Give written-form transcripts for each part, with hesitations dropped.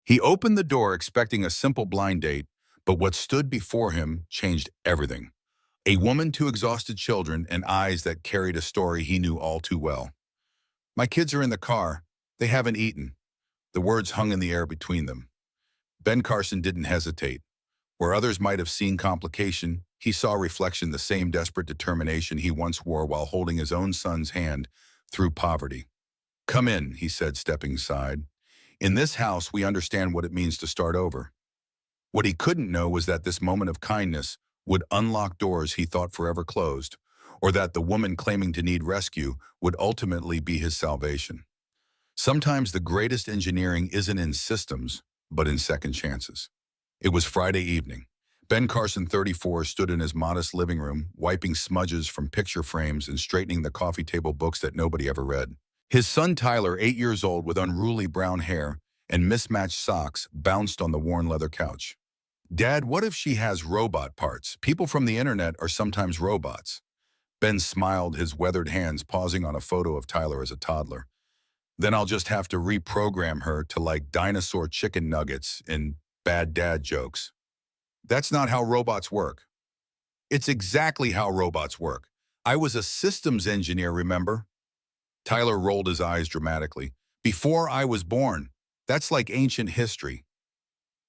He opened the door expecting a simple blind date, but what stood before him changed everything. A woman, two exhausted children, and eyes that carried a story he knew all too well. My kids are in the car. They haven't eaten. The words hung in the air between them. Ben Carson didn't hesitate. Where others might have seen complication, he saw reflection the same desperate determination he once wore while holding his own son's hand through poverty. "Come in," he said, stepping aside. "In this house, we understand what it means to start over." What he couldn't know was that this moment of kindness would unlock doors he thought forever closed, or that the woman claiming to need rescue would ultimately be his salvation. Sometimes the greatest engineering isn't in systems, but in second chances. It was Friday evening. Ben Carson, 34, stood in his modest living room, wiping smudges from picture frames and straightening the coffee table books that nobody ever read. His son Tyler, 8 years old with unruly brown hair and mismatched socks, bounced on the worn leather couch. "Dad, what if she has robot parts? People from the internet are sometimes robots." Ben smiled, his weathered hands pausing on a photo of Tyler as a toddler. "Then I'll just have to reprogram her to like dinosaur chicken nuggets and bad dad jokes." "That's not how robots work." "It's exactly how robots work. I was a systems engineer, remember?" Tyler rolled his eyes dramatically. "Before I was born. That's like ancient history."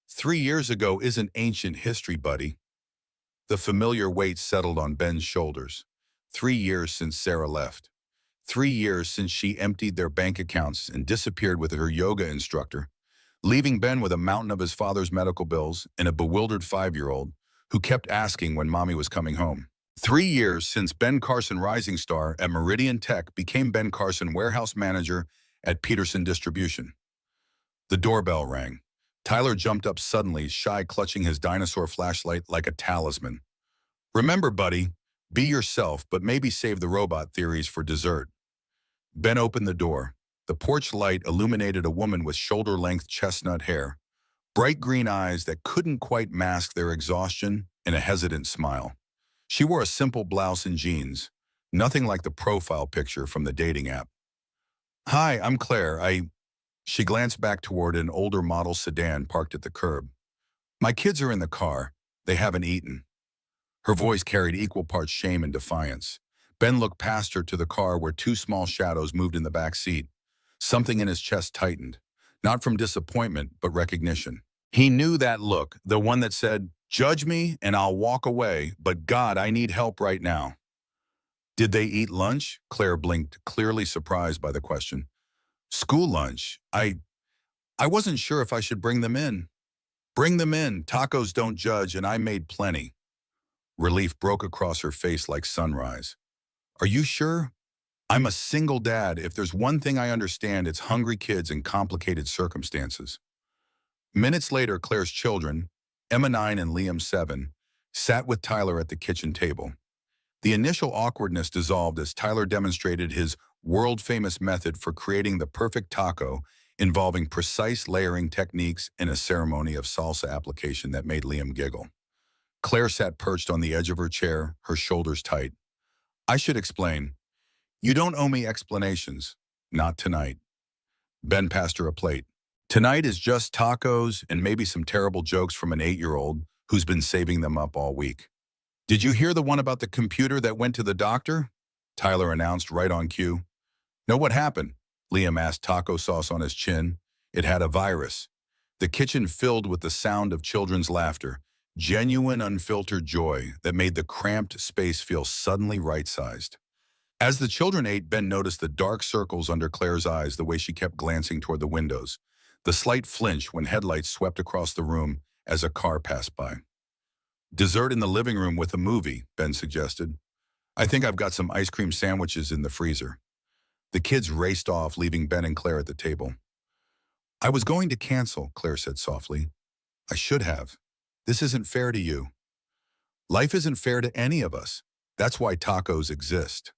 3 years ago isn't ancient history, buddy." The familiar weight settled on Ben's shoulders. 3 years since Sarah left. 3 years since she emptied their bank accounts and disappeared with her yoga instructor, leaving Ben with a mountain of his father's medical bills and a bewildered 5-year-old who kept asking when mommy was coming home. 3 years since Ben Carson, rising star at Meridian Tech, became Ben Carson, warehouse manager at Peterson Distribution. The doorbell rang. Tyler jumped up suddenly, shy, clutching his dinosaur flashlight like a talisman. "Remember, buddy, be yourself, but maybe save the robot theories for dessert." Ben opened the door. The porch light illuminated a woman with shoulder-length chestnut hair, bright green eyes that couldn't quite mask their exhaustion, and a hesitant smile. She wore a simple blouse and jeans, nothing like the profile picture from the dating app. "Hi, I'm Claire. She glanced back toward an older model sedan parked at the curb. "My kids are in the car. They haven't eaten." Her voice carried equal parts shame and defiance. Ben looked past her to the car where two small shadows moved in the back seat. Something in his chest tightened, not from disappointment, but recognition. He knew that look, the one that said, "Judge me and I'll walk away, but God, I need help right now." "Did they eat lunch?" Claire blinked, clearly surprised by the question. "School lunch. I wasn't sure if I should bring them in." "Bring them in. Tacos don't judge, and I made plenty." Relief broke across her face like sunrise. "Are you sure? I'm a single dad. If there's one thing I understand, it's hungry kids in complicated circumstances." Minutes later, Claire's children, Emma 9 and Liam 7, sat with Tyler at the kitchen table. The initial awkwardness dissolved as Tyler demonstrated his world-famous method for creating the perfect taco, involving precise layering techniques and a ceremony of salsa application that made Liam giggle. Claire sat perched on the edge of her chair, her shoulders tight. "I should explain. You don't owe me explanations. Not tonight." Ben passed her a plate. "Tonight is just tacos and maybe some terrible jokes from an 8-year-old who's been saving them up all week." "Did you hear the one about the computer that went to the doctor?" Tyler announced right on cue. "No, what happened?" Liam asked, taco sauce on his chin. "It had a virus." The kitchen filled with the sound of children's laughter, genuine, unfiltered joy that made the cramped space feel suddenly right-sized. As the children ate, Ben noticed the dark circles under Claire's eyes, the way she kept glancing toward the windows, the slight flinch when headlights swept across the room as a car passed by. "Dessert in the living room with a movie," Ben suggested. "I think I've got some ice cream sandwiches in the freezer." The kids raced off, leaving Ben and Claire at the table. "I was going to cancel," Claire said softly. "I should have. This isn't fair to you." "Life isn't fair to any of us. That's why tacos exist."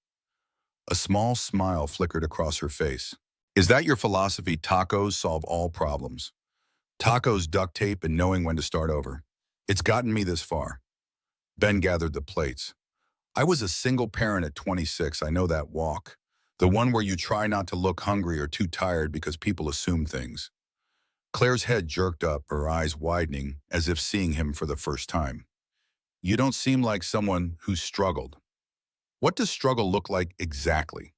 A small smile flickered across her face. "Is that your philosophy? Tacos solve all problems. Tacos, duct tape, and knowing when to start over. It's gotten me this far." Ben gathered the plates. "I was a single parent at 26. I know that walk. The one where you try not to look hungry or too tired because people assume things." Claire's head jerked up, her eyes widening, as if seeing him for the first time. You don't seem like someone who's struggled. What does struggle look like exactly?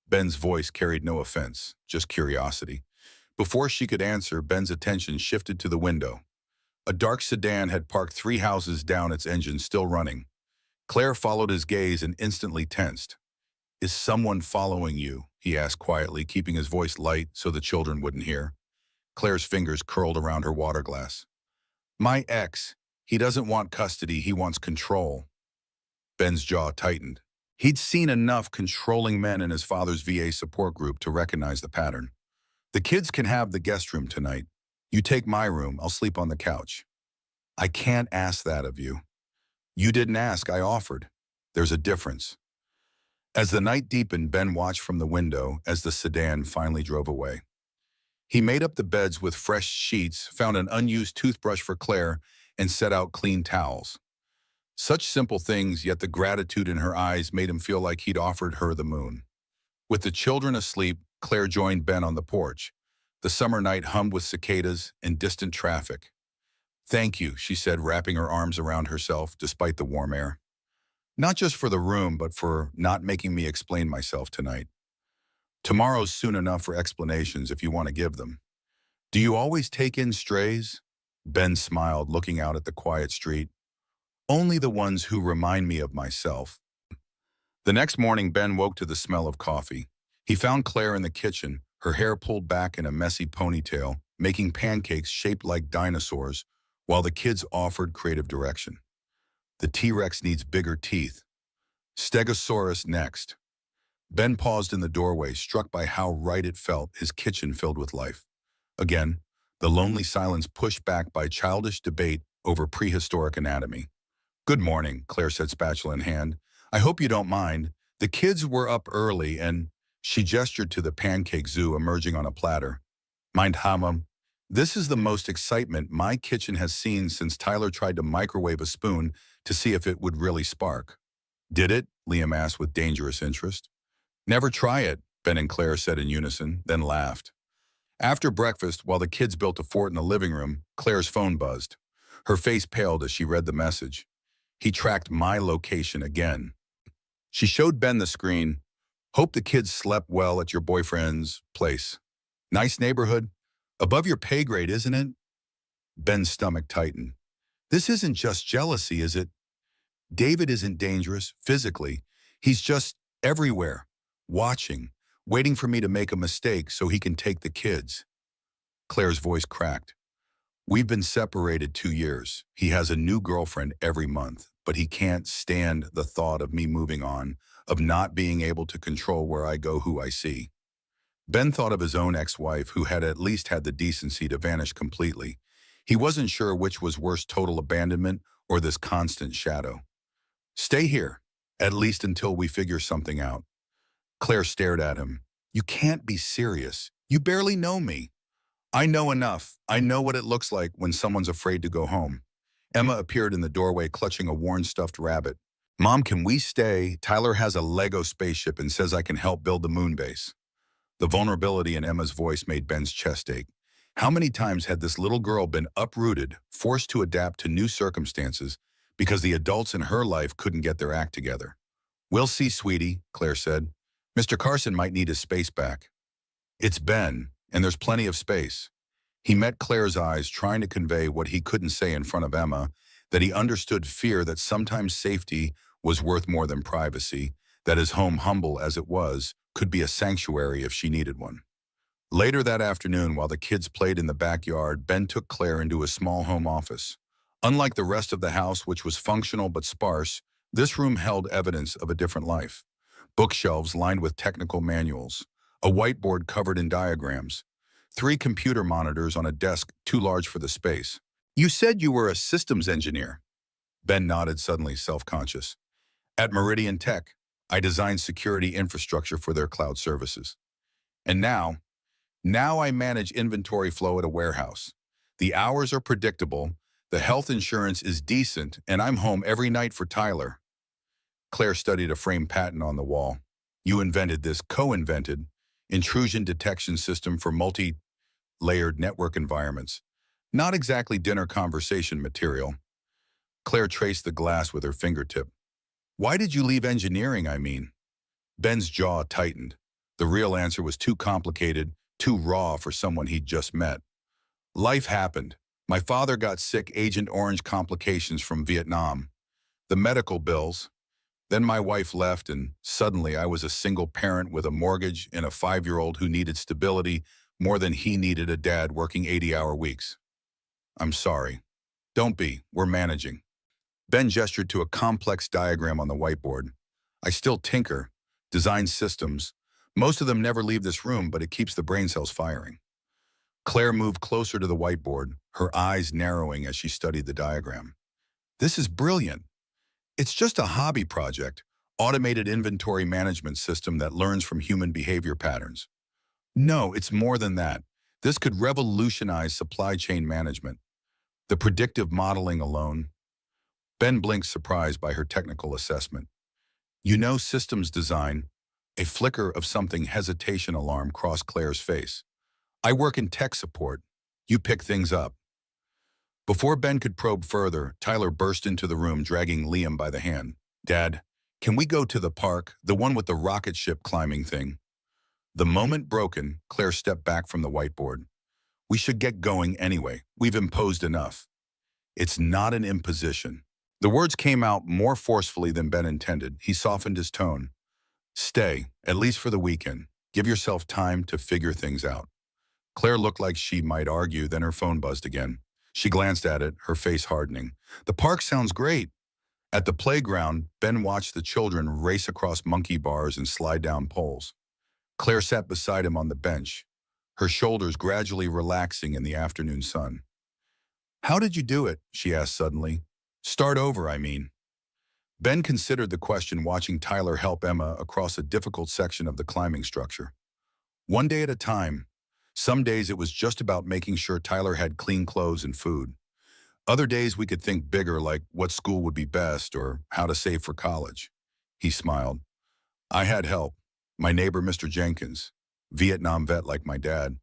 Ben's voice carried no offense, just curiosity. Before she could answer, Ben's attention shifted to the window. A dark sedan had parked 3 houses down, its engine still running. Claire followed his gaze and instantly tensed. Is someone following you? He asked quietly, keeping his voice light so the children wouldn't hear. Claire's fingers curled around her water glass. My ex. He doesn't want custody, he wants control. Ben's jaw tightened. He'd seen enough controlling men in his father's VA support group to recognize the pattern. The kids can have the guest room tonight. You take my room, I'll sleep on the couch. I can't ask that of you. You didn't ask, I offered. There's a difference. As the night deepened, Ben watched from the window as the sedan finally drove away. He made up the beds with fresh sheets, found an unused toothbrush for Claire, and set out clean towels. Such simple things, yet the gratitude in her eyes made him feel like he'd offered her the moon. With the children asleep, Claire joined Ben on the porch. The summer night hummed with cicadas and distant traffic. Thank you, she said, wrapping her arms around herself despite the warm air. Not just for the room, but for not making me explain myself tonight. Tomorrow's soon enough for explanations if you want to give them. Do you always take in strays? Ben smiled, looking out at the quiet street. Only the ones who remind me of myself. The next morning, Ben woke to the smell of coffee. He found Claire in the kitchen, her hair pulled back in a messy ponytail, making pancakes shaped like dinosaurs, while the kids offered creative direction. The T-Rex needs bigger teeth. Stegosaurus next. Ben paused in the doorway, struck by how right it felt, his kitchen filled with life. Again, the lonely silence pushed back by childish debate over prehistoric anatomy. Good morning, Claire said, spatula in hand. I hope you don't mind. The kids were up early and she gestured to the pancake zoo emerging on a platter. Mind how, Mom? This is the most excitement my kitchen has seen since Tyler tried to microwave a spoon to see if it would really spark. Did it? Liam asked with dangerous interest. Never try it, Ben and Claire said in unison, then laughed. After breakfast, while the kids built a fort in the living room, Claire's phone buzzed. Her face paled as she read the message. He tracked my location again. She showed Ben the screen. Hope the kids slept well at your boyfriend's place. Nice neighborhood. Above your pay grade, isn't it? Ben's stomach tightened. This isn't just jealousy, is it? David isn't dangerous, physically. He's just everywhere, watching, waiting for me to make a mistake so he can take the kids. Claire's voice cracked. We've been separated 2 years. He has a new girlfriend every month, but he can't stand the thought of me moving on, of not being able to control where I go, who I see. Ben thought of his own ex-wife, who had at least had the decency to vanish completely. He wasn't sure which was worse, total abandonment or this constant shadow. Stay here, at least until we figure something out. Claire stared at him. You can't be serious. You barely know me. I know enough. I know what it looks like when someone's afraid to go home. Emma appeared in the doorway clutching a worn stuffed rabbit. Mom, can we stay? Tyler has a Lego spaceship and says I can help build the moon base. The vulnerability in Emma's voice made Ben's chest ache. How many times had this little girl been uprooted, forced to adapt to new circumstances because the adults in her life couldn't get their act together? We'll see, sweetie, Claire said. Mr. Carson might need his space back. It's Ben, and there's plenty of space. He met Claire's eyes, trying to convey what he couldn't say in front of Emma, that he understood fear, that sometimes safety was worth more than privacy, that his home, humble as it was, could be a sanctuary if she needed one. Later that afternoon, while the kids played in the backyard, Ben took Claire into a small home office. Unlike the rest of the house, which was functional but sparse, this room held evidence of a different life. Bookshelves lined with technical manuals, a whiteboard covered in diagrams, 3 computer monitors on a desk too large for the space. You said you were a systems engineer. Ben nodded, suddenly self-conscious. At Meridian Tech, I designed security infrastructure for their cloud services. And now I manage inventory flow at a warehouse. The hours are predictable, the health insurance is decent, and I'm home every night for Tyler. Claire studied a framed patent on the wall. You invented this, co-invented, intrusion detection system for layered network environments. Not exactly dinner conversation material. Claire traced the glass with her fingertip. Why did you leave engineering, I mean? Ben's jaw tightened. The real answer was too complicated, too raw for someone he'd just met. Life happened. My father got sick, Agent Orange complications from Vietnam. The medical bills. Then my wife left, and suddenly I was a single parent with a mortgage and a 5-year-old who needed stability more than he needed a dad working 80-hour weeks. I'm sorry. Don't be. We're managing. Ben gestured to a complex diagram on the whiteboard. I still tinker, design systems. Most of them never leave this room, but it keeps the brain cells firing. Claire moved closer to the whiteboard, her eyes narrowing as she studied the diagram. This is brilliant. It's just a hobby project, automated inventory management system that learns from human behavior patterns. No, it's more than that. This could revolutionize supply chain management. The predictive modeling alone. Ben blinked, surprised by her technical assessment. You know systems design. A flicker of something hesitation alarm crossed Claire's face. I work in tech support. You pick things up. Before Ben could probe further, Tyler burst into the room, dragging Liam by the hand. Dad, can we go to the park, the one with the rocket ship climbing thing? The moment broken, Claire stepped back from the whiteboard. We should get going anyway. We've imposed enough. It's not an imposition. The words came out more forcefully than Ben intended. He softened his tone. Stay, at least for the weekend. Give yourself time to figure things out. Claire looked like she might argue, then her phone buzzed again. She glanced at it, her face hardening. The park sounds great. At the playground, Ben watched the children race across monkey bars and slide down poles. Claire sat beside him on the bench, her shoulders gradually relaxing in the afternoon sun. How did you do it? She asked suddenly. Start over, I mean. Ben considered the question, watching Tyler help Emma across a difficult section of the climbing structure. One day at a time. Some days it was just about making sure Tyler had clean clothes and food. Other days we could think bigger, like what school would be best or how to save for college. He smiled. I had help. My neighbor, Mr. Jenkins, Vietnam vet like my dad.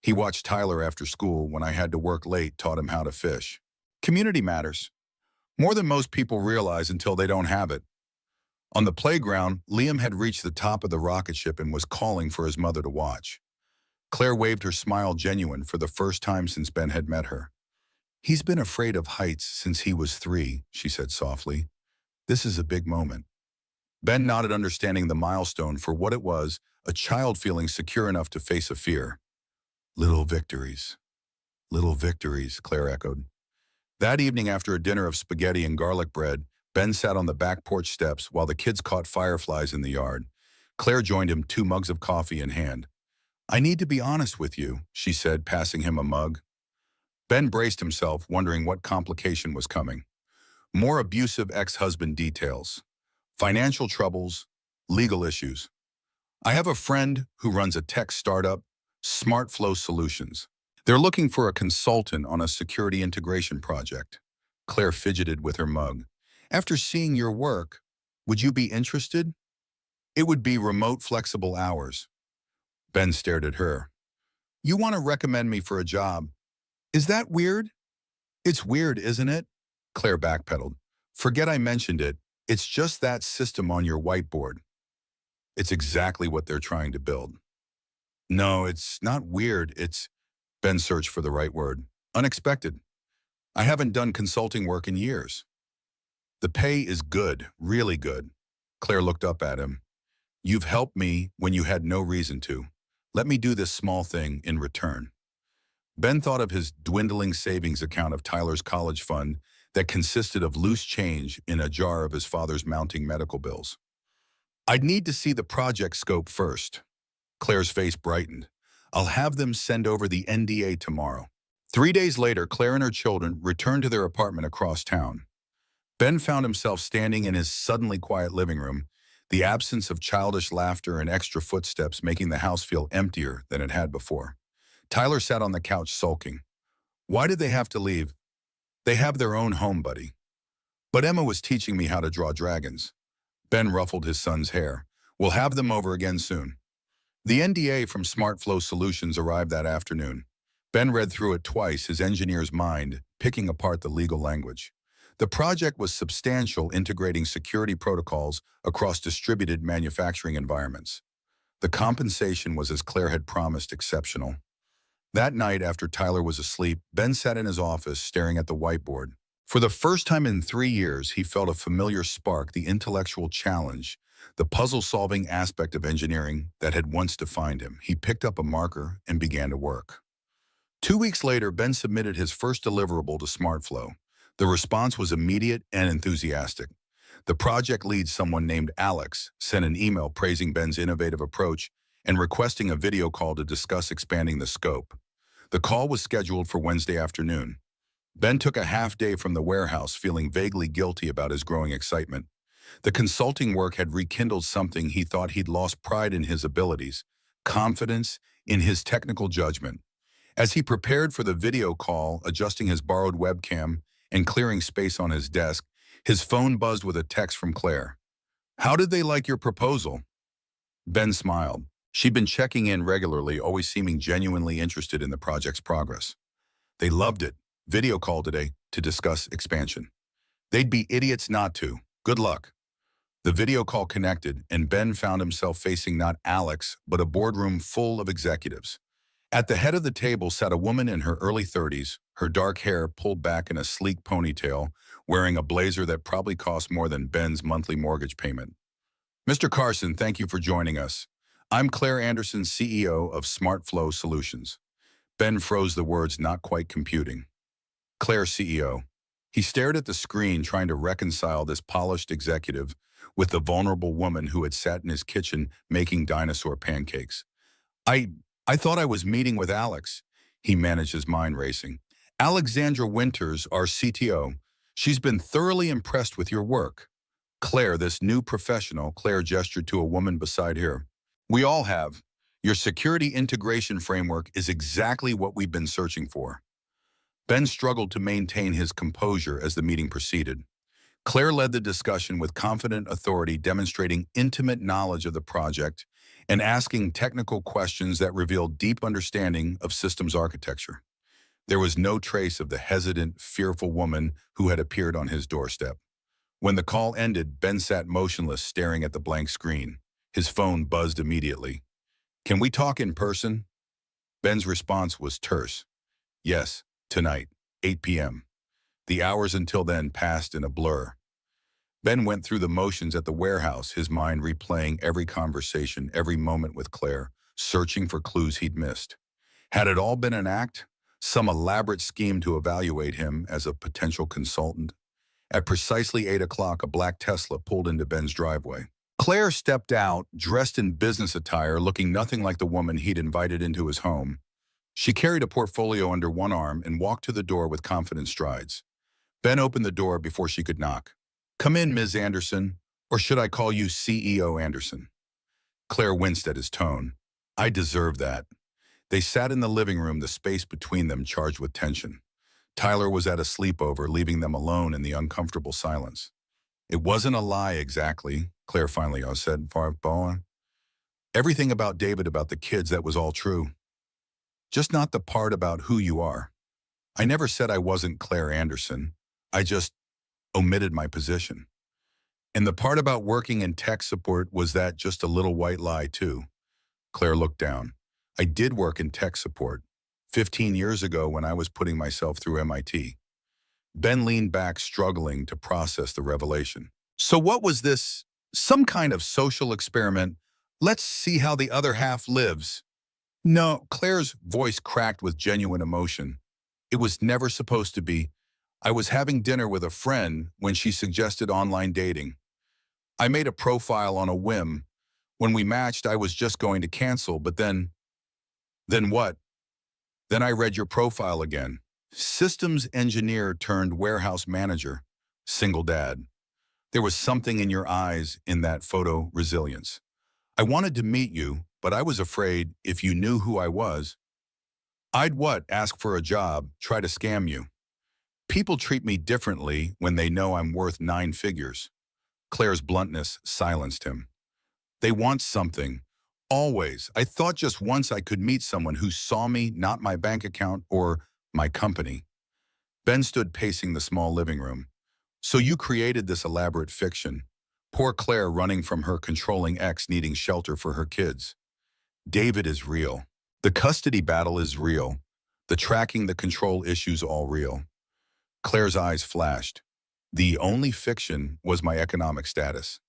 He watched Tyler after school when I had to work late, taught him how to fish. Community matters. More than most people realize until they don't have it. On the playground, Liam had reached the top of the rocket ship and was calling for his mother to watch. Claire waved, her smile genuine for the first time since Ben had met her. He's been afraid of heights since he was 3, she said softly. This is a big moment. Ben nodded, understanding the milestone for what it was, a child feeling secure enough to face a fear. Little victories, Claire echoed. That evening, after a dinner of spaghetti and garlic bread, Ben sat on the back porch steps while the kids caught fireflies in the yard. Claire joined him, 2 mugs of coffee in hand. I need to be honest with you, she said, passing him a mug. Ben braced himself, wondering what complication was coming. More abusive ex-husband details. Financial troubles, legal issues. I have a friend who runs a tech startup, SmartFlow Solutions. They're looking for a consultant on a security integration project. Claire fidgeted with her mug. After seeing your work, would you be interested? It would be remote, flexible hours. Ben stared at her. You want to recommend me for a job? Is that weird? It's weird, isn't it? Claire backpedaled. Forget I mentioned it. It's just that system on your whiteboard. It's exactly what they're trying to build. No, it's not weird. It's, Ben searched for the right word, unexpected. I haven't done consulting work in years. The pay is good, really good. Claire looked up at him. You've helped me when you had no reason to. Let me do this small thing in return. Ben thought of his dwindling savings account of Tyler's college fund that consisted of loose change in a jar of his father's mounting medical bills. I'd need to see the project scope first. Claire's face brightened. I'll have them send over the NDA tomorrow. 3 days later, Claire and her children returned to their apartment across town. Ben found himself standing in his suddenly quiet living room, the absence of childish laughter and extra footsteps making the house feel emptier than it had before. Tyler sat on the couch sulking. Why did they have to leave? They have their own home, buddy. But Emma was teaching me how to draw dragons. Ben ruffled his son's hair. We'll have them over again soon. The NDA from SmartFlow Solutions arrived that afternoon. Ben read through it twice, his engineer's mind, picking apart the legal language. The project was substantial, integrating security protocols across distributed manufacturing environments. The compensation was, as Claire had promised, exceptional. That night, after Tyler was asleep, Ben sat in his office staring at the whiteboard. For the first time in 3 years, he felt a familiar spark, the intellectual challenge, the puzzle-solving aspect of engineering that had once defined him. He picked up a marker and began to work. 2 weeks later, Ben submitted his first deliverable to SmartFlow. The response was immediate and enthusiastic. The project lead, someone named Alex, sent an email praising Ben's innovative approach and requesting a video call to discuss expanding the scope. The call was scheduled for Wednesday afternoon. Ben took a half day from the warehouse, feeling vaguely guilty about his growing excitement. The consulting work had rekindled something he thought he'd lost: pride in his abilities, confidence in his technical judgment. As he prepared for the video call, adjusting his borrowed webcam and clearing space on his desk, his phone buzzed with a text from Claire. "How did they like your proposal?" Ben smiled. She'd been checking in regularly, always seeming genuinely interested in the project's progress. "They loved it. Video call today to discuss expansion. They'd be idiots not to. Good luck." The video call connected, and Ben found himself facing not Alex, but a boardroom full of executives. At the head of the table sat a woman in her early 30s, her dark hair pulled back in a sleek ponytail, wearing a blazer that probably cost more than Ben's monthly mortgage payment. "Mr. Carson, thank you for joining us. I'm Claire Anderson, CEO of SmartFlow Solutions." Ben froze, the words not quite computing. Claire, CEO. He stared at the screen, trying to reconcile this polished executive with the vulnerable woman who had sat in his kitchen making dinosaur pancakes. I thought I was meeting with Alex." He managed, his mind racing. "Alexandra Winters, our CTO. She's been thoroughly impressed with your work." "Claire, this new professional," Claire gestured to a woman beside her. "We all have. Your security integration framework is exactly what we've been searching for." Ben struggled to maintain his composure as the meeting proceeded. Claire led the discussion with confident authority, demonstrating intimate knowledge of the project and asking technical questions that revealed deep understanding of systems architecture. There was no trace of the hesitant, fearful woman who had appeared on his doorstep. When the call ended, Ben sat motionless, staring at the blank screen. His phone buzzed immediately. "Can we talk in person?" Ben's response was terse. "Yes, tonight, 8 p.m. The hours until then passed in a blur. Ben went through the motions at the warehouse, his mind replaying every conversation, every moment with Claire, searching for clues he'd missed. Had it all been an act? Some elaborate scheme to evaluate him as a potential consultant? At precisely 8 o'clock, a black Tesla pulled into Ben's driveway. Claire stepped out, dressed in business attire, looking nothing like the woman he'd invited into his home. She carried a portfolio under one arm and walked to the door with confident strides. Ben opened the door before she could knock. "Come in, Ms. Anderson, or should I call you CEO Anderson?" Claire winced at his tone. "I deserve that." They sat in the living room, the space between them charged with tension. Tyler was at a sleepover, leaving them alone in the uncomfortable silence. "It wasn't a lie exactly," Claire finally said. "Everything about David, about the kids, that was all true. Just not the part about who you are. I never said I wasn't Claire Anderson. I just omitted my position. And the part about working in tech support, was that just a little white lie too?" Claire looked down. "I did work in tech support 15 years ago when I was putting myself through MIT. Ben leaned back, struggling to process the revelation. "So what was this? Some kind of social experiment? Let's see how the other half lives." "No," Claire's voice cracked with genuine emotion. "It was never supposed to be. I was having dinner with a friend when she suggested online dating. I made a profile on a whim. When we matched, I was just going to cancel, but then..." "Then what?" "Then I read your profile again. Systems engineer turned warehouse manager. Single dad. There was something in your eyes, in that photo, resilience. I wanted to meet you, but I was afraid if you knew who I was, I'd what? Ask for a job, try to scam you. People treat me differently when they know I'm worth 9 figures." Claire's bluntness silenced him. "They want something. Always. I thought just once I could meet someone who saw me, not my bank account or my company. Ben stood pacing the small living room. So you created this elaborate fiction. Poor Claire running from her controlling ex needing shelter for her kids. David is real. The custody battle is real. The tracking, the control issues all real. Claire's eyes flashed. The only fiction was my economic status.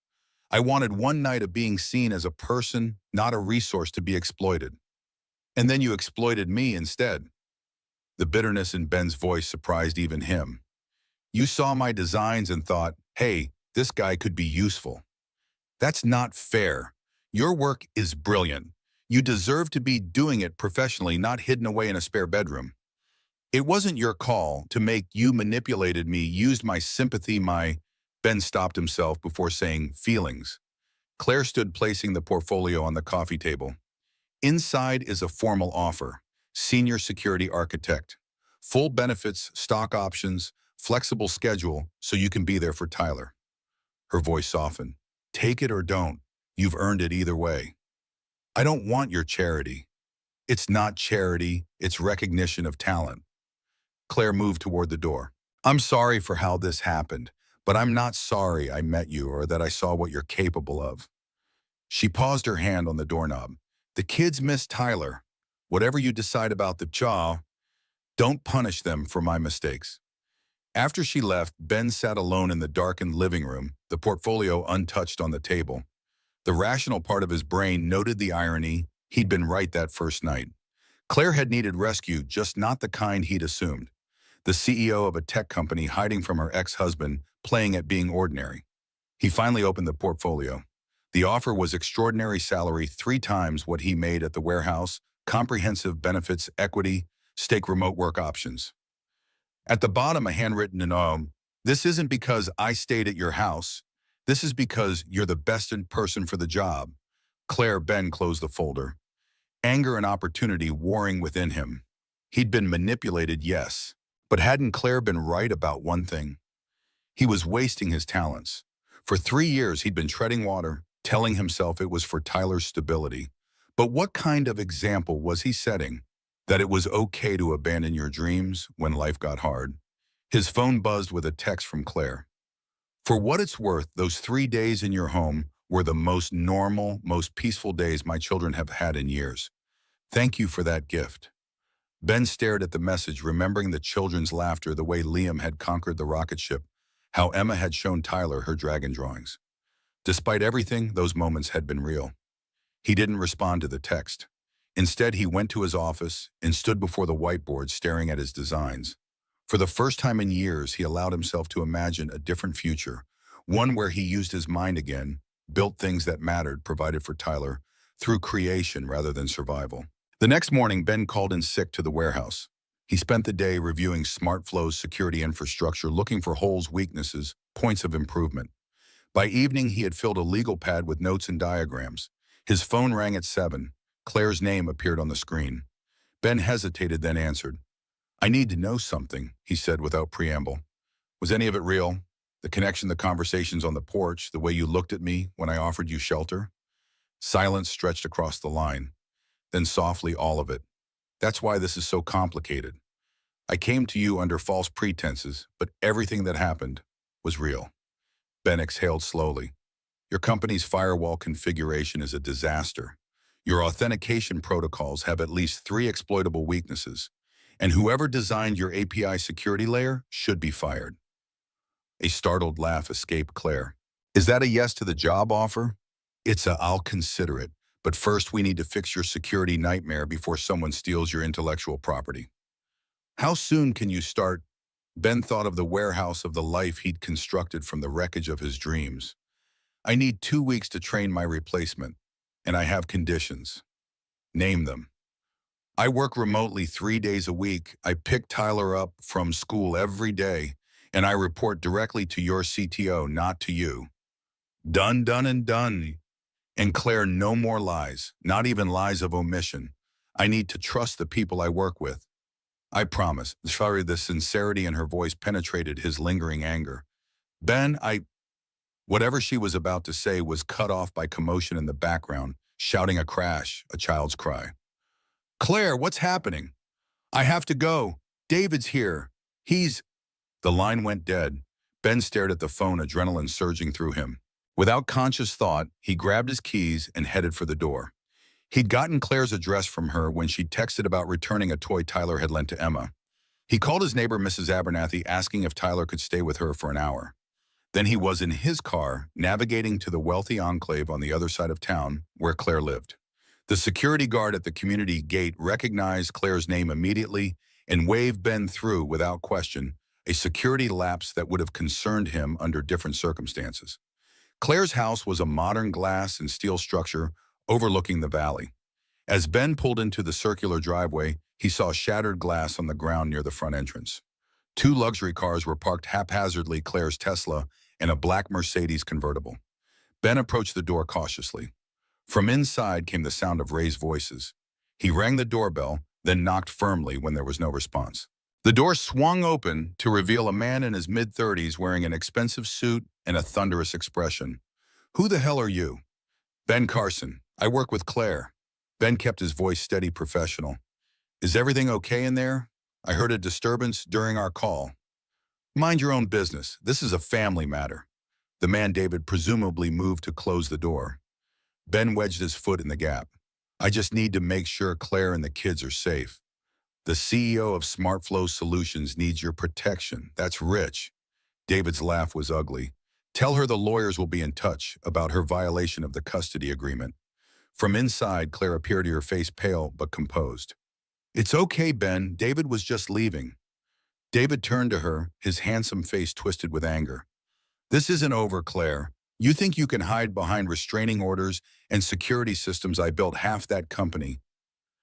I wanted one night of being seen as a person, not a resource to be exploited. And then you exploited me instead. The bitterness in Ben's voice surprised even him. You saw my designs and thought, hey, this guy could be useful. That's not fair. Your work is brilliant. You deserve to be doing it professionally, not hidden away in a spare bedroom. It wasn't your call to make. You manipulated me, used my sympathy, my... Ben stopped himself before saying feelings. Claire stood placing the portfolio on the coffee table. Inside is a formal offer. Senior security architect. Full benefits, stock options, flexible schedule so you can be there for Tyler. Her voice softened. Take it or don't. You've earned it either way. I don't want your charity. It's not charity, it's recognition of talent. Claire moved toward the door. I'm sorry for how this happened, but I'm not sorry I met you or that I saw what you're capable of. She paused her hand on the doorknob. The kids miss Tyler. Whatever you decide about the child, don't punish them for my mistakes. After she left, Ben sat alone in the darkened living room, the portfolio untouched on the table. The rational part of his brain noted the irony. He'd been right that first night. Claire had needed rescue, just not the kind he'd assumed. The CEO of a tech company hiding from her ex-husband, playing at being ordinary. He finally opened the portfolio. The offer was extraordinary salary, 3 times what he made at the warehouse, comprehensive benefits, equity, stake remote work options. At the bottom, a handwritten note, this isn't because I stayed at your house. This is because you're the best person for the job. Ben closed the folder. Anger and opportunity warring within him. He'd been manipulated, yes, but hadn't Claire been right about one thing? He was wasting his talents. For 3 years, he'd been treading water, telling himself it was for Tyler's stability. But what kind of example was he setting? That it was okay to abandon your dreams when life got hard. His phone buzzed with a text from Claire. For what it's worth, those 3 days in your home were the most normal, most peaceful days my children have had in years. Thank you for that gift. Ben stared at the message, remembering the children's laughter, the way Liam had conquered the rocket ship, how Emma had shown Tyler her dragon drawings. Despite everything, those moments had been real. He didn't respond to the text. Instead, he went to his office and stood before the whiteboard staring at his designs. For the first time in years, he allowed himself to imagine a different future, one where he used his mind again, built things that mattered, provided for Tyler, through creation rather than survival. The next morning, Ben called in sick to the warehouse. He spent the day reviewing SmartFlow's security infrastructure, looking for holes, weaknesses, points of improvement. By evening, he had filled a legal pad with notes and diagrams. His phone rang at 7. Claire's name appeared on the screen. Ben hesitated, then answered. I need to know something, he said without preamble. Was any of it real? The connection, the conversations on the porch, the way you looked at me when I offered you shelter? Silence stretched across the line. Then softly, all of it. That's why this is so complicated. I came to you under false pretenses, but everything that happened was real. Ben exhaled slowly. Your company's firewall configuration is a disaster. Your authentication protocols have at least 3 exploitable weaknesses, and whoever designed your API security layer should be fired. A startled laugh escaped Claire. Is that a yes to the job offer? It's a I'll consider it, but first we need to fix your security nightmare before someone steals your intellectual property. How soon can you start? Ben thought of the warehouse, of the life he'd constructed from the wreckage of his dreams. I need 2 weeks to train my replacement, and I have conditions. Name them. I work remotely 3 days a week. I pick Tyler up from school every day, and I report directly to your CTO, not to you. Done, done, and done. And Claire, no more lies, not even lies of omission. I need to trust the people I work with. I promise. Sorry, the sincerity in her voice penetrated his lingering anger. Ben, Whatever she was about to say was cut off by commotion in the background. shouting a crash, a child's cry. "Claire, what's happening? I have to go. David's here. He's—" The line went dead. Ben stared at the phone, adrenaline surging through him. Without conscious thought, he grabbed his keys and headed for the door. He'd gotten Claire's address from her when she'd texted about returning a toy Tyler had lent to Emma. He called his neighbor, Mrs. Abernathy, asking if Tyler could stay with her for an hour. Then he was in his car, navigating to the wealthy enclave on the other side of town where Claire lived. The security guard at the community gate recognized Claire's name immediately and waved Ben through without question, a security lapse that would have concerned him under different circumstances. Claire's house was a modern glass and steel structure overlooking the valley. As Ben pulled into the circular driveway, he saw shattered glass on the ground near the front entrance. Two luxury cars were parked haphazardly, Claire's Tesla and a black Mercedes convertible. Ben approached the door cautiously. From inside came the sound of raised voices. He rang the doorbell, then knocked firmly when there was no response. The door swung open to reveal a man in his mid-30s wearing an expensive suit and a thunderous expression. "Who the hell are you?" "Ben Carson. I work with Claire." Ben kept his voice steady, professional. "Is everything okay in there? I heard a disturbance during our call." "Mind your own business. This is a family matter." The man David presumably moved to close the door. Ben wedged his foot in the gap. "I just need to make sure Claire and the kids are safe. The CEO of SmartFlow Solutions needs your protection. That's rich." David's laugh was ugly. "Tell her the lawyers will be in touch about her violation of the custody agreement." From inside, Claire appeared, her face pale but composed. "It's okay, Ben. David was just leaving." David turned to her, his handsome face twisted with anger. "This isn't over, Claire. You think you can hide behind restraining orders and security systems? I built half that company.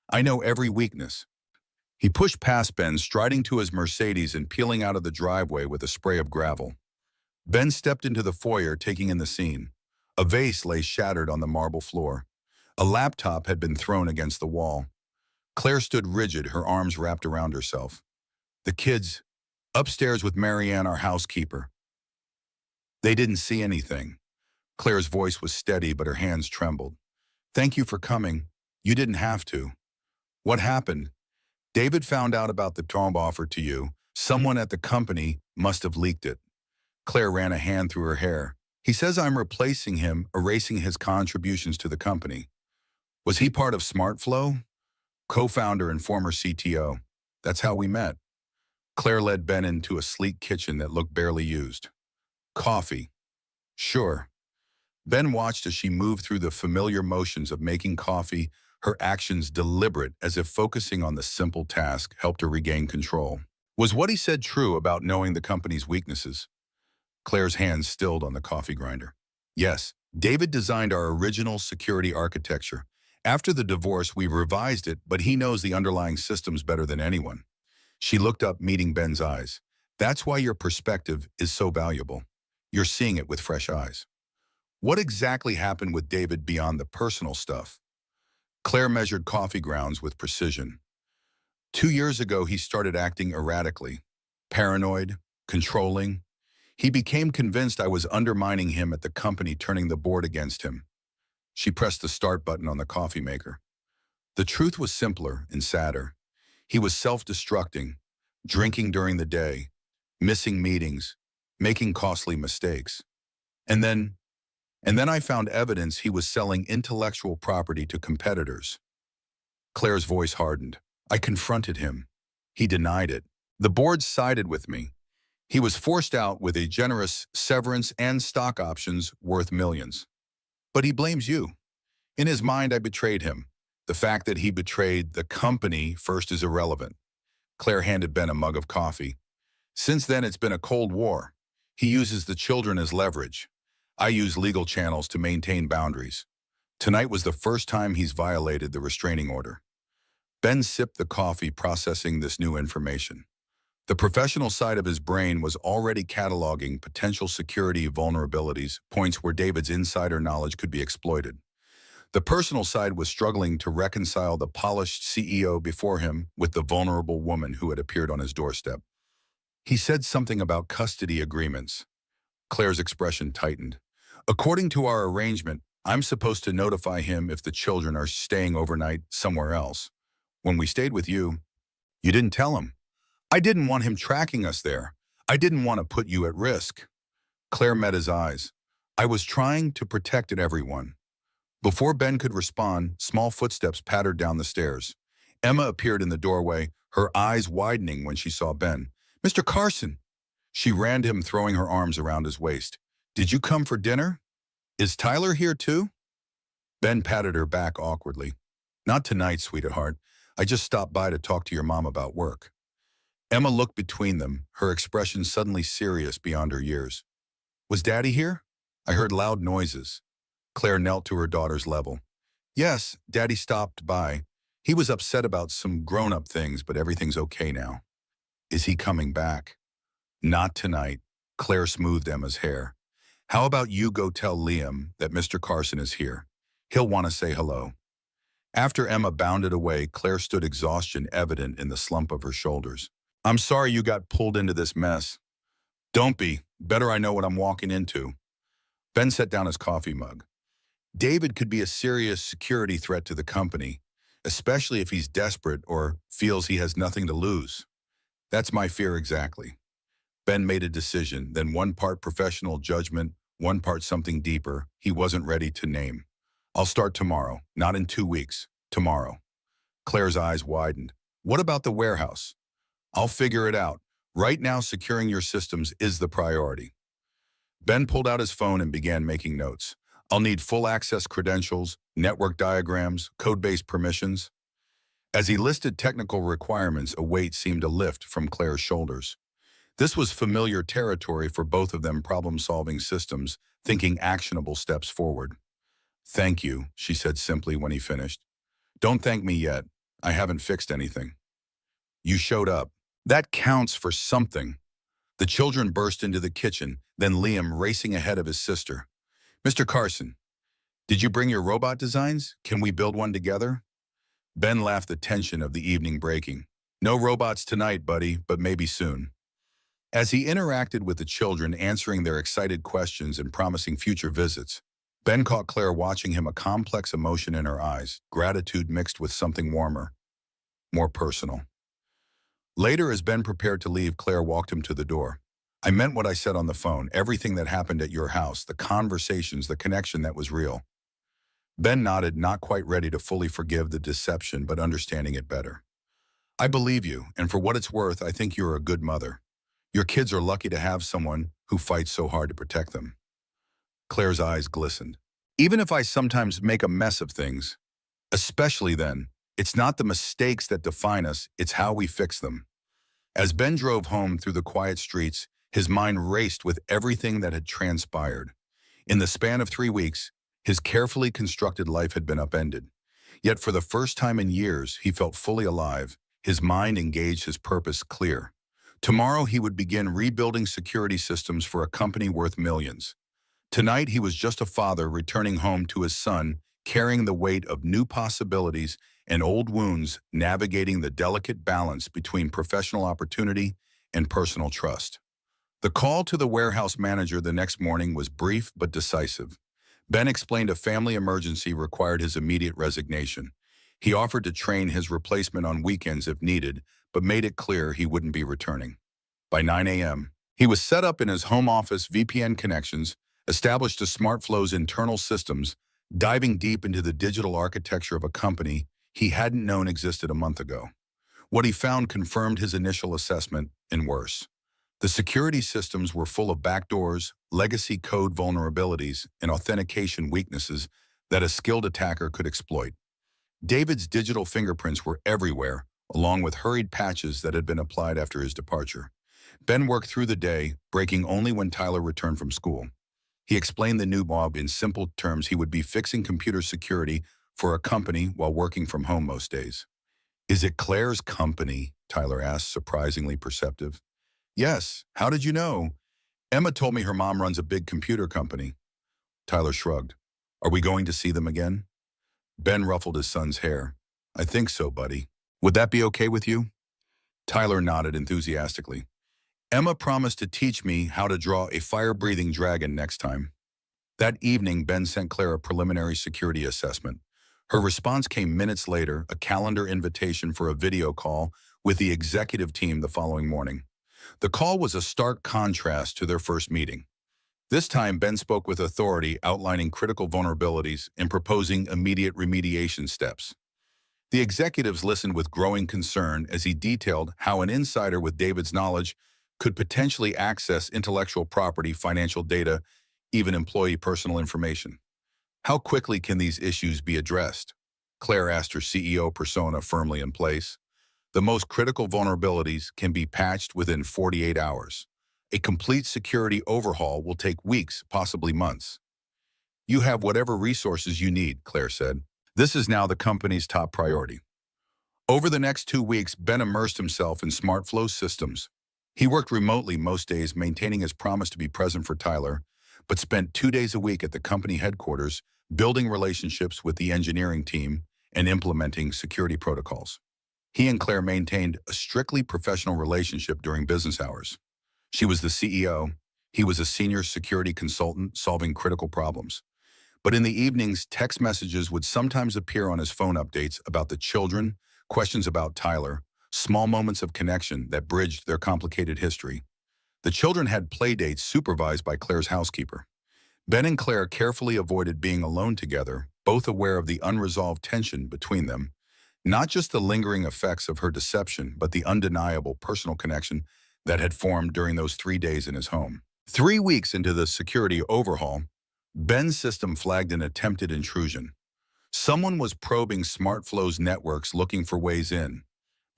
I know every weakness." He pushed past Ben, striding to his Mercedes and peeling out of the driveway with a spray of gravel. Ben stepped into the foyer, taking in the scene. A vase lay shattered on the marble floor. A laptop had been thrown against the wall. Claire stood rigid, her arms wrapped around herself. "The kids, upstairs with Marianne, our housekeeper. They didn't see anything." Claire's voice was steady, but her hands trembled. "Thank you for coming. You didn't have to." "What happened?" "David found out about the job offer to you. Someone at the company must have leaked it." Claire ran a hand through her hair. "He says I'm replacing him, erasing his contributions to the company." "Was he part of SmartFlow?" "Co-founder and former CTO. That's how we met." Claire led Ben into a sleek kitchen that looked barely used. "Coffee." "Sure." Ben watched as she moved through the familiar motions of making coffee, her actions deliberate, as if focusing on the simple task helped her regain control. Was what he said true about knowing the company's weaknesses? Claire's hands stilled on the coffee grinder. "Yes, David designed our original security architecture. After the divorce, we revised it, but he knows the underlying systems better than anyone." She looked up, meeting Ben's eyes. "That's why your perspective is so valuable. You're seeing it with fresh eyes." "What exactly happened with David beyond the personal stuff?" Claire measured coffee grounds with precision. 2 years ago, he started acting erratically, paranoid, controlling. He became convinced I was undermining him at the company, turning the board against him. She pressed the start button on the coffee maker. The truth was simpler and sadder. He was self-destructing, drinking during the day, missing meetings, making costly mistakes. And then I found evidence he was selling intellectual property to competitors. Claire's voice hardened. "I confronted him. He denied it. The board sided with me. He was forced out with a generous severance and stock options worth millions. But he blames you. In his mind, I betrayed him. The fact that he betrayed the company first is irrelevant." Claire handed Ben a mug of coffee. "Since then, it's been a cold war. He uses the children as leverage. I use legal channels to maintain boundaries. Tonight was the first time he's violated the restraining order." Ben sipped the coffee, processing this new information. The professional side of his brain was already cataloging potential security vulnerabilities, points where David's insider knowledge could be exploited. The personal side was struggling to reconcile the polished CEO before him with the vulnerable woman who had appeared on his doorstep. "He said something about custody agreements." Claire's expression tightened. "According to our arrangement, I'm supposed to notify him if the children are staying overnight somewhere else. When we stayed with you, you didn't tell him. I didn't want him tracking us there. I didn't want to put you at risk. Claire met his eyes. I was trying to protect everyone. Before Ben could respond, small footsteps pattered down the stairs. Emma appeared in the doorway, her eyes widening when she saw Ben. Mr. Carson! She ran to him, throwing her arms around his waist. Did you come for dinner? Is Tyler here too? Ben patted her back awkwardly. Not tonight, sweetheart. I just stopped by to talk to your mom about work. Emma looked between them, her expression suddenly serious beyond her years. Was Daddy here? I heard loud noises. Claire knelt to her daughter's level. Yes, Daddy stopped by. He was upset about some grown-up things, but everything's okay now. Is he coming back? Not tonight. Claire smoothed Emma's hair. How about you go tell Liam that Mr. Carson is here? He'll want to say hello. After Emma bounded away, Claire stood, exhaustion evident in the slump of her shoulders. I'm sorry you got pulled into this mess. Don't be. Better I know what I'm walking into. Ben set down his coffee mug. David could be a serious security threat to the company, especially if he's desperate or feels he has nothing to lose. That's my fear exactly. Ben made a decision, then one part professional judgment, one part something deeper he wasn't ready to name. I'll start tomorrow, not in 2 weeks. Tomorrow. Claire's eyes widened. What about the warehouse? I'll figure it out. Right now, securing your systems is the priority. Ben pulled out his phone and began making notes. I'll need full access credentials, network diagrams, code-based permissions. As he listed technical requirements, a weight seemed to lift from Claire's shoulders. This was familiar territory for both of them, problem-solving systems, thinking actionable steps forward. Thank you, she said simply when he finished. Don't thank me yet. I haven't fixed anything. You showed up. That counts for something. The children burst into the kitchen, then Liam racing ahead of his sister. Mr. Carson, did you bring your robot designs? Can we build one together? Ben laughed, the tension of the evening breaking. No robots tonight, buddy, but maybe soon. As he interacted with the children, answering their excited questions and promising future visits, Ben caught Claire watching him, a complex emotion in her eyes, gratitude mixed with something warmer, more personal. Later, as Ben prepared to leave, Claire walked him to the door. I meant what I said on the phone, everything that happened at your house, the conversations, the connection that was real. Ben nodded, not quite ready to fully forgive the deception, but understanding it better. I believe you, and for what it's worth, I think you're a good mother. Your kids are lucky to have someone who fights so hard to protect them. Claire's eyes glistened. Even if I sometimes make a mess of things, especially then, it's not the mistakes that define us, it's how we fix them. As Ben drove home through the quiet streets, his mind raced with everything that had transpired. In the span of 3 weeks, his carefully constructed life had been upended. Yet for the first time in years, he felt fully alive, his mind engaged, his purpose clear. Tomorrow he would begin rebuilding security systems for a company worth millions. Tonight he was just a father returning home to his son, carrying the weight of new possibilities and old wounds, navigating the delicate balance between professional opportunity and personal trust. The call to the warehouse manager the next morning was brief but decisive. Ben explained a family emergency required his immediate resignation. He offered to train his replacement on weekends if needed, but made it clear he wouldn't be returning. By 9 a.m., he was set up in his home office, VPN connections, established a SmartFlow's internal systems, diving deep into the digital architecture of a company he hadn't known existed a month ago. What he found confirmed his initial assessment, and worse. The security systems were full of backdoors, legacy code vulnerabilities, and authentication weaknesses that a skilled attacker could exploit. David's digital fingerprints were everywhere, along with hurried patches that had been applied after his departure. Ben worked through the day, breaking only when Tyler returned from school. He explained the new mob in simple terms. He would be fixing computer security for a company while working from home most days. Is it Claire's company? Tyler asked, surprisingly perceptive. Yes. How did you know? Emma told me her mom runs a big computer company. Tyler shrugged. Are we going to see them again? Ben ruffled his son's hair. I think so, buddy. Would that be okay with you? Tyler nodded enthusiastically. Emma promised to teach me how to draw a fire-breathing dragon next time. That evening, Ben sent Claire a preliminary security assessment. Her response came minutes later, a calendar invitation for a video call with the executive team the following morning. The call was a stark contrast to their first meeting. This time, Ben spoke with authority, outlining critical vulnerabilities and proposing immediate remediation steps. The executives listened with growing concern as he detailed how an insider with David's knowledge could potentially access intellectual property, financial data, even employee personal information. How quickly can these issues be addressed? Claire asked her CEO persona firmly in place. The most critical vulnerabilities can be patched within 48 hours. A complete security overhaul will take weeks, possibly months. You have whatever resources you need, Claire said. This is now the company's top priority. Over the next 2 weeks, Ben immersed himself in SmartFlow's systems. He worked remotely most days, maintaining his promise to be present for Tyler, but spent 2 days a week at the company headquarters, building relationships with the engineering team and implementing security protocols. He and Claire maintained a strictly professional relationship during business hours. She was the CEO. He was a senior security consultant solving critical problems. But in the evenings, text messages would sometimes appear on his phone updates about the children, questions about Tyler, small moments of connection that bridged their complicated history. The children had play dates supervised by Claire's housekeeper. Ben and Claire carefully avoided being alone together, both aware of the unresolved tension between them, not just the lingering effects of her deception, but the undeniable personal connection that had formed during those 3 days in his home. 3 weeks into the security overhaul, Ben's system flagged an attempted intrusion. Someone was probing SmartFlow's networks looking for ways in.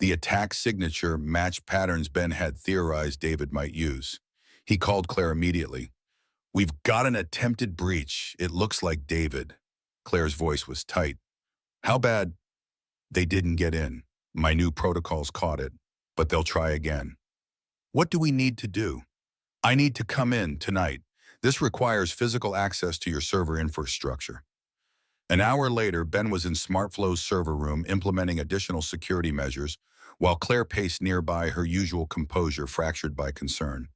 The attack signature matched patterns Ben had theorized David might use. He called Claire immediately. "We've got an attempted breach. It looks like David." Claire's voice was tight. "How bad?" "They didn't get in. My new protocols caught it, but they'll try again." "What do we need to do?" "I need to come in tonight. This requires physical access to your server infrastructure." An hour later, Ben was in SmartFlow's server room implementing additional security measures, while Claire paced nearby, her usual composure fractured by concern.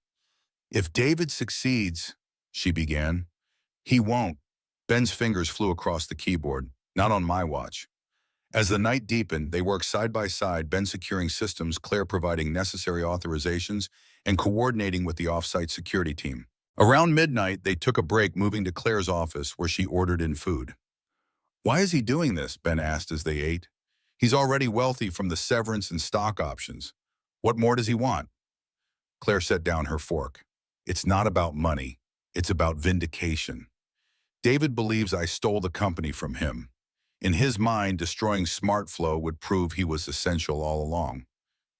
"If David succeeds," she began. "He won't." Ben's fingers flew across the keyboard. "Not on my watch." As the night deepened, they worked side by side, Ben securing systems, Claire providing necessary authorizations, and coordinating with the off-site security team. Around midnight, they took a break, moving to Claire's office, where she ordered in food. "Why is he doing this?" Ben asked as they ate. "He's already wealthy from the severance and stock options. What more does he want?" Claire set down her fork. "It's not about money. It's about vindication. David believes I stole the company from him. In his mind, destroying SmartFlow would prove he was essential all along.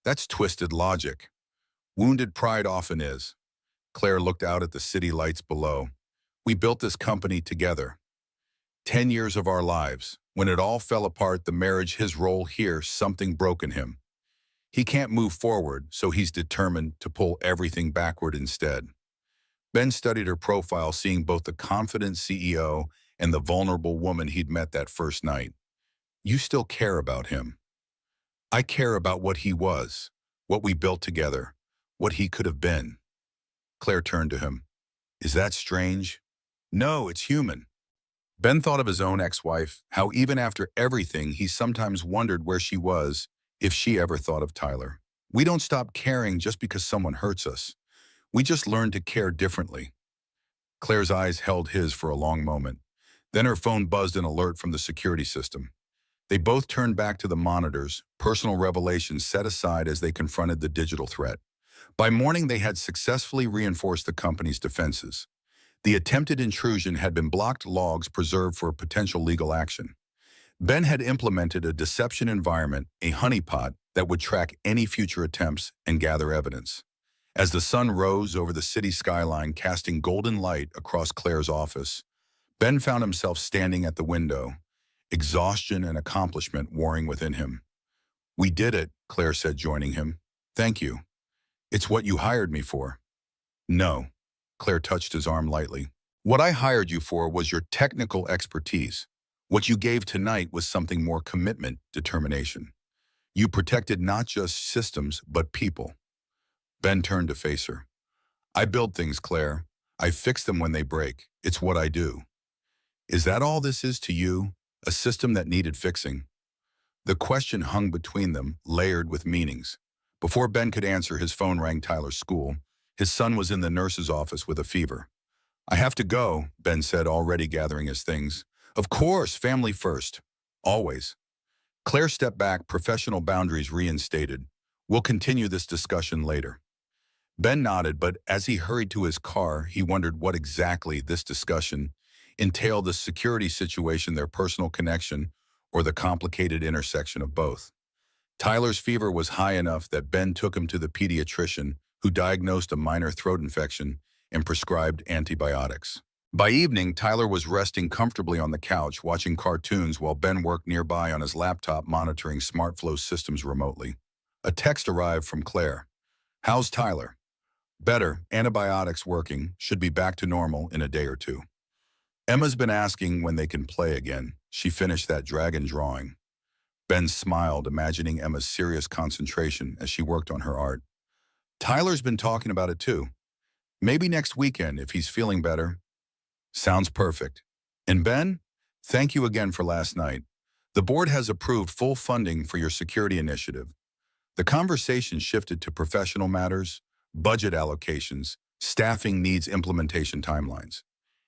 That's twisted logic. Wounded pride often is." Claire looked out at the city lights below. "We built this company together. 10 years of our lives. When it all fell apart, the marriage, his role here, something broke in him. He can't move forward, so he's determined to pull everything backward instead." Ben studied her profile, seeing both the confident CEO and the vulnerable woman he'd met that first night. "You still care about him." "I care about what he was, what we built together, what he could have been." Claire turned to him. "Is that strange?" "No, it's human." Ben thought of his own ex-wife, how even after everything, he sometimes wondered where she was, if she ever thought of Tyler. We don't stop caring just because someone hurts us. We just learn to care differently. Claire's eyes held his for a long moment. Then her phone buzzed an alert from the security system. They both turned back to the monitors, personal revelations set aside as they confronted the digital threat. By morning, they had successfully reinforced the company's defenses. The attempted intrusion had been blocked, logs preserved for potential legal action. Ben had implemented a deception environment, a honeypot, that would track any future attempts and gather evidence. As the sun rose over the city skyline, casting golden light across Claire's office, Ben found himself standing at the window, exhaustion and accomplishment warring within him. "We did it," Claire said, joining him. "Thank you. It's what you hired me for." "No." Claire touched his arm lightly. "What I hired you for was your technical expertise. What you gave tonight was something more: commitment, determination. You protected not just systems, but people." Ben turned to face her. "I build things, Claire. I fix them when they break. It's what I do. Is that all this is to you? A system that needed fixing? The question hung between them, layered with meanings. Before Ben could answer, his phone rang Tyler's school. His son was in the nurse's office with a fever. I have to go, Ben said, already gathering his things. Of course, family first. Always. Claire stepped back, professional boundaries reinstated. We'll continue this discussion later. Ben nodded, but as he hurried to his car, he wondered what exactly this discussion entailed: the security situation, their personal connection, or the complicated intersection of both. Tyler's fever was high enough that Ben took him to the pediatrician, who diagnosed a minor throat infection and prescribed antibiotics. By evening, Tyler was resting comfortably on the couch, watching cartoons while Ben worked nearby on his laptop monitoring SmartFlow systems remotely. A text arrived from Claire. How's Tyler? Better, antibiotics working, should be back to normal in a day or two. Emma's been asking when they can play again. She finished that dragon drawing. Ben smiled, imagining Emma's serious concentration as she worked on her art. Tyler's been talking about it too. Maybe next weekend if he's feeling better. Sounds perfect. And Ben, thank you again for last night. The board has approved full funding for your security initiative. The conversation shifted to professional matters, budget allocations, staffing needs, implementation timelines.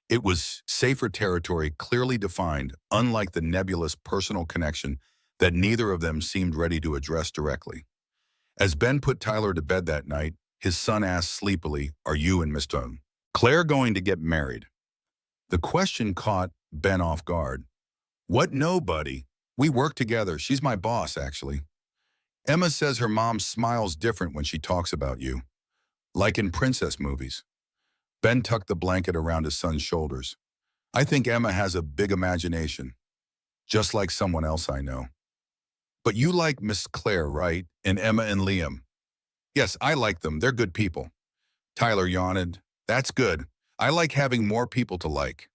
It was safer territory, clearly defined, unlike the nebulous personal connection that neither of them seemed ready to address directly. As Ben put Tyler to bed that night, his son asked sleepily, "Are you and Miss Claire going to get married?" The question caught Ben off guard. What? No, buddy. We work together. She's my boss, actually. Emma says her mom smiles different when she talks about you, like in princess movies. Ben tucked the blanket around his son's shoulders. I think Emma has a big imagination, just like someone else I know. But you like Miss Claire, right? And Emma and Liam. Yes, I like them. They're good people. Tyler yawned. That's good. I like having more people to like.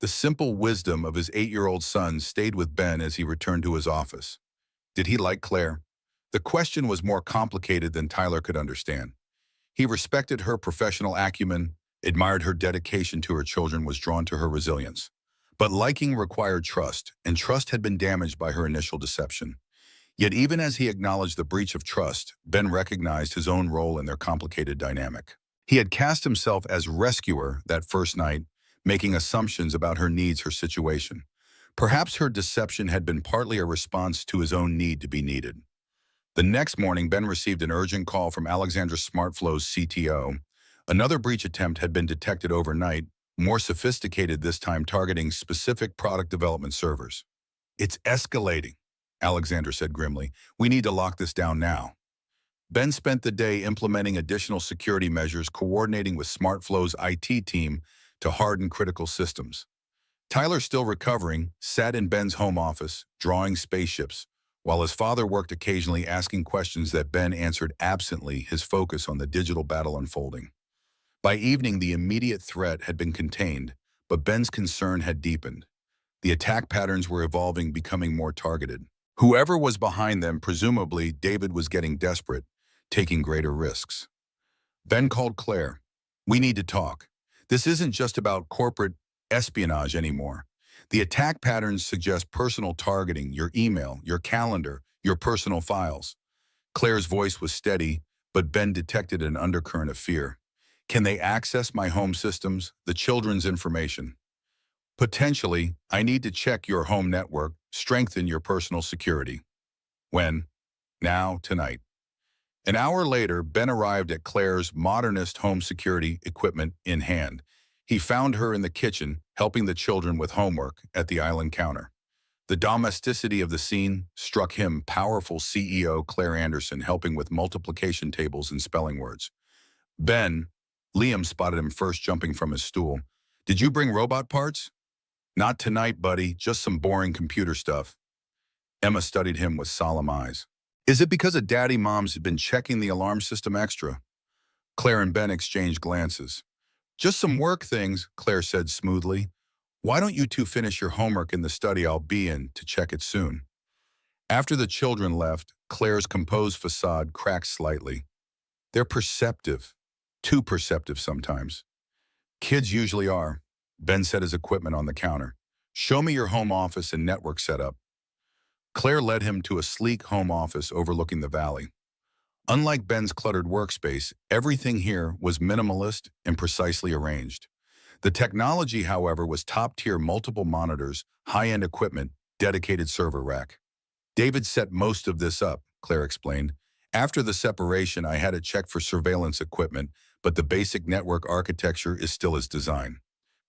The simple wisdom of his 8-year-old son stayed with Ben as he returned to his office. Did he like Claire? The question was more complicated than Tyler could understand. He respected her professional acumen, admired her dedication to her children, was drawn to her resilience. But liking required trust, and trust had been damaged by her initial deception. Yet even as he acknowledged the breach of trust, Ben recognized his own role in their complicated dynamic. He had cast himself as rescuer that first night, making assumptions about her needs, her situation. Perhaps her deception had been partly a response to his own need to be needed. The next morning, Ben received an urgent call from Alexandra SmartFlow's CTO. Another breach attempt had been detected overnight, more sophisticated this time, targeting specific product development servers. It's escalating, Alexandra said grimly. We need to lock this down now. Ben spent the day implementing additional security measures, coordinating with SmartFlow's IT team to harden critical systems. Tyler, still recovering, sat in Ben's home office, drawing spaceships, while his father worked occasionally, asking questions that Ben answered absently, his focus on the digital battle unfolding. By evening, the immediate threat had been contained, but Ben's concern had deepened. The attack patterns were evolving, becoming more targeted. Whoever was behind them, presumably David, was getting desperate, taking greater risks. Ben called Claire. We need to talk. This isn't just about corporate espionage anymore. The attack patterns suggest personal targeting, your email, your calendar, your personal files. Claire's voice was steady, but Ben detected an undercurrent of fear. Can they access my home systems, the children's information? Potentially, I need to check your home network, strengthen your personal security. When? Now, tonight. An hour later, Ben arrived at Claire's modernist home security equipment in hand. He found her in the kitchen, helping the children with homework at the island counter. The domesticity of the scene struck him. Powerful CEO Claire Anderson helping with multiplication tables and spelling words. Ben, Liam spotted him first, jumping from his stool. Did you bring robot parts? Not tonight, buddy, just some boring computer stuff. Emma studied him with solemn eyes. Is it because of Daddy Mom's had been checking the alarm system extra? Claire and Ben exchanged glances. Just some work things, Claire said smoothly. Why don't you two finish your homework in the study? I'll be in to check it soon. After the children left, Claire's composed facade cracked slightly. They're perceptive, too perceptive sometimes. Kids usually are. Ben set his equipment on the counter. Show me your home office and network setup. Claire led him to a sleek home office overlooking the valley. Unlike Ben's cluttered workspace, everything here was minimalist and precisely arranged. The technology, however, was top-tier multiple monitors, high-end equipment, dedicated server rack. David set most of this up, Claire explained. After the separation, I had it checked for surveillance equipment, but the basic network architecture is still his design.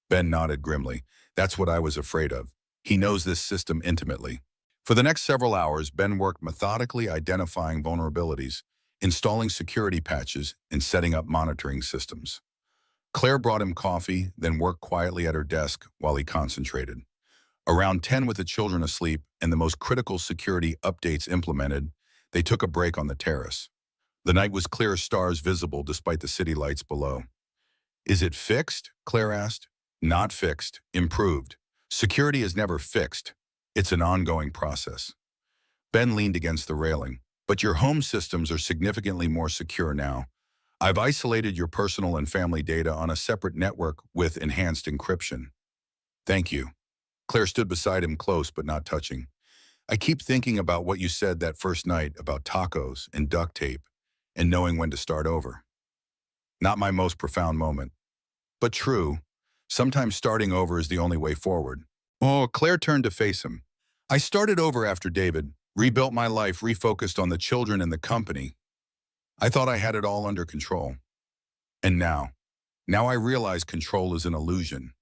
Ben nodded grimly. That's what I was afraid of. He knows this system intimately. For the next several hours, Ben worked methodically identifying vulnerabilities, installing security patches, and setting up monitoring systems. Claire brought him coffee, then worked quietly at her desk while he concentrated. Around 10, with the children asleep and the most critical security updates implemented, they took a break on the terrace. The night was clear as stars visible despite the city lights below. Is it fixed? Claire asked. Not fixed, improved. Security is never fixed. It's an ongoing process. Ben leaned against the railing. But your home systems are significantly more secure now. I've isolated your personal and family data on a separate network with enhanced encryption. Thank you. Claire stood beside him, close but not touching. I keep thinking about what you said that first night about tacos and duct tape and knowing when to start over. Not my most profound moment. But true, sometimes starting over is the only way forward. Oh, Claire turned to face him. I started over after David, rebuilt my life, refocused on the children and the company. I thought I had it all under control. And now I realize control is an illusion.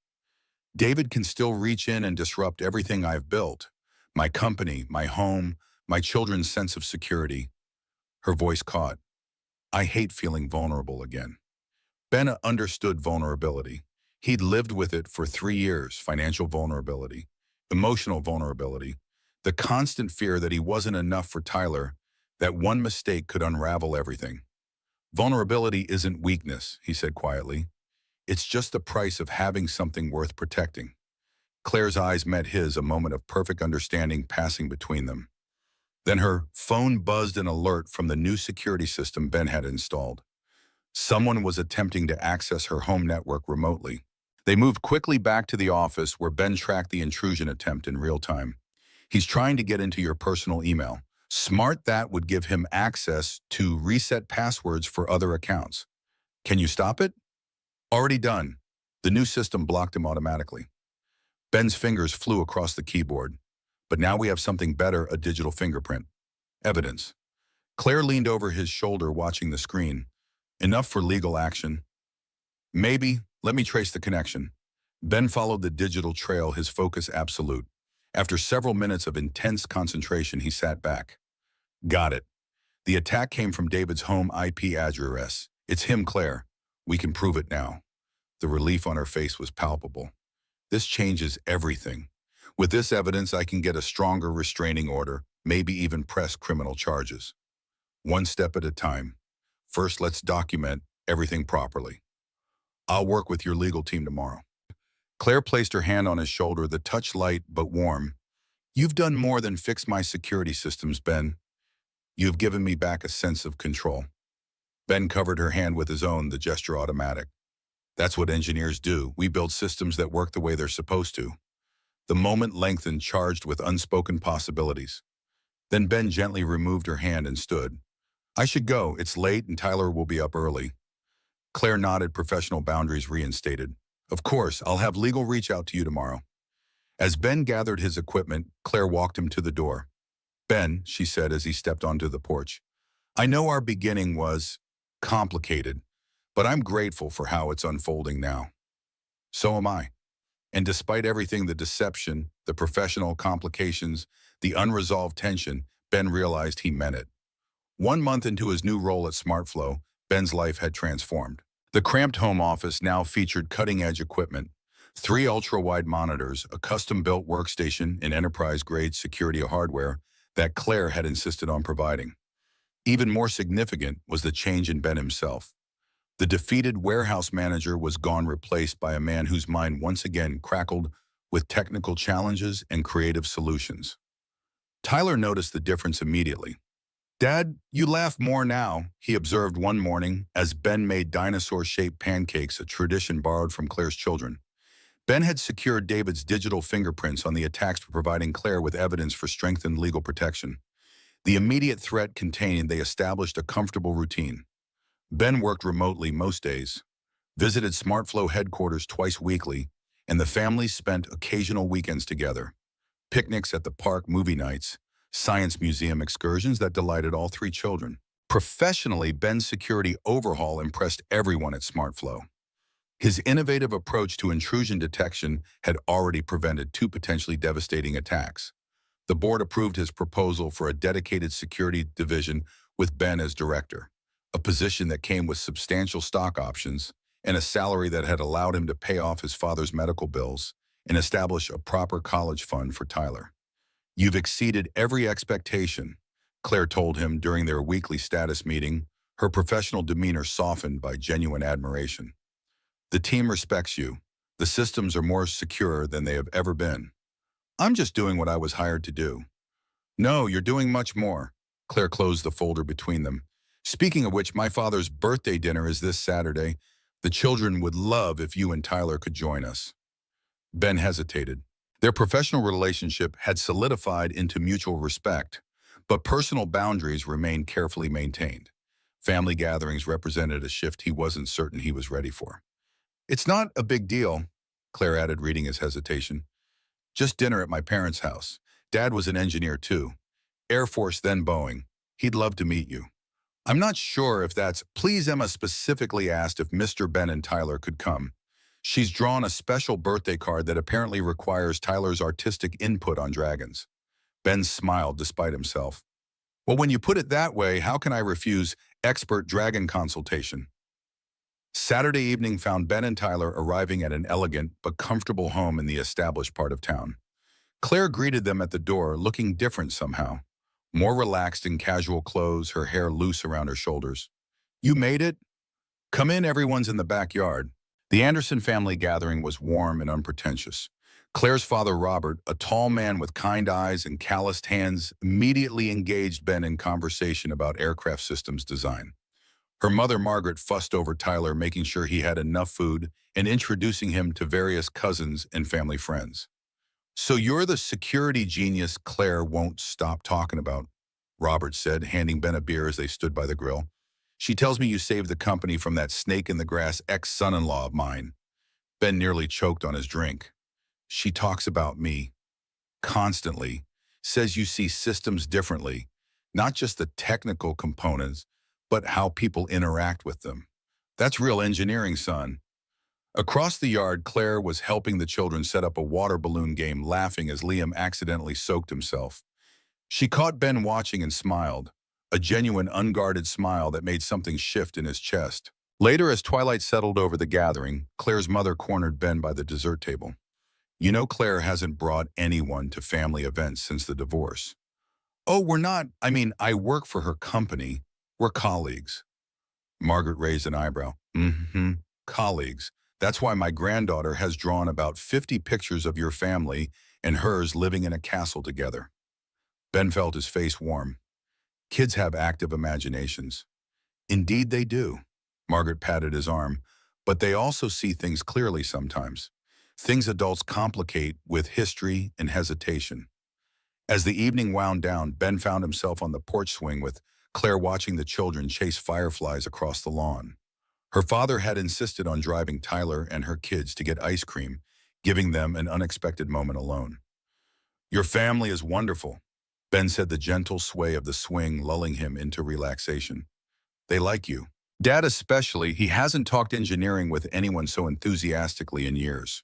David can still reach in and disrupt everything I've built. My company, my home, my children's sense of security. Her voice caught. I hate feeling vulnerable again. Ben understood vulnerability. He'd lived with it for 3 years, financial vulnerability, emotional vulnerability, the constant fear that he wasn't enough for Tyler, that one mistake could unravel everything. Vulnerability isn't weakness, he said quietly. It's just the price of having something worth protecting. Claire's eyes met his, a moment of perfect understanding passing between them. Then her phone buzzed an alert from the new security system Ben had installed. Someone was attempting to access her home network remotely. They moved quickly back to the office where Ben tracked the intrusion attempt in real time. He's trying to get into your personal email. Smart that would give him access to reset passwords for other accounts. Can you stop it? Already done. The new system blocked him automatically. Ben's fingers flew across the keyboard. But now we have something better, a digital fingerprint. Evidence. Claire leaned over his shoulder watching the screen. Enough for legal action. Maybe. Let me trace the connection. Ben followed the digital trail, his focus absolute. After several minutes of intense concentration, he sat back. Got it. The attack came from David's home IP address. It's him, Claire. We can prove it now. The relief on her face was palpable. This changes everything. With this evidence, I can get a stronger restraining order, maybe even press criminal charges. One step at a time. First, let's document everything properly. I'll work with your legal team tomorrow. Claire placed her hand on his shoulder, the touch light but warm. You've done more than fix my security systems, Ben. You've given me back a sense of control. Ben covered her hand with his own, the gesture automatic. That's what engineers do. We build systems that work the way they're supposed to. The moment lengthened, charged with unspoken possibilities. Then Ben gently removed her hand and stood. I should go. It's late and Tyler will be up early. Claire nodded, professional boundaries reinstated. Of course, I'll have legal reach out to you tomorrow. As Ben gathered his equipment, Claire walked him to the door. Ben, she said as he stepped onto the porch, I know our beginning was complicated, but I'm grateful for how it's unfolding now. So am I. And despite everything, the deception, the professional complications, the unresolved tension, Ben realized he meant it. 1 month into his new role at SmartFlow, Ben's life had transformed. The cramped home office now featured cutting-edge equipment, 3 ultra-wide monitors, a custom-built workstation, and enterprise-grade security hardware that Claire had insisted on providing. Even more significant was the change in Ben himself. The defeated warehouse manager was gone, replaced by a man whose mind once again crackled with technical challenges and creative solutions. Tyler noticed the difference immediately. Dad, you laugh more now, he observed one morning as Ben made dinosaur-shaped pancakes, a tradition borrowed from Claire's children. Ben had secured David's digital fingerprints on the attacks, providing Claire with evidence for strengthened legal protection. The immediate threat contained, they established a comfortable routine. Ben worked remotely most days, visited SmartFlow headquarters twice weekly, and the families spent occasional weekends together. Picnics at the park, movie nights, science museum excursions that delighted all three children. Professionally, Ben's security overhaul impressed everyone at SmartFlow. His innovative approach to intrusion detection had already prevented two potentially devastating attacks. The board approved his proposal for a dedicated security division with Ben as director, a position that came with substantial stock options and a salary that had allowed him to pay off his father's medical bills and establish a proper college fund for Tyler. "You've exceeded every expectation," Claire told him during their weekly status meeting, her professional demeanor softened by genuine admiration. "The team respects you. The systems are more secure than they have ever been." "I'm just doing what I was hired to do." "No, you're doing much more." Claire closed the folder between them. "Speaking of which, my father's birthday dinner is this Saturday. The children would love if you and Tyler could join us." Ben hesitated. Their professional relationship had solidified into mutual respect, but personal boundaries remained carefully maintained. Family gatherings represented a shift he wasn't certain he was ready for. "It's not a big deal," Claire added, reading his hesitation. "Just dinner at my parents' house. Dad was an engineer too. Air Force, then Boeing. He'd love to meet you." "I'm not sure if that's—" "Please," Emma specifically asked if Mr. Ben and Tyler could come. She's drawn a special birthday card that apparently requires Tyler's artistic input on dragons. Ben smiled despite himself. "Well, when you put it that way, how can I refuse expert dragon consultation?" Saturday evening found Ben and Tyler arriving at an elegant but comfortable home in the established part of town. Claire greeted them at the door, looking different somehow. More relaxed in casual clothes, her hair loose around her shoulders. "You made it? Come in, everyone's in the backyard." The Anderson family gathering was warm and unpretentious. Claire's father, Robert, a tall man with kind eyes and calloused hands, immediately engaged Ben in conversation about aircraft systems design. Her mother, Margaret, fussed over Tyler, making sure he had enough food and introducing him to various cousins and family friends. "So you're the security genius Claire won't stop talking about," Robert said, handing Ben a beer as they stood by the grill. "She tells me you saved the company from that snake-in-the-grass ex-son-in-law of mine." Ben nearly choked on his drink. "She talks about me constantly, says you see systems differently, not just the technical components, but how people interact with them. That's real engineering, son." Across the yard, Claire was helping the children set up a water balloon game, laughing as Liam accidentally soaked himself. She caught Ben watching and smiled, a genuine, unguarded smile that made something shift in his chest. Later, as twilight settled over the gathering, Claire's mother cornered Ben by the dessert table. "You know Claire hasn't brought anyone to family events since the divorce." "Oh, we're not. I work for her company. We're colleagues." Margaret raised an eyebrow. "Mm-hmm. Colleagues. That's why my granddaughter has drawn about 50 pictures of your family and hers living in a castle together." Ben felt his face warm. "Kids have active imaginations." "Indeed they do." Margaret patted his arm. "But they also see things clearly sometimes. Things adults complicate with history and hesitation." As the evening wound down, Ben found himself on the porch swing with Claire watching the children chase fireflies across the lawn. Her father had insisted on driving Tyler and her kids to get ice cream, giving them an unexpected moment alone. "Your family is wonderful," Ben said, the gentle sway of the swing lulling him into relaxation. "They like you. Dad especially. He hasn't talked engineering with anyone so enthusiastically in years.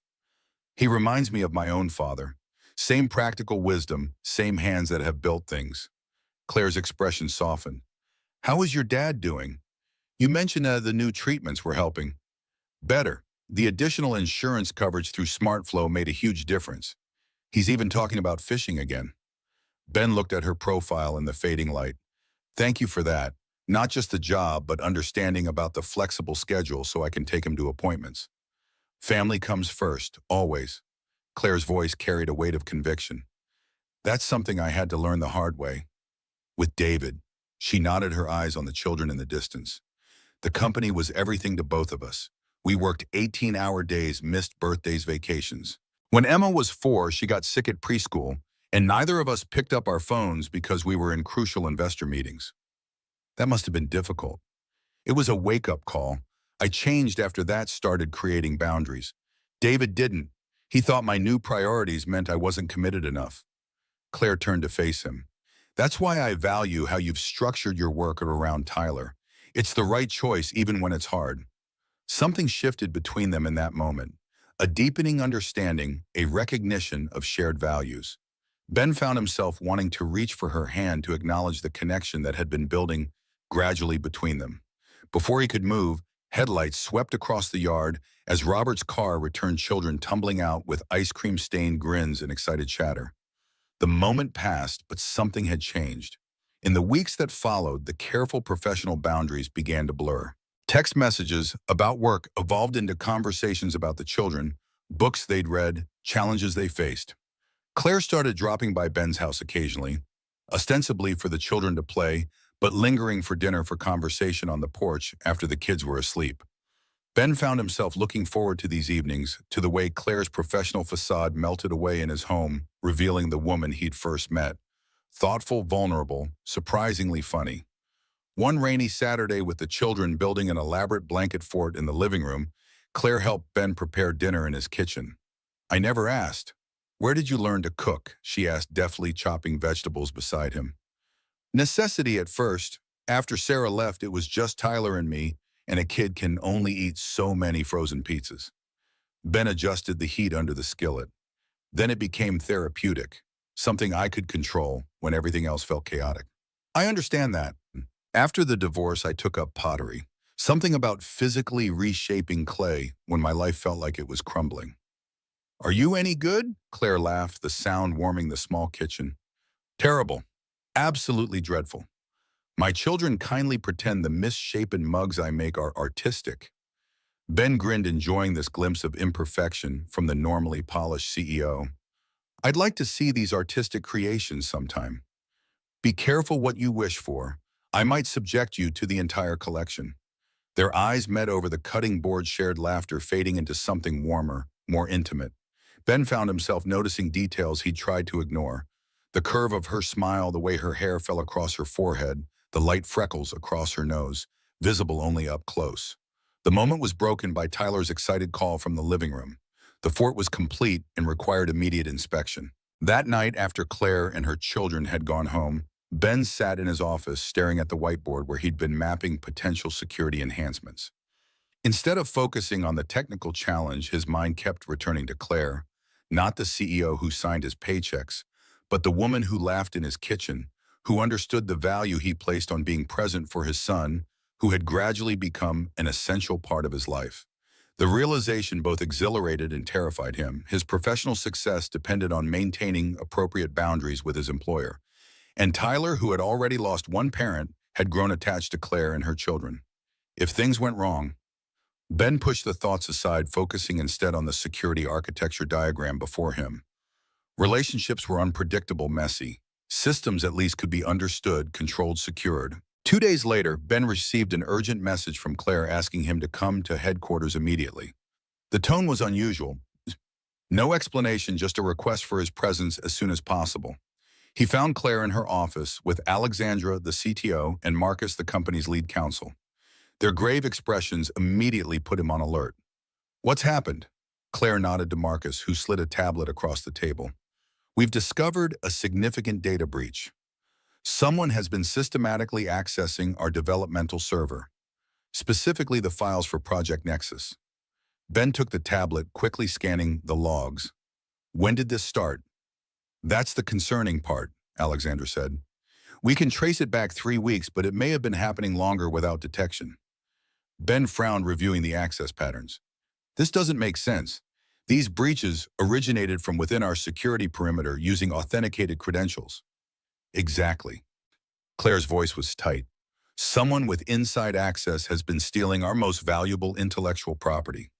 He reminds me of my own father. Same practical wisdom, same hands that have built things." Claire's expression softened. "How is your dad doing? You mentioned the new treatments were helping." "Better. The additional insurance coverage through SmartFlow made a huge difference. He's even talking about fishing again." Ben looked at her profile in the fading light. "Thank you for that. Not just the job, but understanding about the flexible schedule so I can take him to appointments. Family comes first, always." Claire's voice carried a weight of conviction. "That's something I had to learn the hard way. With David." She nodded, her eyes on the children in the distance. The company was everything to both of us. We worked 18-hour days, missed birthdays, vacations. When Emma was 4, she got sick at preschool, and neither of us picked up our phones because we were in crucial investor meetings. That must have been difficult. It was a wake-up call. I changed after that, started creating boundaries. David didn't. He thought my new priorities meant I wasn't committed enough. Claire turned to face him. That's why I value how you've structured your work around Tyler. It's the right choice even when it's hard. Something shifted between them in that moment. A deepening understanding, a recognition of shared values. Ben found himself wanting to reach for her hand to acknowledge the connection that had been building gradually between them. Before he could move, headlights swept across the yard as Robert's car returned, children tumbling out with ice cream-stained grins and excited chatter. The moment passed, but something had changed. In the weeks that followed, the careful professional boundaries began to blur. Text messages about work evolved into conversations about the children, books they'd read, challenges they faced. Claire started dropping by Ben's house occasionally, ostensibly for the children to play, but lingering for dinner, for conversation on the porch after the kids were asleep. Ben found himself looking forward to these evenings, to the way Claire's professional facade melted away in his home, revealing the woman he'd first met. Thoughtful, vulnerable, surprisingly funny. One rainy Saturday, with the children building an elaborate blanket fort in the living room, Claire helped Ben prepare dinner in his kitchen. "I never asked. Where did you learn to cook?" she asked, deftly chopping vegetables beside him. "Necessity at first. After Sarah left, it was just Tyler and me, and a kid can only eat so many frozen pizzas." Ben adjusted the heat under the skillet. "Then it became therapeutic, something I could control when everything else felt chaotic." "I understand that. After the divorce, I took up pottery. Something about physically reshaping clay when my life felt like it was crumbling." "Are you any good?" Claire laughed, the sound warming the small kitchen. "Terrible. Absolutely dreadful. My children kindly pretend the misshapen mugs I make are artistic." Ben grinned, enjoying this glimpse of imperfection from the normally polished CEO. "I'd like to see these artistic creations sometime." "Be careful what you wish for. I might subject you to the entire collection." Their eyes met over the cutting board, shared laughter fading into something warmer, more intimate. Ben found himself noticing details he'd tried to ignore. The curve of her smile, the way her hair fell across her forehead, the light freckles across her nose, visible only up close. The moment was broken by Tyler's excited call from the living room. The fort was complete and required immediate inspection. That night, after Claire and her children had gone home, Ben sat in his office staring at the whiteboard where he'd been mapping potential security enhancements. Instead of focusing on the technical challenge, his mind kept returning to Claire, not the CEO who signed his paychecks, but the woman who laughed in his kitchen, who understood the value he placed on being present for his son, who had gradually become an essential part of his life. The realization both exhilarated and terrified him. His professional success depended on maintaining appropriate boundaries with his employer. And Tyler, who had already lost one parent, had grown attached to Claire and her children. If things went wrong, Ben pushed the thoughts aside, focusing instead on the security architecture diagram before him. Relationships were unpredictable, messy. Systems at least could be understood, controlled, secured. 2 days later, Ben received an urgent message from Claire asking him to come to headquarters immediately. The tone was unusual. No explanation, just a request for his presence as soon as possible. He found Claire in her office with Alexandra, the CTO, and Marcus, the company's lead counsel. Their grave expressions immediately put him on alert. "What's happened?" Claire nodded to Marcus, who slid a tablet across the table. "We've discovered a significant data breach. Someone has been systematically accessing our developmental server, specifically the files for Project Nexus." Ben took the tablet, quickly scanning the logs. "When did this start?" "That's the concerning part," Alexandra said. "We can trace it back 3 weeks, but it may have been happening longer without detection." Ben frowned, reviewing the access patterns. "This doesn't make sense. These breaches originated from within our security perimeter using authenticated credentials." "Exactly." Claire's voice was tight. "Someone with inside access has been stealing our most valuable intellectual property.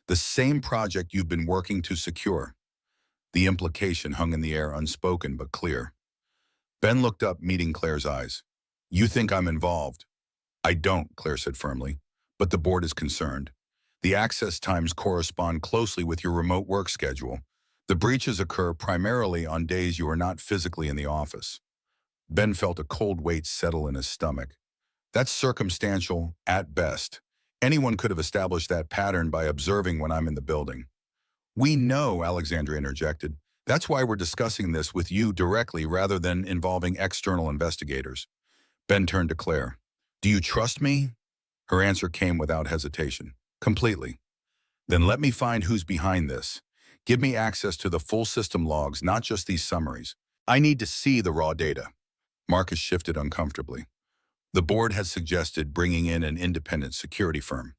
The same project you've been working to secure." The implication hung in the air, unspoken but clear. Ben looked up, meeting Claire's eyes. You think I'm involved. I don't, Claire said firmly, but the board is concerned. The access times correspond closely with your remote work schedule. The breaches occur primarily on days you are not physically in the office. Ben felt a cold weight settle in his stomach. That's circumstantial at best. Anyone could have established that pattern by observing when I'm in the building. We know, Alexandra interjected. That's why we're discussing this with you directly rather than involving external investigators. Ben turned to Claire. Do you trust me? Her answer came without hesitation. Completely. Then let me find who's behind this. Give me access to the full system logs, not just these summaries. I need to see the raw data. Marcus shifted uncomfortably. The board has suggested bringing in an independent security firm.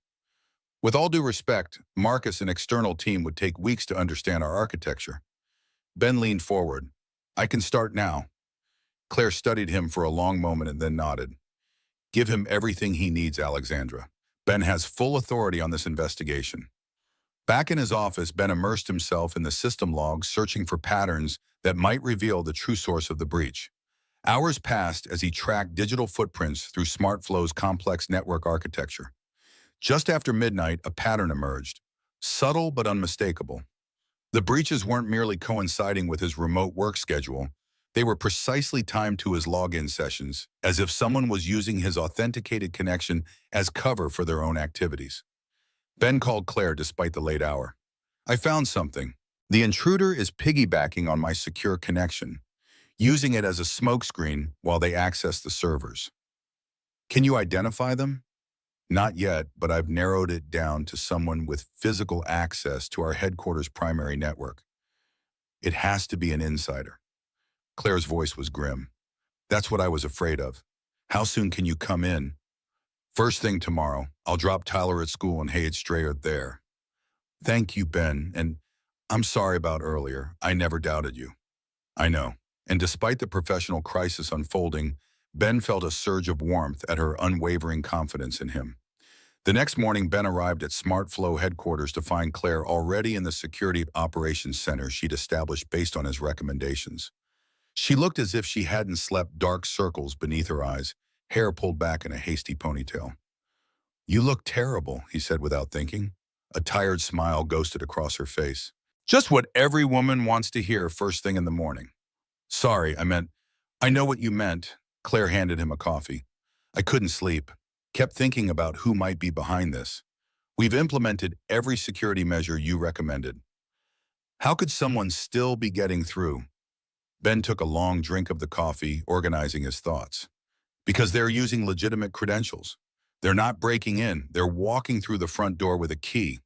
With all due respect, Marcus, an external team, would take weeks to understand our architecture. Ben leaned forward. I can start now. Claire studied him for a long moment and then nodded. Give him everything he needs, Alexandra. Ben has full authority on this investigation. Back in his office, Ben immersed himself in the system logs, searching for patterns that might reveal the true source of the breach. Hours passed as he tracked digital footprints through SmartFlow's complex network architecture. Just after midnight, a pattern emerged, subtle but unmistakable. The breaches weren't merely coinciding with his remote work schedule. They were precisely timed to his login sessions, as if someone was using his authenticated connection as cover for their own activities. Ben called Claire despite the late hour. I found something. The intruder is piggybacking on my secure connection, using it as a smokescreen while they access the servers. Can you identify them? Not yet, but I've narrowed it down to someone with physical access to our headquarters' primary network. It has to be an insider. Claire's voice was grim. That's what I was afraid of. How soon can you come in? First thing tomorrow. I'll drop Tyler at school and head straight there. Thank you, Ben, and I'm sorry about earlier. I never doubted you. I know. And despite the professional crisis unfolding, Ben felt a surge of warmth at her unwavering confidence in him. The next morning, Ben arrived at SmartFlow headquarters to find Claire already in the security operations center she'd established based on his recommendations. She looked as if she hadn't slept, dark circles beneath her eyes, hair pulled back in a hasty ponytail. You look terrible, he said without thinking. A tired smile ghosted across her face. Just what every woman wants to hear first thing in the morning. Sorry, I know what you meant. Claire handed him a coffee. I couldn't sleep. Kept thinking about who might be behind this. We've implemented every security measure you recommended. How could someone still be getting through? Ben took a long drink of the coffee, organizing his thoughts. Because they're using legitimate credentials. They're not breaking in, they're walking through the front door with a key.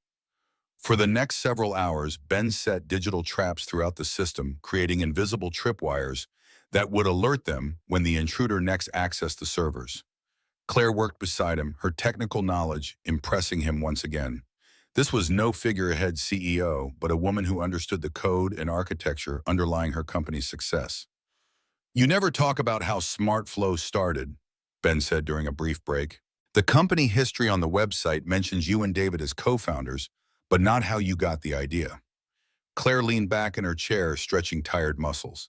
For the next several hours, Ben set digital traps throughout the system, creating invisible tripwires that would alert them when the intruder next accessed the servers. Claire worked beside him, her technical knowledge impressing him once again. This was no figurehead CEO, but a woman who understood the code and architecture underlying her company's success. You never talk about how SmartFlow started, Ben said during a brief break. The company history on the website mentions you and David as co-founders, but not how you got the idea. Claire leaned back in her chair, stretching tired muscles.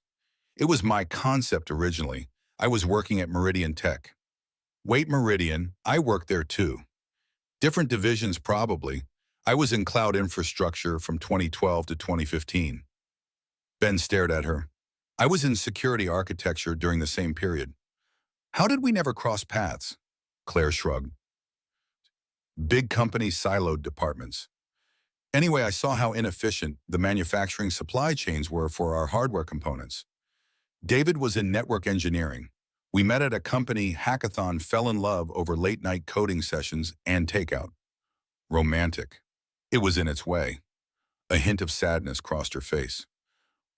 It was my concept originally. I was working at Meridian Tech. Wait, Meridian, I worked there too. Different divisions probably. I was in cloud infrastructure from 2012 to 2015. Ben stared at her. I was in security architecture during the same period. How did we never cross paths? Claire shrugged. Big companies siloed departments. Anyway, I saw how inefficient the manufacturing supply chains were for our hardware components. David was in network engineering. We met at a company hackathon, fell in love over late-night coding sessions and takeout. Romantic. It was in its way. A hint of sadness crossed her face.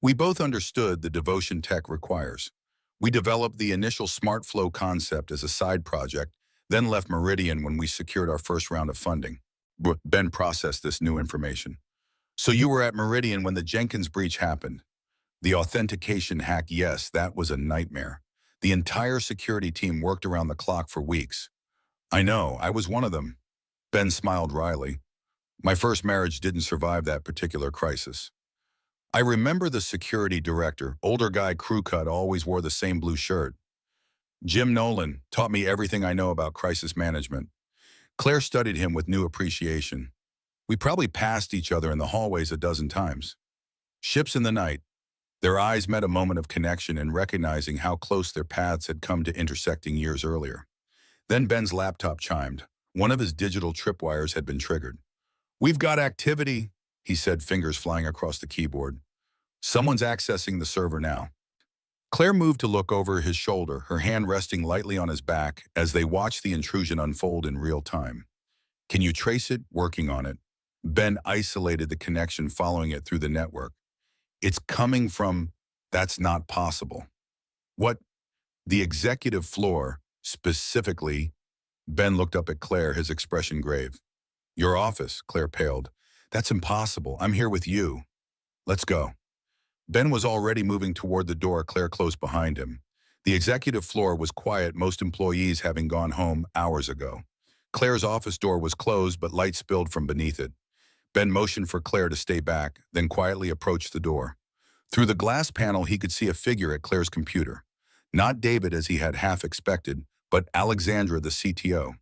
We both understood the devotion tech requires. We developed the initial SmartFlow concept as a side project, then left Meridian when we secured our first round of funding. Ben processed this new information. So you were at Meridian when the Jenkins breach happened. The authentication hack, yes, that was a nightmare. The entire security team worked around the clock for weeks. I know, I was one of them. Ben smiled wryly. My first marriage didn't survive that particular crisis. I remember the security director, older guy, crew cut, always wore the same blue shirt. Jim Nolan taught me everything I know about crisis management. Claire studied him with new appreciation. We probably passed each other in the hallways a dozen times. Ships in the night. Their eyes met a moment of connection in recognizing how close their paths had come to intersecting years earlier. Then Ben's laptop chimed. One of his digital tripwires had been triggered. "We've got activity," he said, fingers flying across the keyboard. "Someone's accessing the server now." Claire moved to look over his shoulder, her hand resting lightly on his back as they watched the intrusion unfold in real time. "Can you trace it?" "Working on it." Ben isolated the connection following it through the network. "It's coming from—" "That's not possible." "What?" "The executive floor, specifically—" Ben looked up at Claire, his expression grave. "Your office," Claire paled. "That's impossible. I'm here with you." "Let's go." Ben was already moving toward the door Claire closed behind him. The executive floor was quiet, most employees having gone home hours ago. Claire's office door was closed, but light spilled from beneath it. Ben motioned for Claire to stay back, then quietly approached the door. Through the glass panel, he could see a figure at Claire's computer. Not David as he had half expected, but Alexandra, the CTO.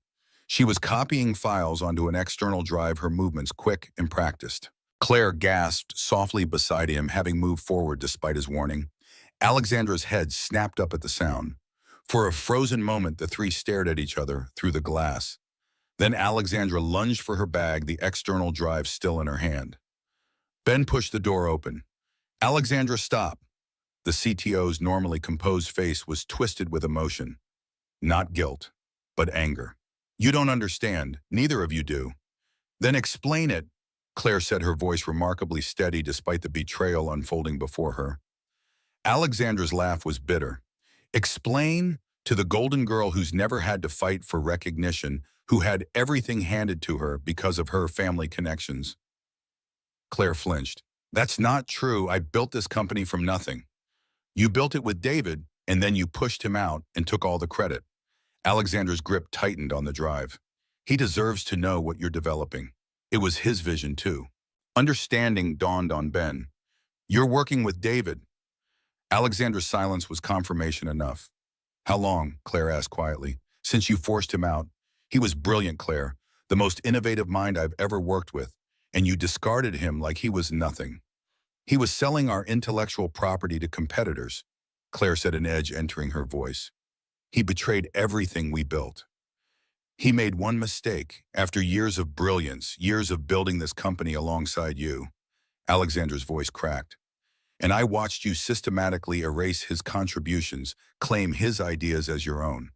She was copying files onto an external drive, her movements quick and practiced. Claire gasped softly beside him, having moved forward despite his warning. Alexandra's head snapped up at the sound. For a frozen moment, the three stared at each other through the glass. Then Alexandra lunged for her bag, the external drive still in her hand. Ben pushed the door open. "Alexandra, stop." The CTO's normally composed face was twisted with emotion. Not guilt, but anger. "You don't understand. Neither of you do." "Then explain it," Claire said, her voice remarkably steady despite the betrayal unfolding before her. Alexandra's laugh was bitter. "Explain to the golden girl who's never had to fight for recognition, who had everything handed to her because of her family connections." Claire flinched. "That's not true. I built this company from nothing." "You built it with David, and then you pushed him out and took all the credit." Alexandra's grip tightened on the drive. "He deserves to know what you're developing." It was his vision, too. Understanding dawned on Ben. "You're working with David." Alexandra's silence was confirmation enough. "How long?" Claire asked quietly. "Since you forced him out." "He was brilliant, Claire. The most innovative mind I've ever worked with. And you discarded him like he was nothing." "He was selling our intellectual property to competitors," Claire said, an edge entering her voice. "He betrayed everything we built." "He made one mistake after years of brilliance, years of building this company alongside you." Alexandra's voice cracked. "And I watched you systematically erase his contributions, claim his ideas as your own."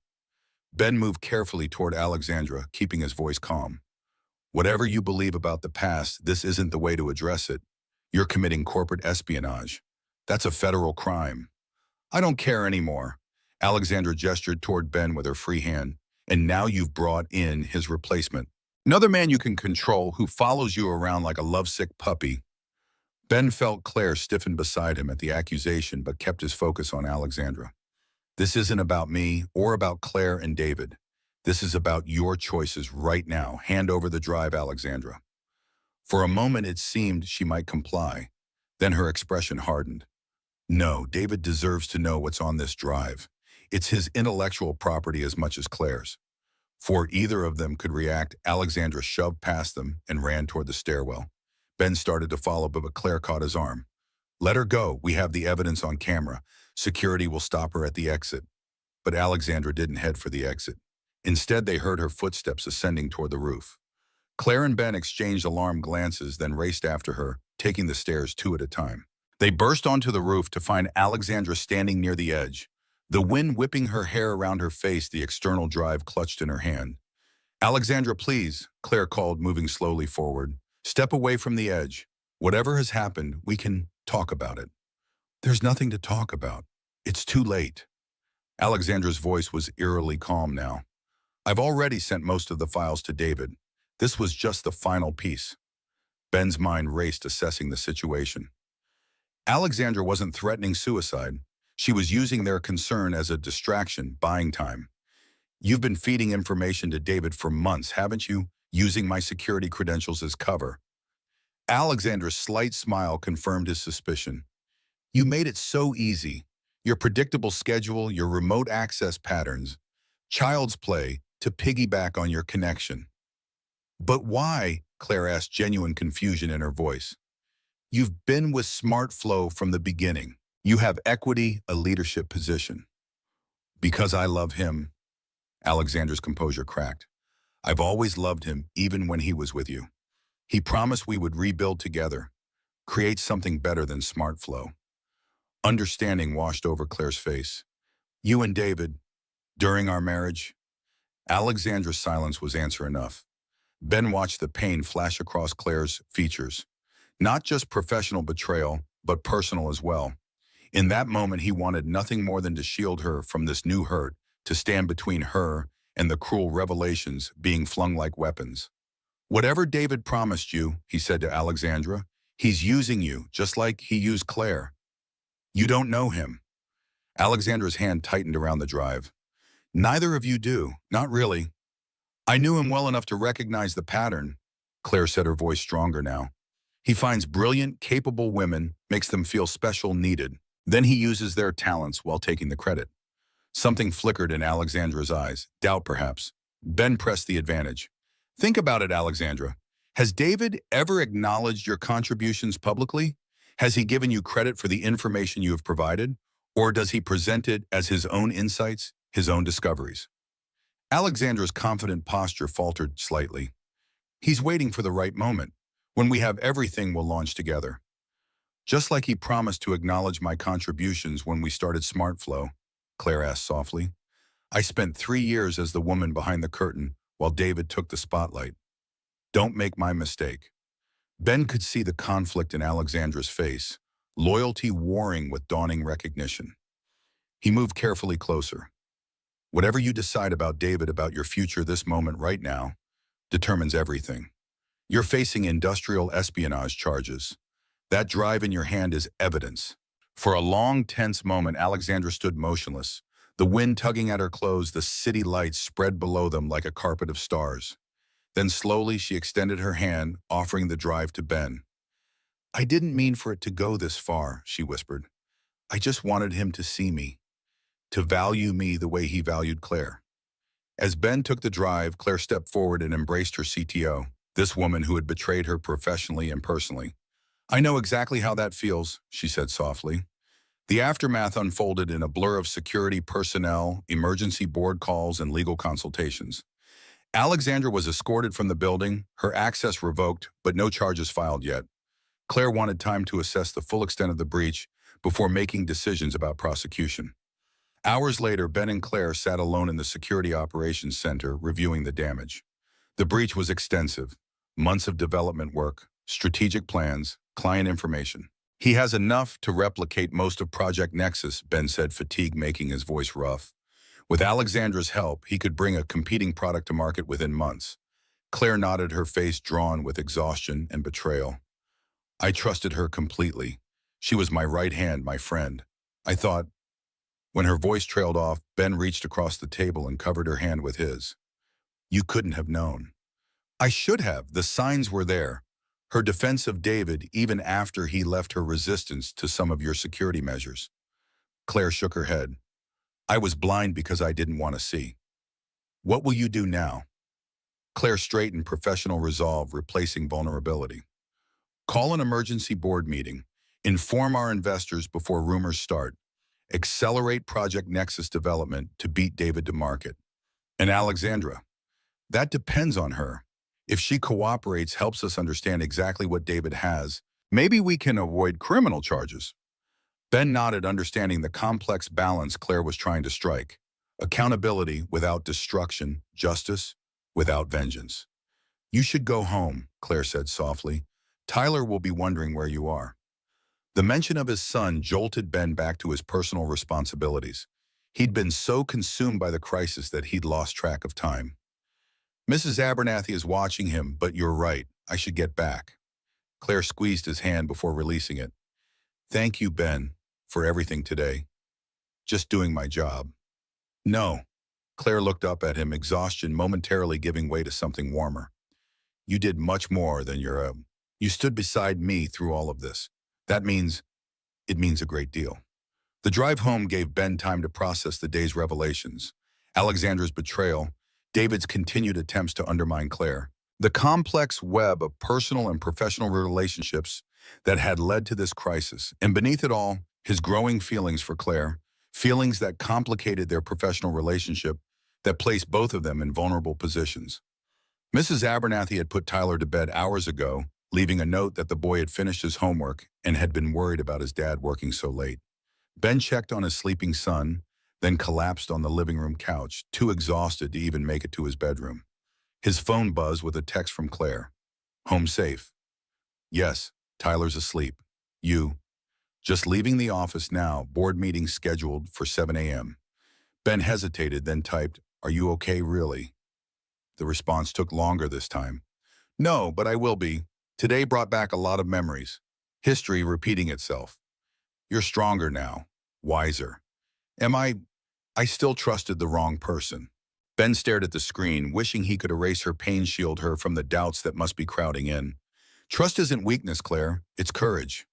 Ben moved carefully toward Alexandra, keeping his voice calm. "Whatever you believe about the past, this isn't the way to address it. You're committing corporate espionage. That's a federal crime." "I don't care anymore." Alexandra gestured toward Ben with her free hand. "And now you've brought in his replacement. Another man you can control who follows you around like a lovesick puppy." Ben felt Claire stiffen beside him at the accusation but kept his focus on Alexandra. "This isn't about me or about Claire and David. This is about your choices right now. Hand over the drive, Alexandra." For a moment it seemed she might comply. Then her expression hardened. "No, David deserves to know what's on this drive. It's his intellectual property as much as Claire's." Before either of them could react, Alexandra shoved past them and ran toward the stairwell. Ben started to follow, but Claire caught his arm. "Let her go. We have the evidence on camera. Security will stop her at the exit." But Alexandra didn't head for the exit. Instead, they heard her footsteps ascending toward the roof. Claire and Ben exchanged alarmed glances, then raced after her, taking the stairs two at a time. They burst onto the roof to find Alexandra standing near the edge. The wind whipping her hair around her face, the external drive clutched in her hand. "Alexandra, please," Claire called, moving slowly forward. "Step away from the edge. Whatever has happened, we can talk about it." "There's nothing to talk about. It's too late." Alexandra's voice was eerily calm now. "I've already sent most of the files to David. This was just the final piece." Ben's mind raced, assessing the situation. Alexandra wasn't threatening suicide. She was using their concern as a distraction, buying time. "You've been feeding information to David for months, haven't you? Using my security credentials as cover." Alexandra's slight smile confirmed his suspicion. "You made it so easy. Your predictable schedule, your remote access patterns, child's play to piggyback on your connection. But why? Claire asked, genuine confusion in her voice. You've been with SmartFlow from the beginning. You have equity, a leadership position. Because I love him, Alexandra's composure cracked. I've always loved him, even when he was with you. He promised we would rebuild together, create something better than SmartFlow. Understanding washed over Claire's face. You and David, during our marriage? Alexandra's silence was answer enough. Ben watched the pain flash across Claire's features. Not just professional betrayal, but personal as well. In that moment, he wanted nothing more than to shield her from this new hurt, to stand between her and the cruel revelations being flung like weapons. Whatever David promised you, he said to Alexandra, he's using you just like he used Claire. You don't know him. Alexandra's hand tightened around the drive. Neither of you do, not really. I knew him well enough to recognize the pattern, Claire said, her voice stronger now. He finds brilliant, capable women, makes them feel special, needed. Then he uses their talents while taking the credit. Something flickered in Alexandra's eyes, doubt perhaps. Ben pressed the advantage. Think about it, Alexandra. Has David ever acknowledged your contributions publicly? Has he given you credit for the information you have provided? Or does he present it as his own insights, his own discoveries? Alexandra's confident posture faltered slightly. He's waiting for the right moment. When we have everything, we'll launch together. Just like he promised to acknowledge my contributions when we started SmartFlow, Claire asked softly. I spent 3 years as the woman behind the curtain while David took the spotlight. Don't make my mistake. Ben could see the conflict in Alexandra's face, loyalty warring with dawning recognition. He moved carefully closer. Whatever you decide about David, about your future this moment right now, determines everything. You're facing industrial espionage charges. That drive in your hand is evidence. For a long, tense moment, Alexandra stood motionless, the wind tugging at her clothes, the city lights spread below them like a carpet of stars. Then slowly she extended her hand, offering the drive to Ben. I didn't mean for it to go this far, she whispered. I just wanted him to see me, to value me the way he valued Claire. As Ben took the drive, Claire stepped forward and embraced her CTO, this woman who had betrayed her professionally and personally. I know exactly how that feels, she said softly. The aftermath unfolded in a blur of security personnel, emergency board calls, and legal consultations. Alexandra was escorted from the building, her access revoked, but no charges filed yet. Claire wanted time to assess the full extent of the breach before making decisions about prosecution. Hours later, Ben and Claire sat alone in the Security Operations Center reviewing the damage. The breach was extensive. Months of development work, strategic plans, client information. He has enough to replicate most of Project Nexus, Ben said, fatigue making his voice rough. With Alexandra's help, he could bring a competing product to market within months. Claire nodded, her face drawn with exhaustion and betrayal. I trusted her completely. She was my right hand, my friend. I thought. When her voice trailed off, Ben reached across the table and covered her hand with his. You couldn't have known. I should have. The signs were there. Her defense of David, even after he left her resistance to some of your security measures. Claire shook her head. I was blind because I didn't want to see. What will you do now? Claire straightened, professional resolve replacing vulnerability. Call an emergency board meeting. Inform our investors before rumors start. Accelerate Project Nexus development to beat David to market. And Alexandra, that depends on her. If she cooperates, helps us understand exactly what David has, maybe we can avoid criminal charges. Ben nodded, understanding the complex balance Claire was trying to strike. Accountability without destruction, justice without vengeance. You should go home, Claire said softly. Tyler will be wondering where you are. The mention of his son jolted Ben back to his personal responsibilities. He'd been so consumed by the crisis that he'd lost track of time. Mrs. Abernathy is watching him, but you're right. I should get back. Claire squeezed his hand before releasing it. Thank you, Ben, for everything today. Just doing my job. No. Claire looked up at him, exhaustion momentarily giving way to something warmer. You did much more than you stood beside me through all of this. It means a great deal. The drive home gave Ben time to process the day's revelations. Alexandra's betrayal, David's continued attempts to undermine Claire. The complex web of personal and professional relationships that had led to this crisis, and beneath it all, his growing feelings for Claire, feelings that complicated their professional relationship, that placed both of them in vulnerable positions. Mrs. Abernathy had put Tyler to bed hours ago, leaving a note that the boy had finished his homework and had been worried about his dad working so late. Ben checked on his sleeping son, then collapsed on the living room couch, too exhausted to even make it to his bedroom. His phone buzzed with a text from Claire. Home safe. Yes, Tyler's asleep. You. Just leaving the office now, board meeting scheduled for 7 a.m. Ben hesitated, then typed, Are you okay, really? The response took longer this time. No, but I will be. Today brought back a lot of memories. History repeating itself. You're stronger now, wiser. Am I still trusted the wrong person. Ben stared at the screen, wishing he could erase her pain, shield her from the doubts that must be crowding in. Trust isn't weakness, Claire. It's courage.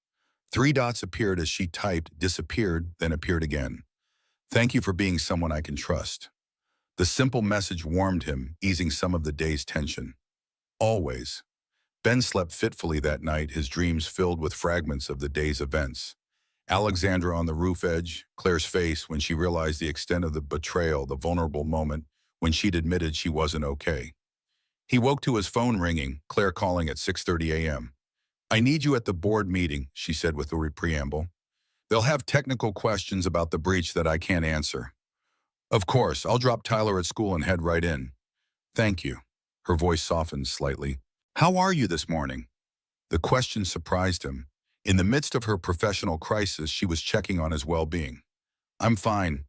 3 dots appeared as she typed, disappeared, then appeared again. Thank you for being someone I can trust. The simple message warmed him, easing some of the day's tension. Always. Ben slept fitfully that night, his dreams filled with fragments of the day's events. Alexandra on the roof edge, Claire's face when she realized the extent of the betrayal, the vulnerable moment when she'd admitted she wasn't okay. He woke to his phone ringing, Claire calling at 6:30 a.m. I need you at the board meeting, she said with a preamble. They'll have technical questions about the breach that I can't answer. Of course, I'll drop Tyler at school and head right in. Thank you. Her voice softened slightly. How are you this morning? The question surprised him. In the midst of her professional crisis, she was checking on his well-being. I'm fine.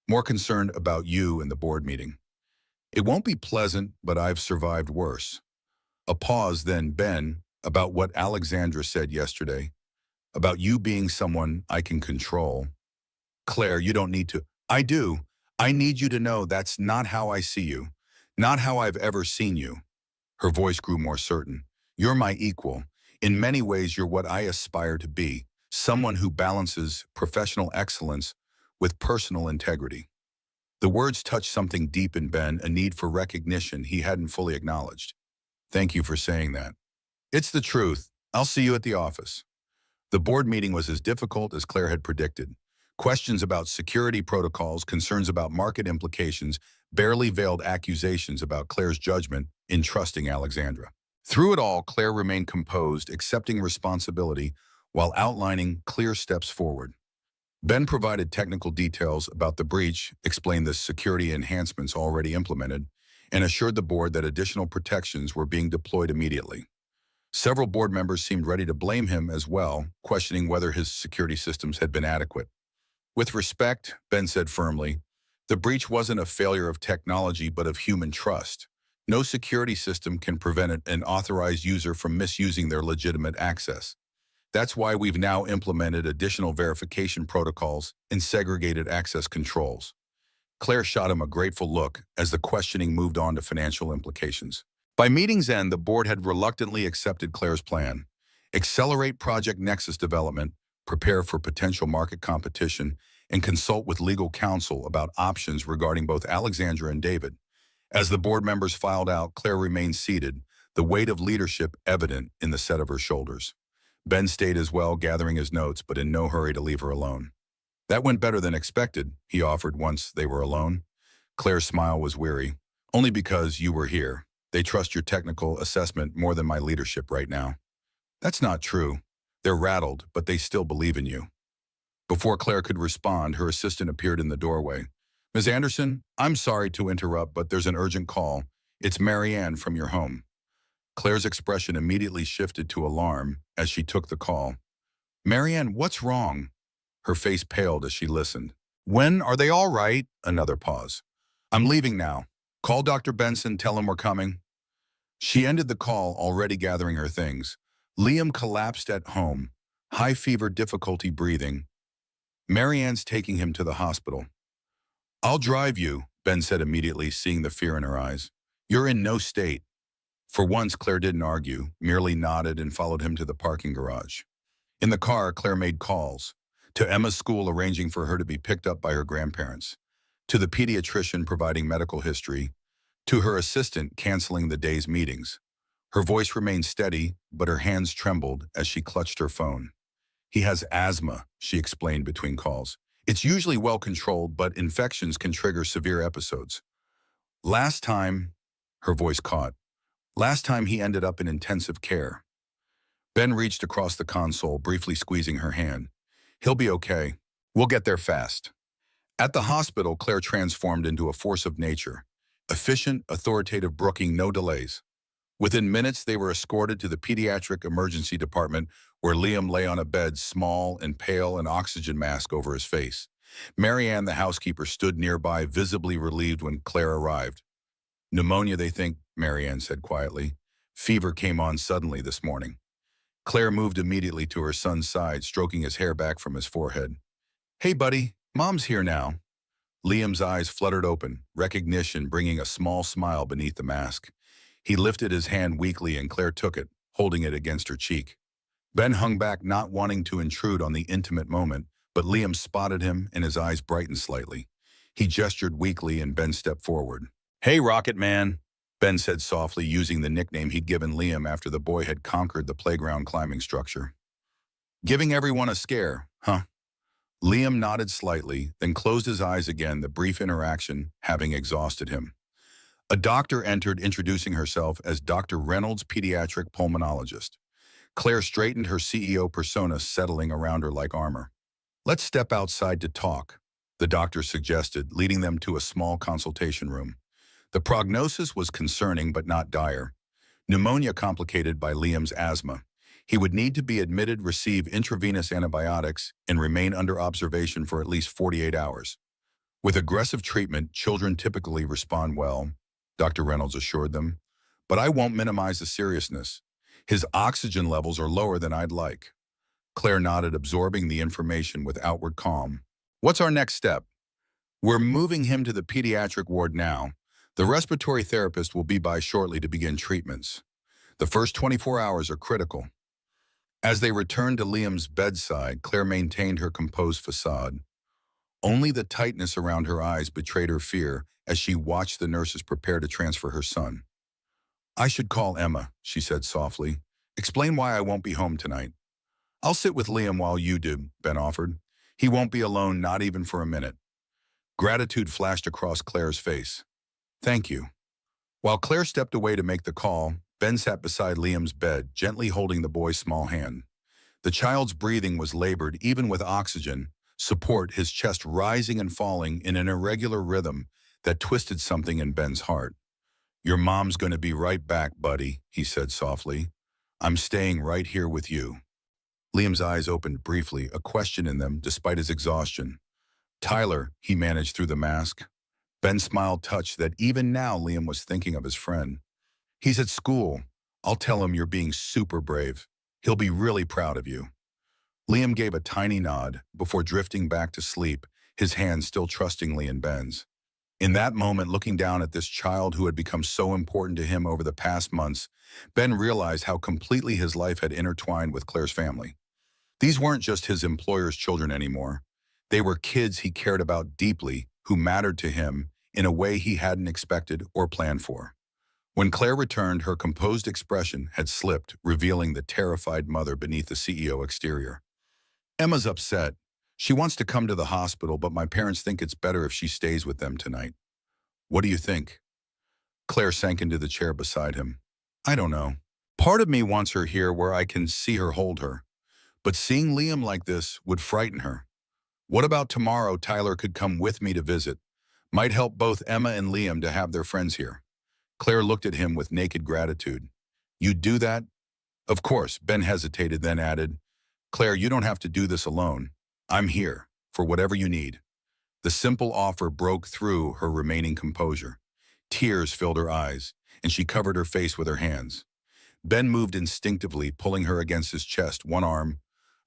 More concerned about you and the board meeting. It won't be pleasant, but I've survived worse. A pause, then Ben, about what Alexandra said yesterday, about you being someone I can control. Claire, you don't need to. I do. I need you to know that's not how I see you, not how I've ever seen you. Her voice grew more certain. You're my equal. In many ways, you're what I aspire to be, someone who balances professional excellence with personal integrity. The words touched something deep in Ben, a need for recognition he hadn't fully acknowledged. Thank you for saying that. It's the truth. I'll see you at the office. The board meeting was as difficult as Claire had predicted. Questions about security protocols, concerns about market implications, barely veiled accusations about Claire's judgment in trusting Alexandra. Through it all, Claire remained composed, accepting responsibility while outlining clear steps forward. Ben provided technical details about the breach, explained the security enhancements already implemented, and assured the board that additional protections were being deployed immediately. Several board members seemed ready to blame him as well, questioning whether his security systems had been adequate. With respect, Ben said firmly, the breach wasn't a failure of technology but of human trust. No security system can prevent an authorized user from misusing their legitimate access. That's why we've now implemented additional verification protocols and segregated access controls. Claire shot him a grateful look as the questioning moved on to financial implications. By meeting's end, the board had reluctantly accepted Claire's plan. Accelerate Project Nexus development, prepare for potential market competition, and consult with legal counsel about options regarding both Alexandra and David. As the board members filed out, Claire remained seated, the weight of leadership evident in the set of her shoulders. Ben stayed as well, gathering his notes, but in no hurry to leave her alone. That went better than expected, he offered once they were alone. Claire's smile was weary. Only because you were here. They trust your technical assessment more than my leadership right now. That's not true. They're rattled, but they still believe in you. Before Claire could respond, her assistant appeared in the doorway. Ms. Anderson, I'm sorry to interrupt, but there's an urgent call. It's Marianne from your home. Claire's expression immediately shifted to alarm as she took the call. Marianne, what's wrong? Her face paled as she listened. When are they all right? Another pause. I'm leaving now. Call Dr. Benson, tell him we're coming. She ended the call, already gathering her things. Liam collapsed at home. High fever, difficulty breathing. Marianne's taking him to the hospital. I'll drive you, Ben said immediately, seeing the fear in her eyes. You're in no state. For once, Claire didn't argue, merely nodded and followed him to the parking garage. In the car, Claire made calls. to Emma's school arranging for her to be picked up by her grandparents, to the pediatrician providing medical history, to her assistant canceling the day's meetings. Her voice remained steady, but her hands trembled as she clutched her phone. He has asthma, she explained between calls. It's usually well controlled, but infections can trigger severe episodes. Last time, her voice caught. Last time he ended up in intensive care. Ben reached across the console, briefly squeezing her hand. He'll be okay. We'll get there fast. At the hospital, Claire transformed into a force of nature. Efficient, authoritative, brooking no delays. Within minutes, they were escorted to the pediatric emergency department where Liam lay on a bed, small and pale, an oxygen mask over his face. Marianne, the housekeeper, stood nearby, visibly relieved when Claire arrived. Pneumonia, they think, Marianne said quietly. Fever came on suddenly this morning. Claire moved immediately to her son's side, stroking his hair back from his forehead. Hey, buddy, Mom's here now. Liam's eyes fluttered open, recognition bringing a small smile beneath the mask. He lifted his hand weakly and Claire took it, holding it against her cheek. Ben hung back, not wanting to intrude on the intimate moment, but Liam spotted him and his eyes brightened slightly. He gestured weakly and Ben stepped forward. Hey, Rocket Man, Ben said softly, using the nickname he'd given Liam after the boy had conquered the playground climbing structure. Giving everyone a scare, huh? Liam nodded slightly, then closed his eyes again, the brief interaction having exhausted him. A doctor entered, introducing herself as Dr. Reynolds, pediatric pulmonologist. Claire straightened, her CEO persona settling around her like armor. Let's step outside to talk, the doctor suggested, leading them to a small consultation room. The prognosis was concerning but not dire. Pneumonia complicated by Liam's asthma. He would need to be admitted, receive intravenous antibiotics, and remain under observation for at least 48 hours. With aggressive treatment, children typically respond well, Dr. Reynolds assured them. But I won't minimize the seriousness. His oxygen levels are lower than I'd like. Claire nodded, absorbing the information with outward calm. What's our next step? We're moving him to the pediatric ward now. The respiratory therapist will be by shortly to begin treatments. The first 24 hours are critical. As they returned to Liam's bedside, Claire maintained her composed facade. Only the tightness around her eyes betrayed her fear as she watched the nurses prepare to transfer her son. I should call Emma, she said softly. Explain why I won't be home tonight. I'll sit with Liam while you do, Ben offered. He won't be alone, not even for a minute. Gratitude flashed across Claire's face. Thank you. While Claire stepped away to make the call, Ben sat beside Liam's bed, gently holding the boy's small hand. The child's breathing was labored, even with oxygen support, his chest rising and falling in an irregular rhythm that twisted something in Ben's heart. Your mom's going to be right back, buddy, he said softly. I'm staying right here with you. Liam's eyes opened briefly, a question in them despite his exhaustion. Tyler, he managed through the mask. Ben's smile touched that even now Liam was thinking of his friend. He's at school. I'll tell him you're being super brave. He'll be really proud of you. Liam gave a tiny nod before drifting back to sleep, his hand still trustingly in Ben's. In that moment, looking down at this child who had become so important to him over the past months, Ben realized how completely his life had intertwined with Claire's family. These weren't just his employer's children anymore. They were kids he cared about deeply, who mattered to him in a way he hadn't expected or planned for. When Claire returned, her composed expression had slipped, revealing the terrified mother beneath the CEO exterior. Emma's upset. She wants to come to the hospital, but my parents think it's better if she stays with them tonight. What do you think? Claire sank into the chair beside him. I don't know. Part of me wants her here where I can see her hold her. But seeing Liam like this would frighten her. What about tomorrow Tyler could come with me to visit? Might help both Emma and Liam to have their friends here. Claire looked at him with naked gratitude. You'd do that? Of course, Ben hesitated, then added, Claire, you don't have to do this alone. I'm here, for whatever you need. The simple offer broke through her remaining composure. Tears filled her eyes, and she covered her face with her hands. Ben moved instinctively, pulling her against his chest, one arm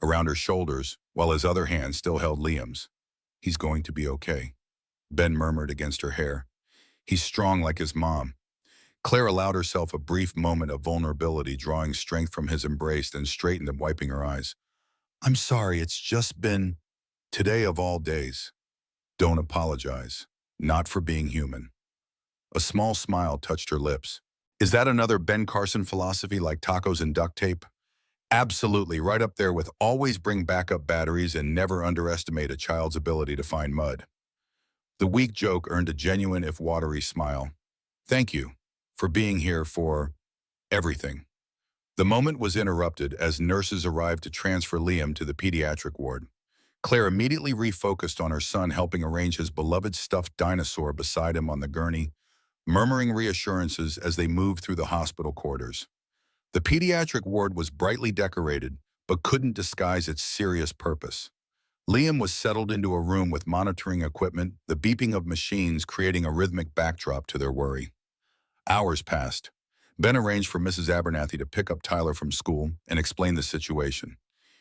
around her shoulders, while his other hand still held Liam's. He's going to be okay, Ben murmured against her hair. He's strong like his mom. Claire allowed herself a brief moment of vulnerability, drawing strength from his embrace, then straightened and wiping her eyes. I'm sorry, it's just been... Today of all days, don't apologize. Not for being human. A small smile touched her lips. Is that another Ben Carson philosophy like tacos and duct tape? Absolutely, right up there with always bring backup batteries and never underestimate a child's ability to find mud. The weak joke earned a genuine if watery smile. Thank you for being here for everything. The moment was interrupted as nurses arrived to transfer Liam to the pediatric ward. Claire immediately refocused on her son helping arrange his beloved stuffed dinosaur beside him on the gurney, murmuring reassurances as they moved through the hospital corridors. The pediatric ward was brightly decorated, but couldn't disguise its serious purpose. Liam was settled into a room with monitoring equipment, the beeping of machines creating a rhythmic backdrop to their worry. Hours passed. Ben arranged for Mrs. Abernathy to pick up Tyler from school and explain the situation.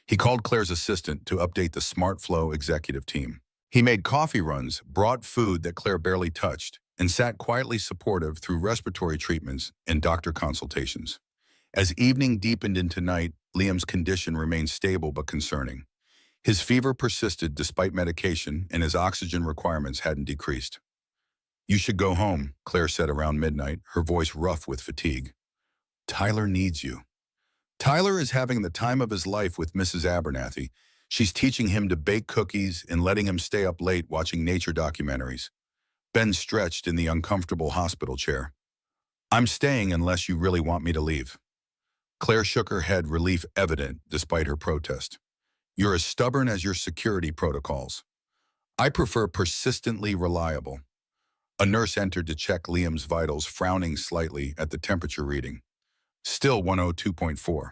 He called Claire's assistant to update the SmartFlow executive team. He made coffee runs, brought food that Claire barely touched, and sat quietly supportive through respiratory treatments and doctor consultations. As evening deepened into night, Liam's condition remained stable but concerning. His fever persisted despite medication, and his oxygen requirements hadn't decreased. You should go home, Claire said around midnight, her voice rough with fatigue. Tyler needs you. Tyler is having the time of his life with Mrs. Abernathy. She's teaching him to bake cookies and letting him stay up late watching nature documentaries. Ben stretched in the uncomfortable hospital chair. I'm staying unless you really want me to leave. Claire shook her head, relief evident despite her protest. You're as stubborn as your security protocols. I prefer persistently reliable. A nurse entered to check Liam's vitals, frowning slightly at the temperature reading. Still 102.4.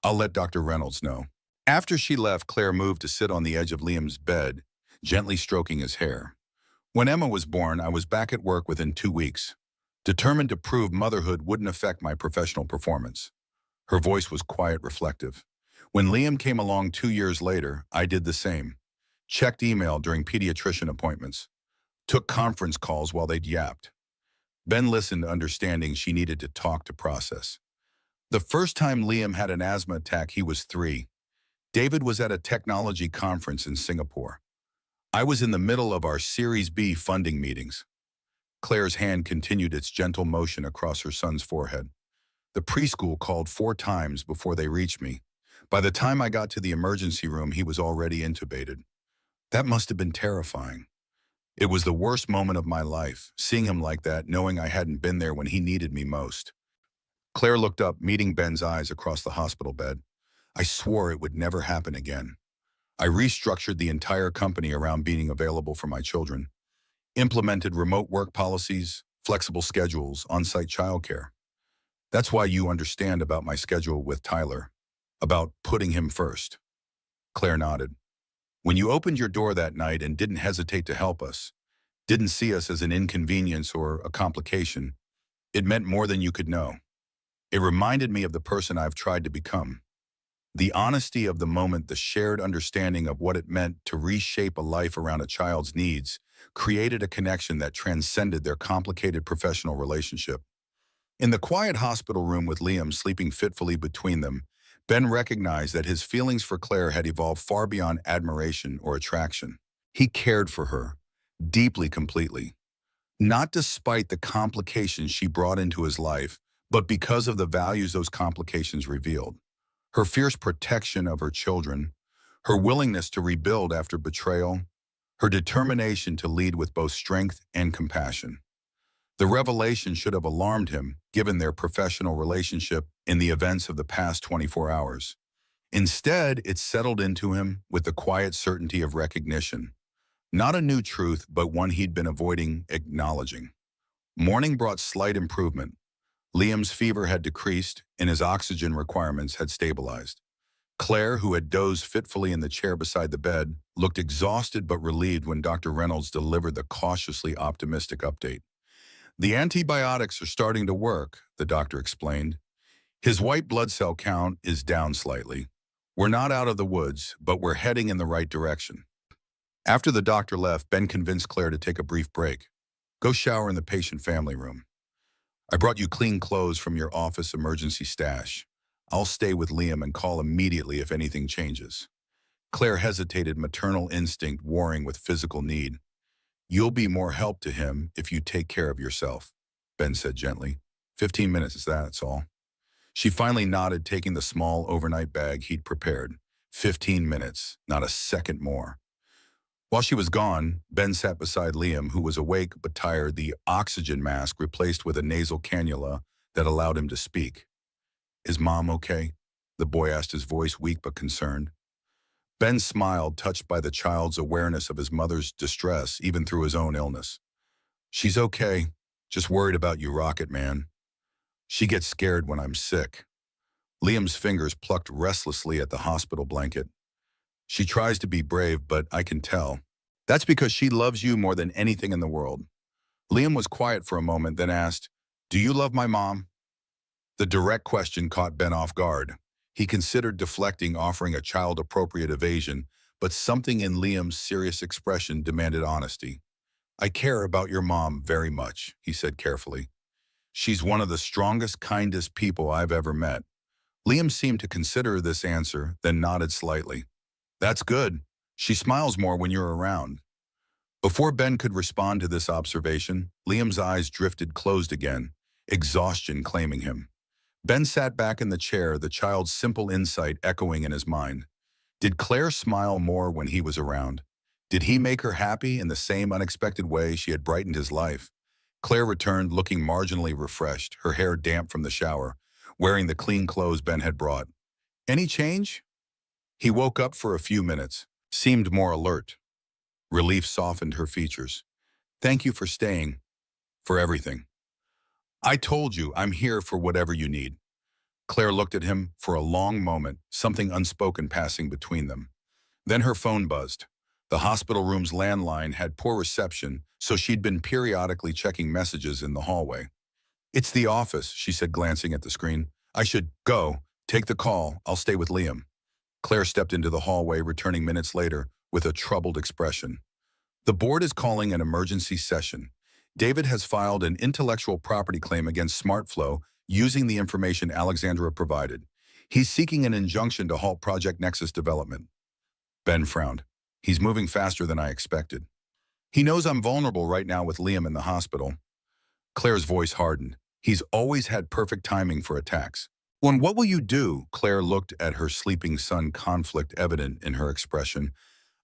I'll let Dr. Reynolds know. After she left, Claire moved to sit on the edge of Liam's bed, gently stroking his hair. When Emma was born, I was back at work within 2 weeks, determined to prove motherhood wouldn't affect my professional performance. Her voice was quiet, reflective. When Liam came along 2 years later, I did the same. Checked email during pediatrician appointments. Took conference calls while they'd yapped. Ben listened, understanding she needed to talk to process. The first time Liam had an asthma attack, he was 3. David was at a technology conference in Singapore. I was in the middle of our Series B funding meetings. Claire's hand continued its gentle motion across her son's forehead. The preschool called 4 times before they reached me. By the time I got to the emergency room, he was already intubated. That must have been terrifying. It was the worst moment of my life, seeing him like that, knowing I hadn't been there when he needed me most. Claire looked up, meeting Ben's eyes across the hospital bed. I swore it would never happen again. I restructured the entire company around being available for my children, implemented remote work policies, flexible schedules, on-site childcare. That's why you understand about my schedule with Tyler, about putting him first. Claire nodded. When you opened your door that night and didn't hesitate to help us, didn't see us as an inconvenience or a complication, it meant more than you could know. It reminded me of the person I've tried to become. The honesty of the moment, the shared understanding of what it meant to reshape a life around a child's needs, created a connection that transcended their complicated professional relationship. In the quiet hospital room with Liam sleeping fitfully between them, Ben recognized that his feelings for Claire had evolved far beyond admiration or attraction. He cared for her, deeply, completely. Not despite the complications she brought into his life, but because of the values those complications revealed. Her fierce protection of her children, her willingness to rebuild after betrayal, her determination to lead with both strength and compassion. The revelation should have alarmed him, given their professional relationship in the events of the past 24 hours. Instead, it settled into him with the quiet certainty of recognition. Not a new truth, but one he'd been avoiding acknowledging. Morning brought slight improvement. Liam's fever had decreased, and his oxygen requirements had stabilized. Claire, who had dozed fitfully in the chair beside the bed, looked exhausted but relieved when Dr. Reynolds delivered the cautiously optimistic update. The antibiotics are starting to work, the doctor explained. His white blood cell count is down slightly. We're not out of the woods, but we're heading in the right direction. After the doctor left, Ben convinced Claire to take a brief break. Go shower in the patient family room. I brought you clean clothes from your office emergency stash. I'll stay with Liam and call immediately if anything changes. Claire hesitated, maternal instinct warring with physical need. You'll be more help to him if you take care of yourself, Ben said gently. 15 minutes is that's all. She finally nodded, taking the small overnight bag he'd prepared. 15 minutes, not a second more. While she was gone, Ben sat beside Liam, who was awake but tired, the oxygen mask replaced with a nasal cannula that allowed him to speak. Is Mom okay? The boy asked, his voice weak but concerned. Ben smiled, touched by the child's awareness of his mother's distress, even through his own illness. She's okay, just worried about you, Rocket Man. She gets scared when I'm sick. Liam's fingers plucked restlessly at the hospital blanket. She tries to be brave, but I can tell. That's because she loves you more than anything in the world. Liam was quiet for a moment, then asked, Do you love my mom? The direct question caught Ben off guard. He considered deflecting, offering a child-appropriate evasion, but something in Liam's serious expression demanded honesty. I care about your mom very much, he said carefully. She's one of the strongest, kindest people I've ever met. Liam seemed to consider this answer, then nodded slightly. That's good. She smiles more when you're around. Before Ben could respond to this observation, Liam's eyes drifted closed again, exhaustion claiming him. Ben sat back in the chair, the child's simple insight echoing in his mind. Did Claire smile more when he was around? Did he make her happy in the same unexpected way she had brightened his life? Claire returned, looking marginally refreshed, her hair damp from the shower, wearing the clean clothes Ben had brought. Any change? He woke up for a few minutes, seemed more alert. Relief softened her features. Thank you for staying, for everything. I told you I'm here for whatever you need. Claire looked at him for a long moment, something unspoken passing between them. Then her phone buzzed. The hospital room's landline had poor reception, so she'd been periodically checking messages in the hallway. It's the office, she said, glancing at the screen. I should go. Take the call. I'll stay with Liam. Claire stepped into the hallway, returning minutes later with a troubled expression. The board is calling an emergency session. David has filed an intellectual property claim against SmartFlow using the information Alexandra provided. He's seeking an injunction to halt Project Nexus development. Ben frowned. He's moving faster than I expected. He knows I'm vulnerable right now with Liam in the hospital. Claire's voice hardened. He's always had perfect timing for attacks. When what will you do? Claire looked at her sleeping son, conflict evident in her expression.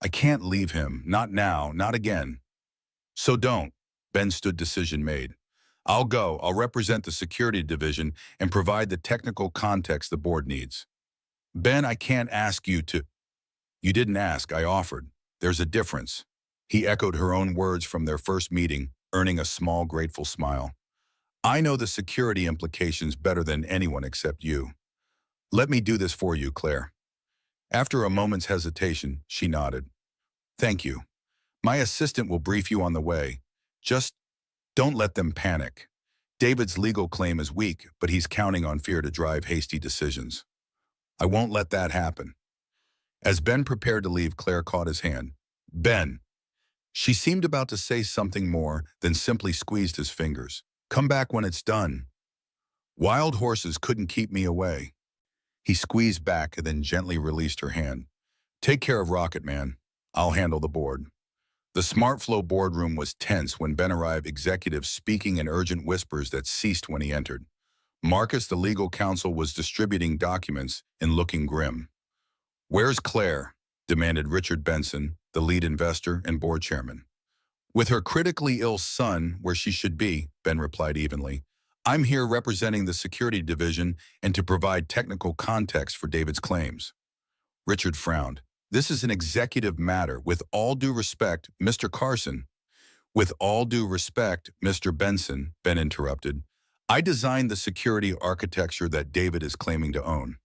I can't leave him. Not now. Not again. So don't. Ben stood, decision made. I'll go. I'll represent the security division and provide the technical context the board needs. Ben, I can't ask you to. You didn't ask, I offered. There's a difference. He echoed her own words from their first meeting, earning a small, grateful smile. I know the security implications better than anyone except you. Let me do this for you, Claire. After a moment's hesitation, she nodded. Thank you. My assistant will brief you on the way. Just don't let them panic. David's legal claim is weak, but he's counting on fear to drive hasty decisions. I won't let that happen. As Ben prepared to leave, Claire caught his hand. Ben. She seemed about to say something more, then simply squeezed his fingers. Come back when it's done. Wild horses couldn't keep me away. He squeezed back and then gently released her hand. Take care of Rocket Man. I'll handle the board. The SmartFlow boardroom was tense when Ben arrived, executives speaking in urgent whispers that ceased when he entered. Marcus, the legal counsel, was distributing documents and looking grim. Where's Claire? Demanded Richard Benson, the lead investor and board chairman. With her critically ill son where she should be, Ben replied evenly. I'm here representing the security division and to provide technical context for David's claims. Richard frowned. This is an executive matter. With all due respect, Mr. Carson. With all due respect, Mr. Benson, Ben interrupted. I designed the security architecture that David is claiming to own.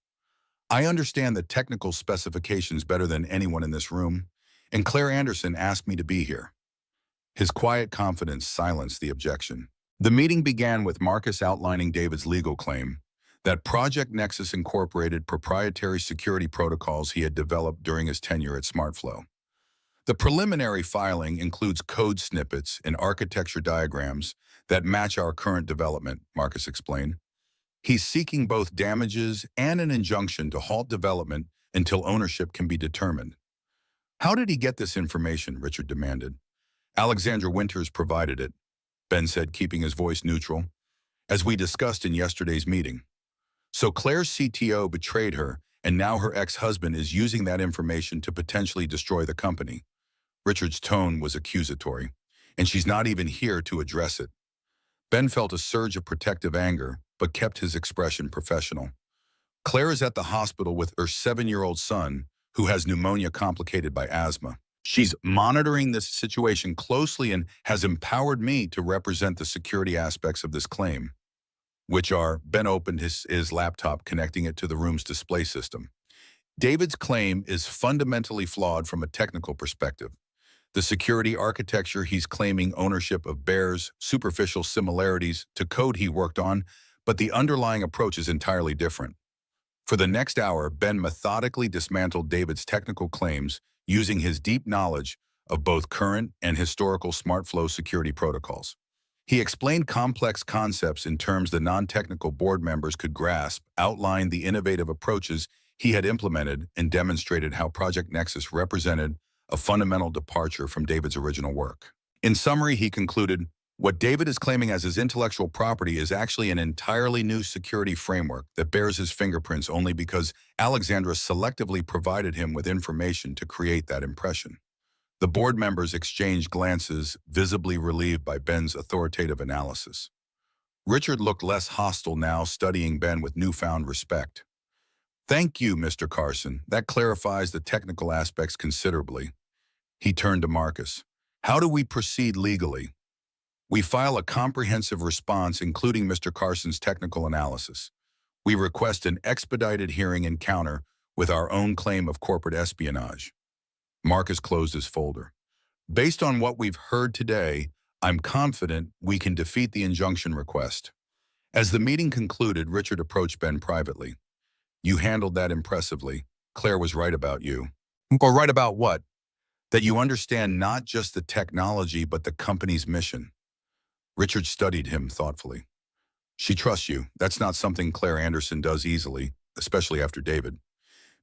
I understand the technical specifications better than anyone in this room, and Claire Anderson asked me to be here. His quiet confidence silenced the objection. The meeting began with Marcus outlining David's legal claim that Project Nexus incorporated proprietary security protocols he had developed during his tenure at SmartFlow. The preliminary filing includes code snippets and architecture diagrams that match our current development, Marcus explained. He's seeking both damages and an injunction to halt development until ownership can be determined. How did he get this information? Richard demanded. Alexandra Winters provided it, Ben said, keeping his voice neutral, as we discussed in yesterday's meeting. So Claire's CTO betrayed her, and now her ex-husband is using that information to potentially destroy the company. Richard's tone was accusatory, and she's not even here to address it. Ben felt a surge of protective anger, but kept his expression professional. Claire is at the hospital with her 7-year-old son, who has pneumonia complicated by asthma. She's monitoring this situation closely and has empowered me to represent the security aspects of this claim, which are, Ben opened his laptop, connecting it to the room's display system. David's claim is fundamentally flawed from a technical perspective. The security architecture he's claiming ownership of bears superficial similarities to code he worked on, but the underlying approach is entirely different. For the next hour, Ben methodically dismantled David's technical claims using his deep knowledge of both current and historical SmartFlow security protocols. He explained complex concepts in terms the non-technical board members could grasp, outlined the innovative approaches he had implemented, and demonstrated how Project Nexus represented a fundamental departure from David's original work. In summary, he concluded, what David is claiming as his intellectual property is actually an entirely new security framework that bears his fingerprints only because Alexandra selectively provided him with information to create that impression. The board members exchanged glances, visibly relieved by Ben's authoritative analysis. Richard looked less hostile now, studying Ben with newfound respect. Thank you, Mr. Carson. That clarifies the technical aspects considerably. He turned to Marcus. How do we proceed legally? We file a comprehensive response, including Mr. Carson's technical analysis. We request an expedited hearing and counter with our own claim of corporate espionage. Marcus closed his folder. Based on what we've heard today, I'm confident we can defeat the injunction request. As the meeting concluded, Richard approached Ben privately. You handled that impressively. Claire was right about you. Or right about what? That you understand not just the technology, but the company's mission. Richard studied him thoughtfully. She trusts you. That's not something Claire Anderson does easily, especially after David.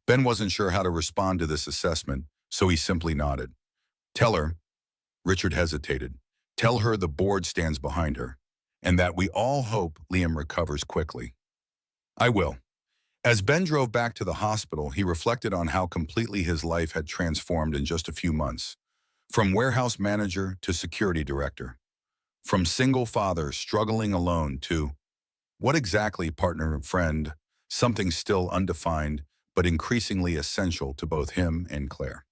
Ben wasn't sure how to respond to this assessment, so he simply nodded. Tell her, Richard hesitated, tell her the board stands behind her, and that we all hope Liam recovers quickly. I will. As Ben drove back to the hospital, he reflected on how completely his life had transformed in just a few months. From warehouse manager to security director. From single father struggling alone to, what exactly, partner and friend, something still undefined, but increasingly essential to both him and Claire.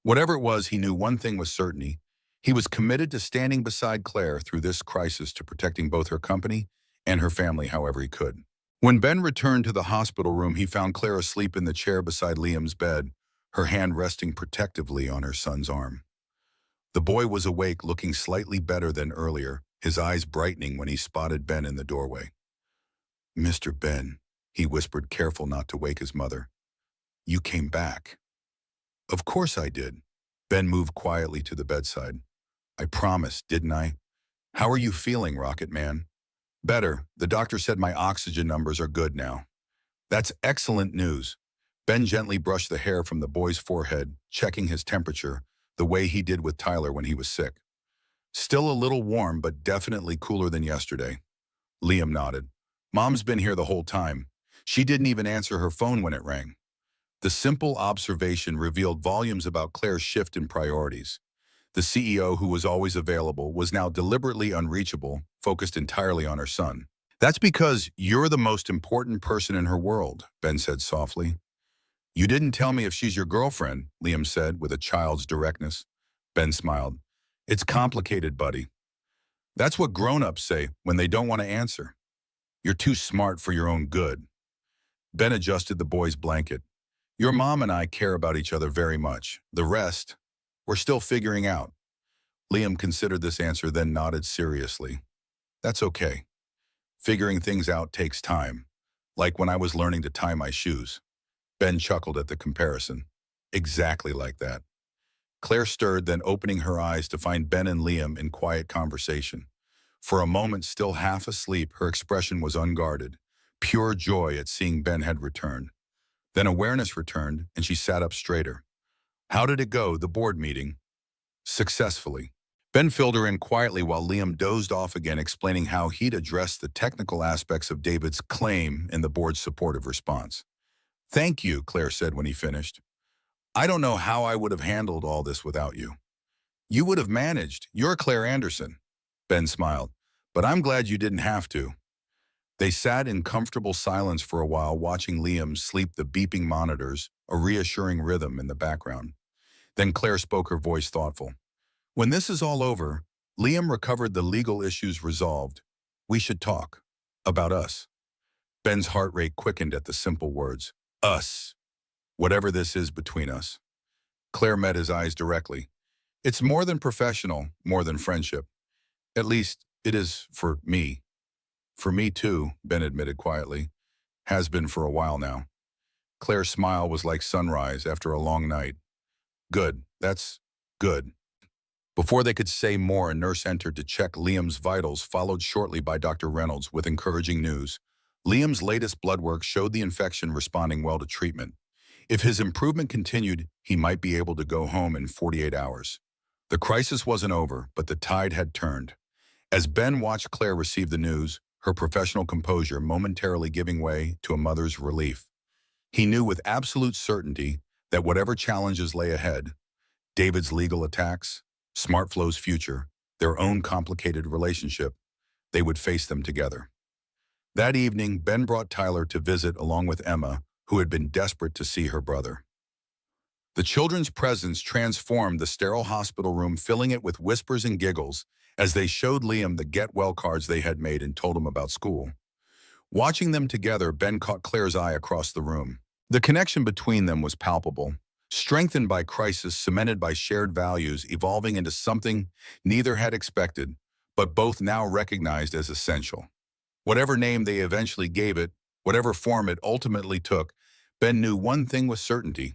Whatever it was, he knew one thing with certainty. He was committed to standing beside Claire through this crisis, to protecting both her company and her family however he could. When Ben returned to the hospital room, he found Claire asleep in the chair beside Liam's bed, her hand resting protectively on her son's arm. The boy was awake, looking slightly better than earlier, his eyes brightening when he spotted Ben in the doorway. Mr. Ben, he whispered, careful not to wake his mother. You came back. Of course I did. Ben moved quietly to the bedside. I promised, didn't I? How are you feeling, Rocket Man? Better. The doctor said my oxygen numbers are good now. That's excellent news. Ben gently brushed the hair from the boy's forehead, checking his temperature, the way he did with Tyler when he was sick. Still a little warm, but definitely cooler than yesterday. Liam nodded. Mom's been here the whole time. She didn't even answer her phone when it rang. The simple observation revealed volumes about Claire's shift in priorities. The CEO, who was always available, was now deliberately unreachable, focused entirely on her son. That's because you're the most important person in her world, Ben said softly. You didn't tell me if she's your girlfriend, Liam said with a child's directness. Ben smiled. It's complicated, buddy. That's what grown-ups say when they don't want to answer. You're too smart for your own good. Ben adjusted the boy's blanket. Your mom and I care about each other very much. The rest, we're still figuring out. Liam considered this answer, then nodded seriously. That's okay. Figuring things out takes time, like when I was learning to tie my shoes. Ben chuckled at the comparison. Exactly like that. Claire stirred, then opening her eyes to find Ben and Liam in quiet conversation. For a moment, still half asleep, her expression was unguarded, pure joy at seeing Ben had returned. Then awareness returned, and she sat up straighter. How did it go, the board meeting? Successfully. Ben filled her in quietly while Liam dozed off again, explaining how he'd addressed the technical aspects of David's claim in the board's supportive response. Thank you, Claire said when he finished. I don't know how I would have handled all this without you. You would have managed. You're Claire Anderson. Ben smiled. But I'm glad you didn't have to. They sat in comfortable silence for a while, watching Liam sleep the beeping monitors, a reassuring rhythm in the background. Then Claire spoke, her voice thoughtful. When this is all over, Liam recovered the legal issues resolved. We should talk. About us. Ben's heart rate quickened at the simple words. Us. Whatever this is between us. Claire met his eyes directly. It's more than professional, more than friendship. At least, it is for me. For me too, Ben admitted quietly. Has been for a while now. Claire's smile was like sunrise after a long night. Good, that's good. Before they could say more, a nurse entered to check Liam's vitals, followed shortly by Dr. Reynolds with encouraging news. Liam's latest blood work showed the infection responding well to treatment. If his improvement continued, he might be able to go home in 48 hours. The crisis wasn't over, but the tide had turned. As Ben watched Claire receive the news, her professional composure momentarily giving way to a mother's relief. He knew with absolute certainty that whatever challenges lay ahead, David's legal attacks, SmartFlow's future, their own complicated relationship, they would face them together. That evening, Ben brought Tyler to visit along with Emma, who had been desperate to see her brother. The children's presence transformed the sterile hospital room, filling it with whispers and giggles as they showed Liam the get-well cards they had made and told him about school. Watching them together, Ben caught Claire's eye across the room. The connection between them was palpable, strengthened by crisis, cemented by shared values, evolving into something neither had expected, but both now recognized as essential. Whatever name they eventually gave it, whatever form it ultimately took, Ben knew one thing with certainty.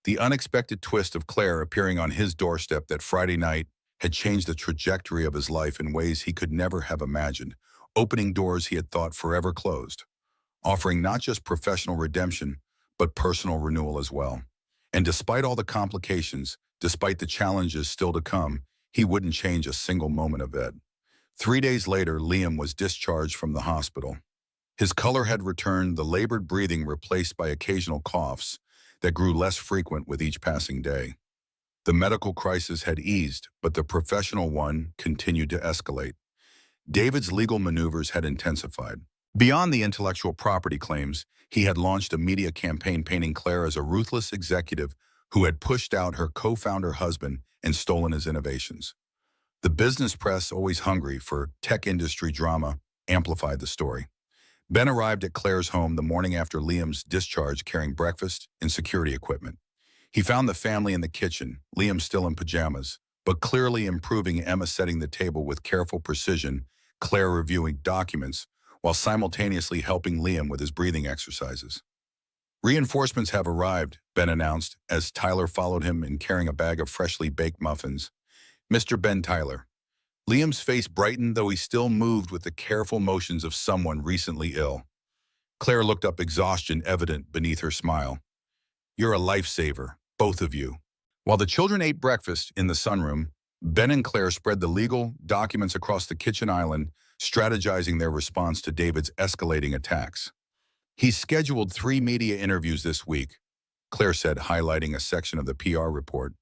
The unexpected twist of Claire appearing on his doorstep that Friday night had changed the trajectory of his life in ways he could never have imagined, opening doors he had thought forever closed, offering not just professional redemption, but personal renewal as well. And despite all the complications, despite the challenges still to come, he wouldn't change a single moment of it. 3 days later, Liam was discharged from the hospital. His color had returned, the labored breathing replaced by occasional coughs that grew less frequent with each passing day. The medical crisis had eased, but the professional one continued to escalate. David's legal maneuvers had intensified. Beyond the intellectual property claims, he had launched a media campaign painting Claire as a ruthless executive who had pushed out her co-founder husband and stolen his innovations. The business press, always hungry for tech industry drama, amplified the story. Ben arrived at Claire's home the morning after Liam's discharge carrying breakfast and security equipment. He found the family in the kitchen, Liam still in pajamas, but clearly improving, Emma setting the table with careful precision, Claire reviewing documents, while simultaneously helping Liam with his breathing exercises. Reinforcements have arrived, Ben announced, as Tyler followed him in carrying a bag of freshly baked muffins. Mr. Ben Tyler. Liam's face brightened, though he still moved with the careful motions of someone recently ill. Claire looked up, exhaustion evident beneath her smile. You're a lifesaver, both of you. While the children ate breakfast in the sunroom, Ben and Claire spread the legal documents across the kitchen island, strategizing their response to David's escalating attacks. He's scheduled 3 media interviews this week, Claire said, highlighting a section of the PR report.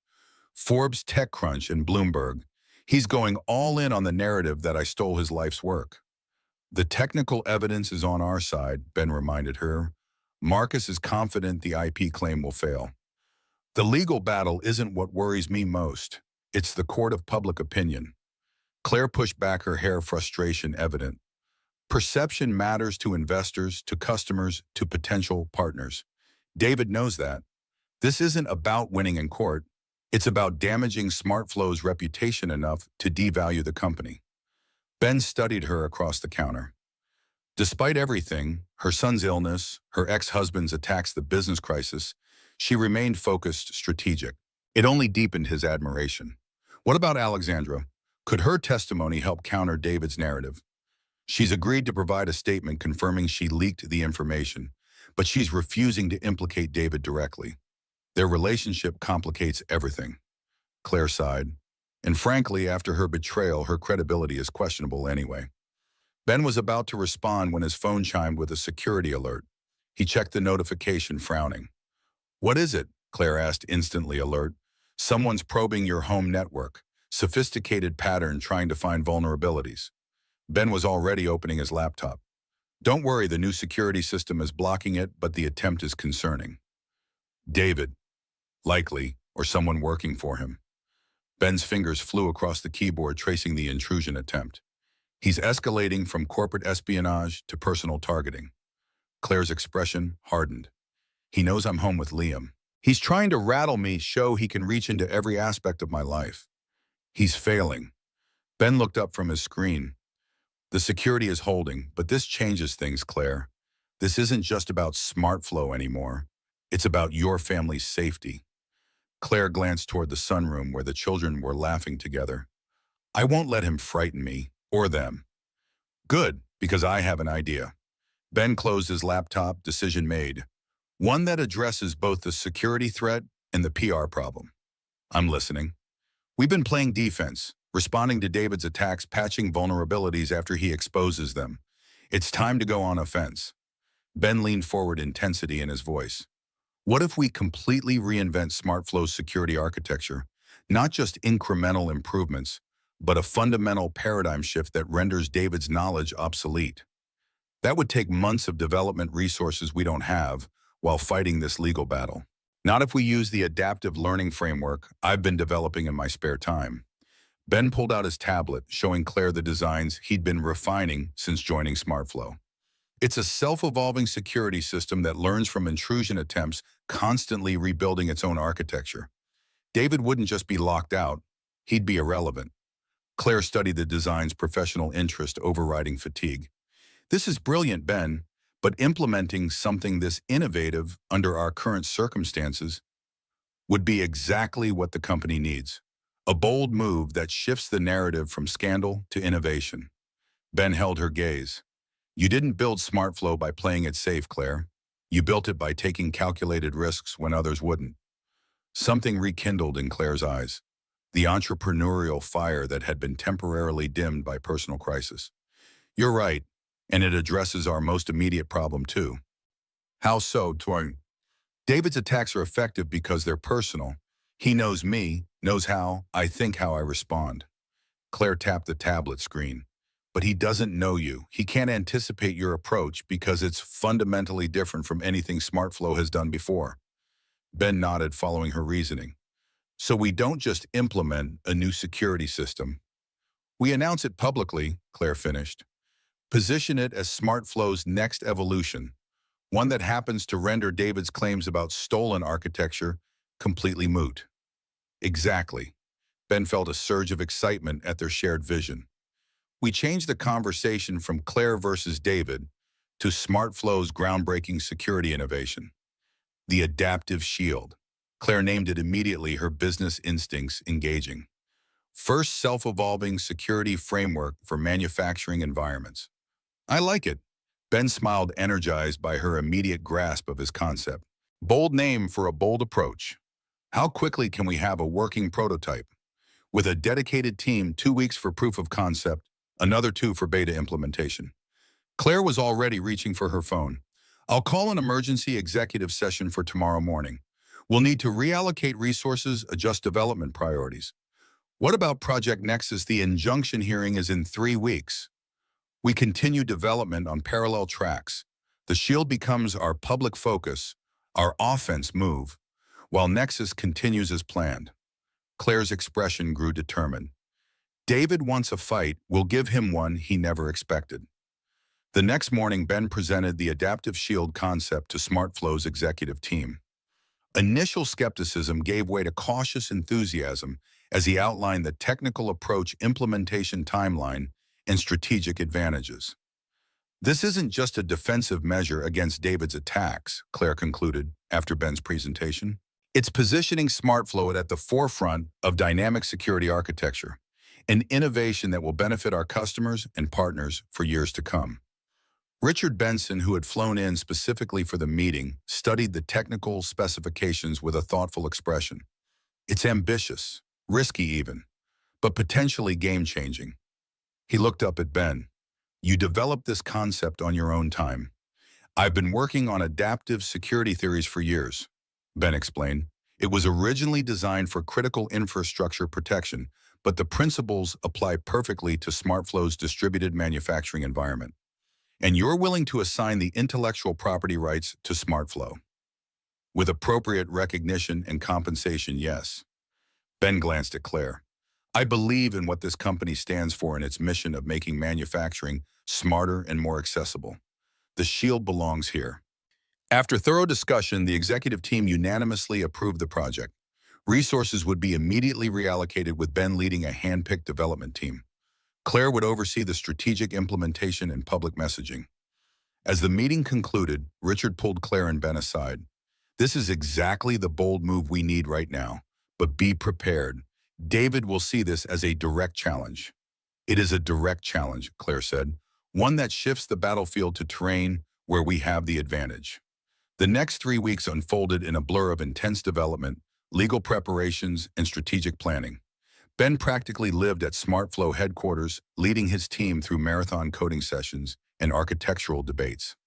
Forbes, TechCrunch, and Bloomberg. He's going all in on the narrative that I stole his life's work. The technical evidence is on our side, Ben reminded her. Marcus is confident the IP claim will fail. The legal battle isn't what worries me most. It's the court of public opinion. Claire pushed back, her hair frustration evident. Perception matters to investors, to customers, to potential partners. David knows that. This isn't about winning in court. It's about damaging SmartFlow's reputation enough to devalue the company. Ben studied her across the counter. Despite everything, her son's illness, her ex-husband's attacks, the business crisis, she remained focused, strategic. It only deepened his admiration. What about Alexandra? Could her testimony help counter David's narrative? She's agreed to provide a statement confirming she leaked the information, but she's refusing to implicate David directly. Their relationship complicates everything. Claire sighed. And frankly, after her betrayal, her credibility is questionable anyway. Ben was about to respond when his phone chimed with a security alert. He checked the notification, frowning. What is it? Claire asked, instantly alert. Someone's probing your home network. Sophisticated pattern trying to find vulnerabilities. Ben was already opening his laptop. Don't worry, the new security system is blocking it, but the attempt is concerning. David. Likely, or someone working for him. Ben's fingers flew across the keyboard, tracing the intrusion attempt. He's escalating from corporate espionage to personal targeting. Claire's expression hardened. He knows I'm home with Liam. He's trying to rattle me, show he can reach into every aspect of my life. He's failing. Ben looked up from his screen. The security is holding, but this changes things, Claire. This isn't just about SmartFlow anymore. It's about your family's safety. Claire glanced toward the sunroom where the children were laughing together. I won't let him frighten me, or them. Good, because I have an idea. Ben closed his laptop, decision made. One that addresses both the security threat and the PR problem. I'm listening. We've been playing defense, responding to David's attacks, patching vulnerabilities after he exposes them. It's time to go on offense. Ben leaned forward, intensity in his voice. What if we completely reinvent SmartFlow's security architecture? Not just incremental improvements, but a fundamental paradigm shift that renders David's knowledge obsolete. That would take months of development resources we don't have while fighting this legal battle. Not if we use the adaptive learning framework I've been developing in my spare time. Ben pulled out his tablet, showing Claire the designs he'd been refining since joining SmartFlow. It's a self-evolving security system that learns from intrusion attempts, constantly rebuilding its own architecture. David wouldn't just be locked out, he'd be irrelevant. Claire studied the design's professional interest overriding fatigue. This is brilliant, Ben, but implementing something this innovative under our current circumstances would be exactly what the company needs. A bold move that shifts the narrative from scandal to innovation. Ben held her gaze. You didn't build SmartFlow by playing it safe, Claire. You built it by taking calculated risks when others wouldn't. Something rekindled in Claire's eyes. The entrepreneurial fire that had been temporarily dimmed by personal crisis. You're right, and it addresses our most immediate problem too. How so, Toyn? David's attacks are effective because they're personal. He knows me, knows how I think, how I respond. Claire tapped the tablet screen. But he doesn't know you. He can't anticipate your approach because it's fundamentally different from anything SmartFlow has done before. Ben nodded, following her reasoning. So we don't just implement a new security system. We announce it publicly, Claire finished. Position it as SmartFlow's next evolution, one that happens to render David's claims about stolen architecture completely moot. Exactly. Ben felt a surge of excitement at their shared vision. We changed the conversation from Claire versus David to SmartFlow's groundbreaking security innovation. The Adaptive Shield. Claire named it immediately, her business instincts engaging. First self-evolving security framework for manufacturing environments. I like it. Ben smiled, energized by her immediate grasp of his concept. Bold name for a bold approach. How quickly can we have a working prototype? With a dedicated team, 2 weeks for proof of concept, another 2 for beta implementation. Claire was already reaching for her phone. I'll call an emergency executive session for tomorrow morning. We'll need to reallocate resources, adjust development priorities. What about Project Nexus? The injunction hearing is in 3 weeks. We continue development on parallel tracks. The Shield becomes our public focus, our offense move, while Nexus continues as planned. Claire's expression grew determined. David wants a fight, we'll give him one he never expected. The next morning, Ben presented the Adaptive Shield concept to SmartFlow's executive team. Initial skepticism gave way to cautious enthusiasm as he outlined the technical approach, implementation timeline, and strategic advantages. This isn't just a defensive measure against David's attacks, Claire concluded after Ben's presentation. It's positioning SmartFlow at the forefront of dynamic security architecture, an innovation that will benefit our customers and partners for years to come. Richard Benson, who had flown in specifically for the meeting, studied the technical specifications with a thoughtful expression. It's ambitious, risky even, but potentially game-changing. He looked up at Ben. You developed this concept on your own time. I've been working on adaptive security theories for years, Ben explained. It was originally designed for critical infrastructure protection, but the principles apply perfectly to SmartFlow's distributed manufacturing environment. And you're willing to assign the intellectual property rights to SmartFlow. With appropriate recognition and compensation, yes. Ben glanced at Claire. I believe in what this company stands for in its mission of making manufacturing smarter and more accessible. The shield belongs here. After thorough discussion, the executive team unanimously approved the project. Resources would be immediately reallocated with Ben leading a hand-picked development team. Claire would oversee the strategic implementation and public messaging. As the meeting concluded, Richard pulled Claire and Ben aside. This is exactly the bold move we need right now, but be prepared. David will see this as a direct challenge. It is a direct challenge, Claire said, one that shifts the battlefield to terrain where we have the advantage. The next 3 weeks unfolded in a blur of intense development, legal preparations, and strategic planning. Ben practically lived at SmartFlow headquarters, leading his team through marathon coding sessions and architectural debates.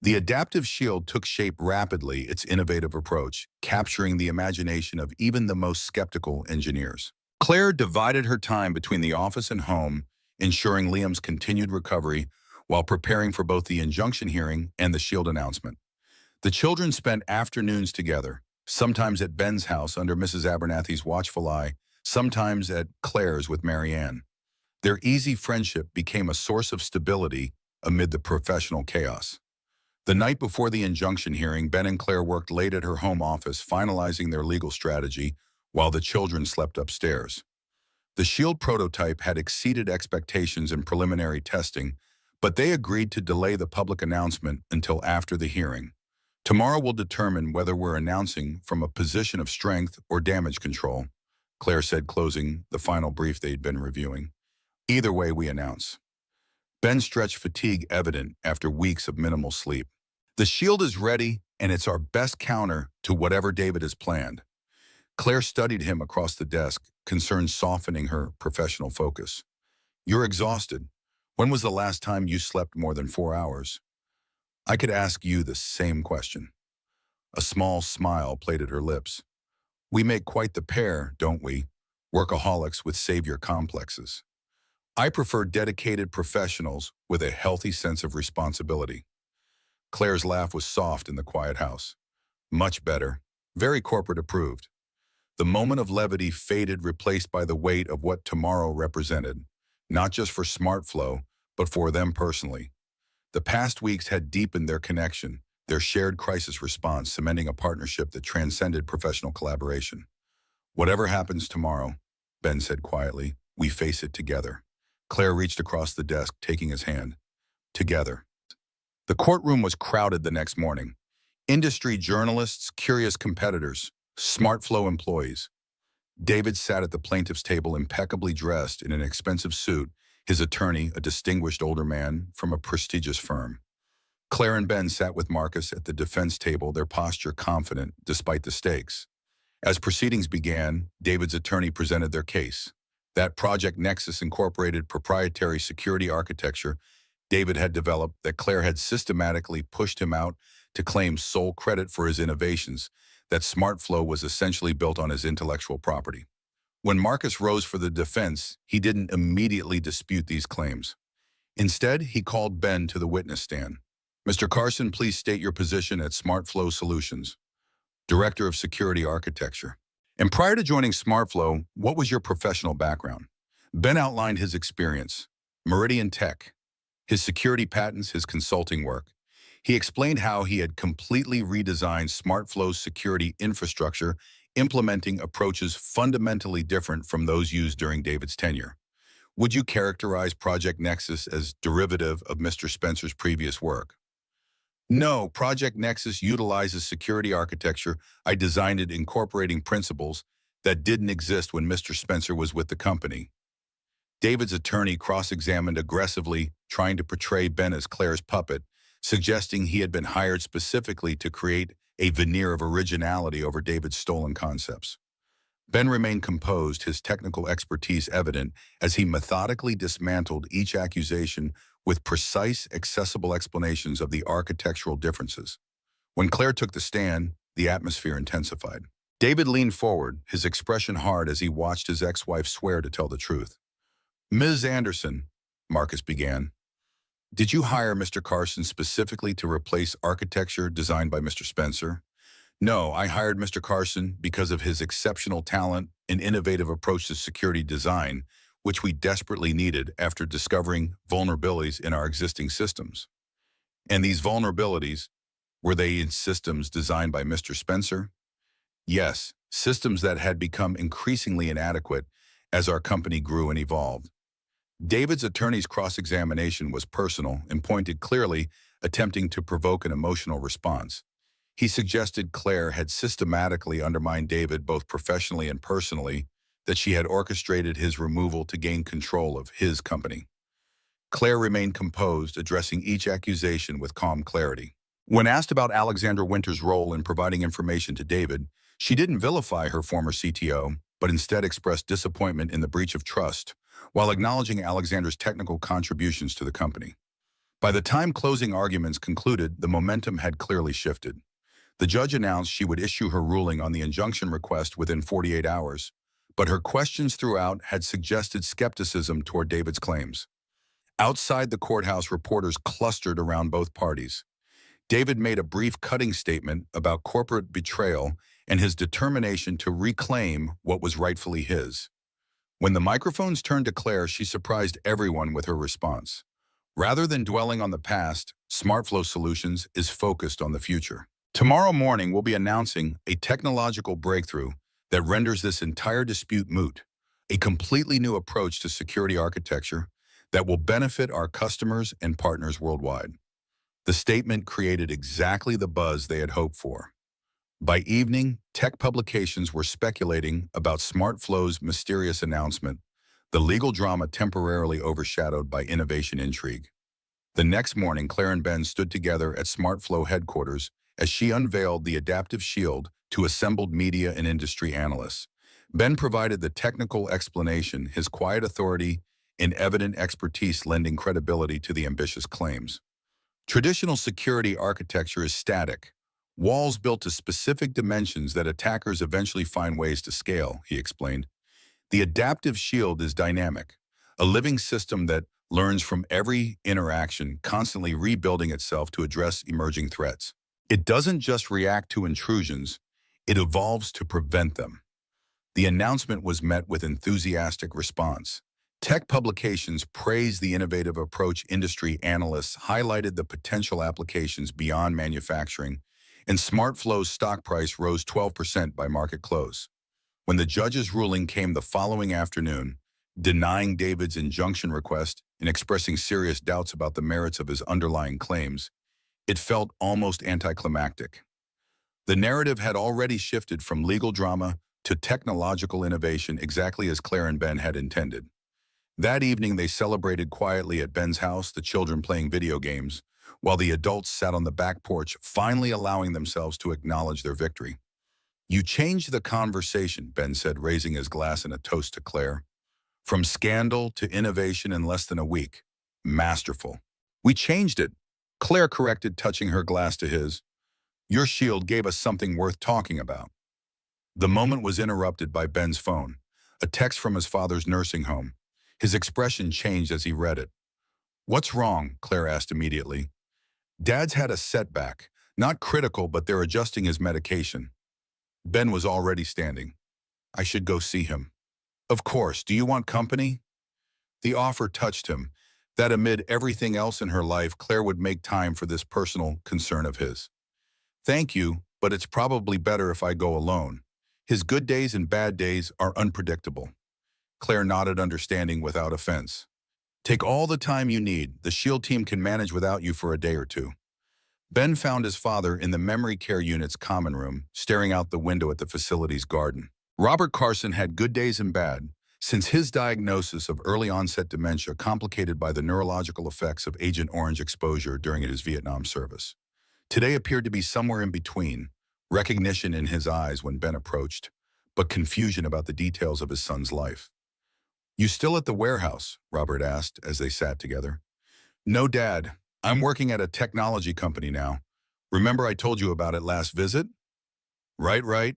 The adaptive shield took shape rapidly, its innovative approach, capturing the imagination of even the most skeptical engineers. Claire divided her time between the office and home, ensuring Liam's continued recovery while preparing for both the injunction hearing and the shield announcement. The children spent afternoons together, sometimes at Ben's house under Mrs. Abernathy's watchful eye, sometimes at Claire's with Marianne. Their easy friendship became a source of stability amid the professional chaos. The night before the injunction hearing, Ben and Claire worked late at her home office, finalizing their legal strategy while the children slept upstairs. The shield prototype had exceeded expectations in preliminary testing, but they agreed to delay the public announcement until after the hearing. Tomorrow will determine whether we're announcing from a position of strength or damage control, Claire said, closing the final brief they'd been reviewing. Either way, we announce. Ben stretched, fatigue evident after weeks of minimal sleep. The shield is ready, and it's our best counter to whatever David has planned. Claire studied him across the desk, concern softening her professional focus. You're exhausted. When was the last time you slept more than 4 hours? I could ask you the same question. A small smile played at her lips. We make quite the pair, don't we? Workaholics with savior complexes. I prefer dedicated professionals with a healthy sense of responsibility. Claire's laugh was soft in the quiet house. Much better. Very corporate approved. The moment of levity faded, replaced by the weight of what tomorrow represented, not just for SmartFlow, but for them personally. The past weeks had deepened their connection, their shared crisis response, cementing a partnership that transcended professional collaboration. Whatever happens tomorrow, Ben said quietly, we face it together. Claire reached across the desk, taking his hand. Together. The courtroom was crowded the next morning. Industry journalists, curious competitors, SmartFlow employees. David sat at the plaintiff's table, impeccably dressed in an expensive suit, his attorney, a distinguished older man from a prestigious firm. Claire and Ben sat with Marcus at the defense table, their posture confident despite the stakes. As proceedings began, David's attorney presented their case. That Project Nexus incorporated proprietary security architecture David had developed that Claire had systematically pushed him out to claim sole credit for his innovations, that SmartFlow was essentially built on his intellectual property. When Marcus rose for the defense, he didn't immediately dispute these claims. Instead, he called Ben to the witness stand. Mr. Carson, please state your position at SmartFlow Solutions, Director of Security Architecture. And prior to joining SmartFlow, what was your professional background? Ben outlined his experience, Meridian Tech, his security patents, his consulting work. He explained how he had completely redesigned SmartFlow's security infrastructure, implementing approaches fundamentally different from those used during David's tenure. Would you characterize Project Nexus as derivative of Mr. Spencer's previous work? No, Project Nexus utilizes security architecture. I designed it incorporating principles that didn't exist when Mr. Spencer was with the company. David's attorney cross-examined aggressively, trying to portray Ben as Claire's puppet, suggesting he had been hired specifically to create a veneer of originality over David's stolen concepts. Ben remained composed, his technical expertise evident, as he methodically dismantled each accusation with precise, accessible explanations of the architectural differences. When Claire took the stand, the atmosphere intensified. David leaned forward, his expression hard as he watched his ex-wife swear to tell the truth. "Ms. Anderson," Marcus began, "did you hire Mr. Carson specifically to replace architecture designed by Mr. Spencer?" "No, I hired Mr. Carson because of his exceptional talent and innovative approach to security design, which we desperately needed after discovering vulnerabilities in our existing systems." "And these vulnerabilities, were they in systems designed by Mr. Spencer?" "Yes, systems that had become increasingly inadequate as our company grew and evolved." David's attorney's cross-examination was personal and pointed clearly, attempting to provoke an emotional response. He suggested Claire had systematically undermined David both professionally and personally, that she had orchestrated his removal to gain control of his company. Claire remained composed, addressing each accusation with calm clarity. When asked about Alexandra Winter's role in providing information to David, she didn't vilify her former CTO, but instead expressed disappointment in the breach of trust, while acknowledging Alexandra's technical contributions to the company. By the time closing arguments concluded, the momentum had clearly shifted. The judge announced she would issue her ruling on the injunction request within 48 hours, but her questions throughout had suggested skepticism toward David's claims. Outside the courthouse, reporters clustered around both parties. David made a brief cutting statement about corporate betrayal and his determination to reclaim what was rightfully his. When the microphones turned to Claire, she surprised everyone with her response. Rather than dwelling on the past, SmartFlow Solutions is focused on the future. "Tomorrow morning, we'll be announcing a technological breakthrough that renders this entire dispute moot, a completely new approach to security architecture that will benefit our customers and partners worldwide." The statement created exactly the buzz they had hoped for. By evening, tech publications were speculating about SmartFlow's mysterious announcement, the legal drama temporarily overshadowed by innovation intrigue. The next morning, Claire and Ben stood together at SmartFlow headquarters as she unveiled the adaptive shield to assembled media and industry analysts. Ben provided the technical explanation, his quiet authority and evident expertise lending credibility to the ambitious claims. "Traditional security architecture is static, walls built to specific dimensions that attackers eventually find ways to scale," he explained. "The adaptive shield is dynamic, a living system that learns from every interaction, constantly rebuilding itself to address emerging threats. It doesn't just react to intrusions, it evolves to prevent them." The announcement was met with enthusiastic response. Tech publications praised the innovative approach, industry analysts highlighted the potential applications beyond manufacturing, and SmartFlow's stock price rose 12% by market close. When the judge's ruling came the following afternoon, denying David's injunction request and expressing serious doubts about the merits of his underlying claims, it felt almost anticlimactic. The narrative had already shifted from legal drama to technological innovation, exactly as Claire and Ben had intended. That evening, they celebrated quietly at Ben's house, the children playing video games, while the adults sat on the back porch, finally allowing themselves to acknowledge their victory. "You changed the conversation," Ben said, raising his glass in a toast to Claire. "From scandal to innovation in less than a week. Masterful." "We changed it," Claire corrected, touching her glass to his. "Your shield gave us something worth talking about." The moment was interrupted by Ben's phone, a text from his father's nursing home. His expression changed as he read it. "What's wrong?" Claire asked immediately. "Dad's had a setback. Not critical, but they're adjusting his medication." Ben was already standing. "I should go see him." "Of course. Do you want company?" The offer touched him, that amid everything else in her life, Claire would make time for this personal concern of his. "Thank you, but it's probably better if I go alone. His good days and bad days are unpredictable." Claire nodded, understanding without offense. "Take all the time you need. The SHIELD team can manage without you for a day or two." Ben found his father in the memory care unit's common room, staring out the window at the facility's garden. Robert Carson had good days and bad, Since his diagnosis of early-onset dementia complicated by the neurological effects of Agent Orange exposure during his Vietnam service. Today appeared to be somewhere in between, recognition in his eyes when Ben approached, but confusion about the details of his son's life. "You still at the warehouse?" Robert asked as they sat together. "No, Dad. I'm working at a technology company now. Remember I told you about it last visit?" "Right, right."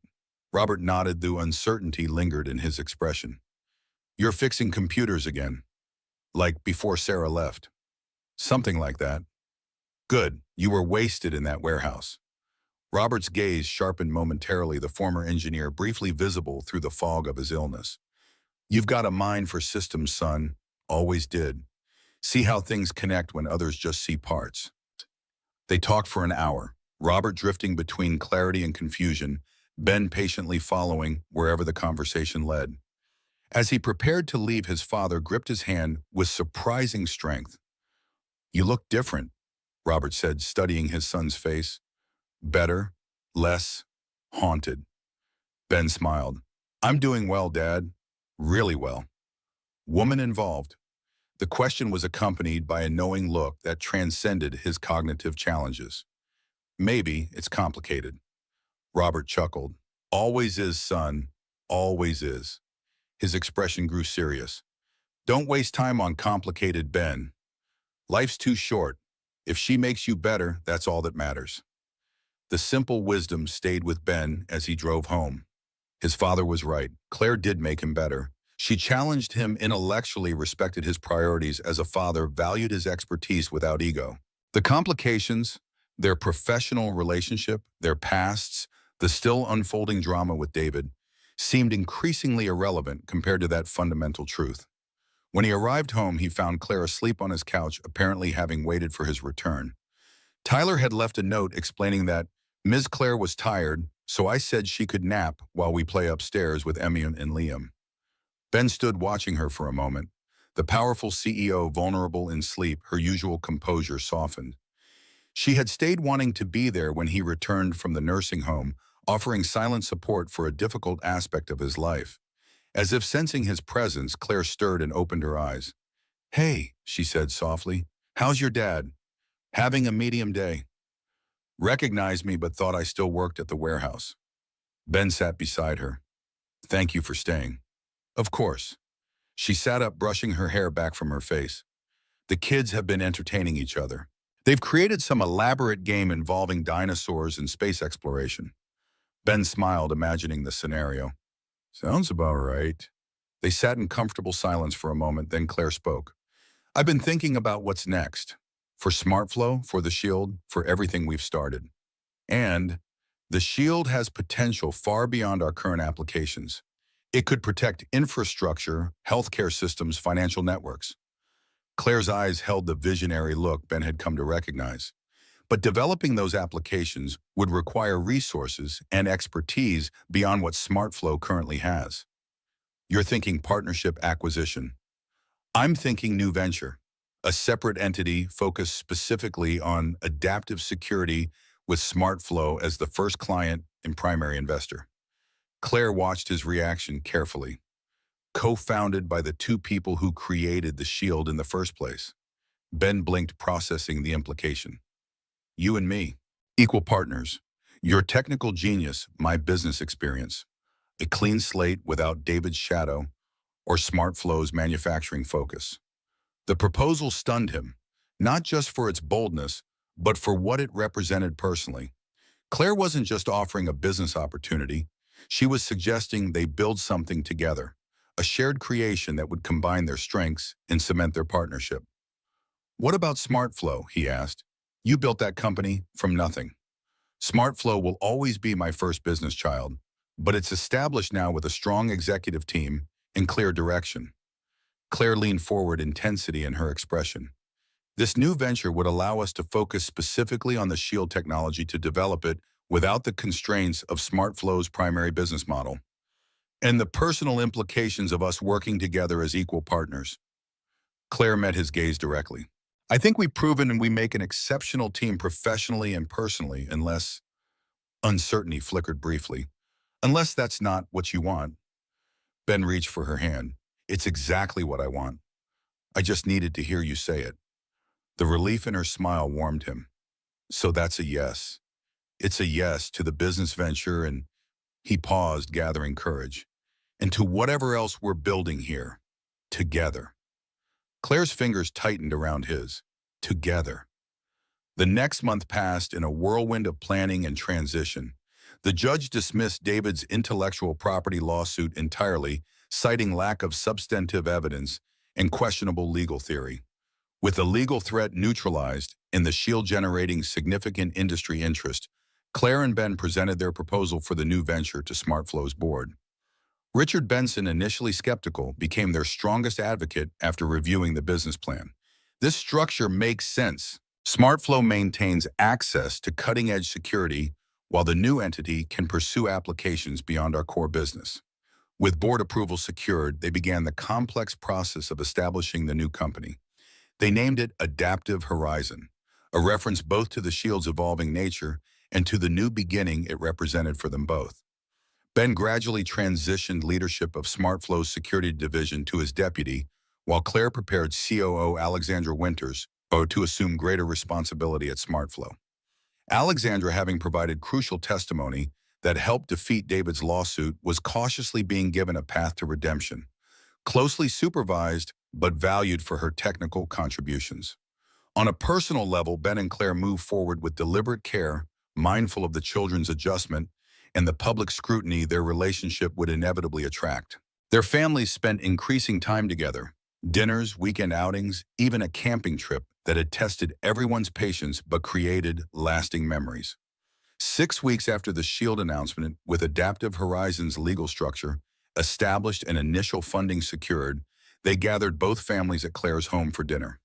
Robert nodded, though uncertainty lingered in his expression. "You're fixing computers again, like before Sarah left." "Something like that." "Good. You were wasted in that warehouse." Robert's gaze sharpened momentarily, the former engineer briefly visible through the fog of his illness. "You've got a mind for systems, son. Always did. See how things connect when others just see parts." They talked for an hour, Robert drifting between clarity and confusion, Ben patiently following wherever the conversation led. As he prepared to leave, his father gripped his hand with surprising strength. "You look different," Robert said, studying his son's face. "Better, less, haunted." Ben smiled. "I'm doing well, Dad. Really well." "Woman involved?" The question was accompanied by a knowing look that transcended his cognitive challenges. "Maybe it's complicated." Robert chuckled. "Always is, son. Always is." His expression grew serious. "Don't waste time on complicated, Ben. Life's too short. If she makes you better, that's all that matters." The simple wisdom stayed with Ben as he drove home. His father was right. Claire did make him better. She challenged him intellectually, respected his priorities as a father, valued his expertise without ego. The complications, their professional relationship, their pasts, the still unfolding drama with David, seemed increasingly irrelevant compared to that fundamental truth. When he arrived home, he found Claire asleep on his couch, apparently having waited for his return. Tyler had left a note explaining that Ms. Claire was tired, so I said she could nap while we play upstairs with Emmy and Liam. Ben stood watching her for a moment. The powerful CEO vulnerable in sleep, her usual composure softened. She had stayed wanting to be there when he returned from the nursing home, offering silent support for a difficult aspect of his life. As if sensing his presence, Claire stirred and opened her eyes. "Hey," she said softly. "How's your dad?" "Having a medium day." "Recognized me but thought I still worked at the warehouse." Ben sat beside her. "Thank you for staying." "Of course." She sat up, brushing her hair back from her face. "The kids have been entertaining each other. They've created some elaborate game involving dinosaurs and space exploration." Ben smiled, imagining the scenario. "Sounds about right." They sat in comfortable silence for a moment, then Claire spoke. "I've been thinking about what's next. For SmartFlow, for the Shield, for everything we've started. And the Shield has potential far beyond our current applications. It could protect infrastructure, healthcare systems, financial networks." Claire's eyes held the visionary look Ben had come to recognize. But developing those applications would require resources and expertise beyond what SmartFlow currently has. "You're thinking partnership acquisition." "I'm thinking new venture, a separate entity focused specifically on adaptive security with SmartFlow as the first client and primary investor." Claire watched his reaction carefully. "Co-founded by the two people who created the Shield in the first place." Ben blinked, processing the implication. "You and me, equal partners. Your technical genius, my business experience. A clean slate without David's shadow or SmartFlow's manufacturing focus." The proposal stunned him, not just for its boldness, but for what it represented personally. Claire wasn't just offering a business opportunity. She was suggesting they build something together, a shared creation that would combine their strengths and cement their partnership. "What about SmartFlow?" he asked. "You built that company from nothing." "SmartFlow will always be my first business child, but it's established now with a strong executive team and clear direction." Claire leaned forward, intensity in her expression. "This new venture would allow us to focus specifically on the Shield technology to develop it without the constraints of SmartFlow's primary business model. And the personal implications of us working together as equal partners." Claire met his gaze directly. "I think we've proven and we make an exceptional team professionally and personally, unless—" Uncertainty flickered briefly. "Unless that's not what you want." Ben reached for her hand. It's exactly what I want. I just needed to hear you say it. The relief in her smile warmed him. So that's a yes. It's a yes to the business venture, and he paused, gathering courage. And to whatever else we're building here. Together. Claire's fingers tightened around his. Together. The next month passed in a whirlwind of planning and transition. The judge dismissed David's intellectual property lawsuit entirely, citing lack of substantive evidence and questionable legal theory. With the legal threat neutralized and the shield generating significant industry interest, Claire and Ben presented their proposal for the new venture to SmartFlow's board. Richard Benson, initially skeptical, became their strongest advocate after reviewing the business plan. This structure makes sense. SmartFlow maintains access to cutting-edge security, while the new entity can pursue applications beyond our core business. With board approval secured, they began the complex process of establishing the new company. They named it Adaptive Horizon, a reference both to the shield's evolving nature and to the new beginning it represented for them both. Ben gradually transitioned leadership of SmartFlow's security division to his deputy, while Claire prepared COO Alexandra Winters to assume greater responsibility at SmartFlow. Alexandra, having provided crucial testimony that helped defeat David's lawsuit, was cautiously being given a path to redemption, closely supervised but valued for her technical contributions. On a personal level, Ben and Claire moved forward with deliberate care, mindful of the children's adjustment and the public scrutiny their relationship would inevitably attract. Their families spent increasing time together, dinners, weekend outings, even a camping trip that had tested everyone's patience but created lasting memories. 6 weeks after the Shield announcement, with Adaptive Horizon's legal structure established and initial funding secured, they gathered both families at Claire's home for dinner.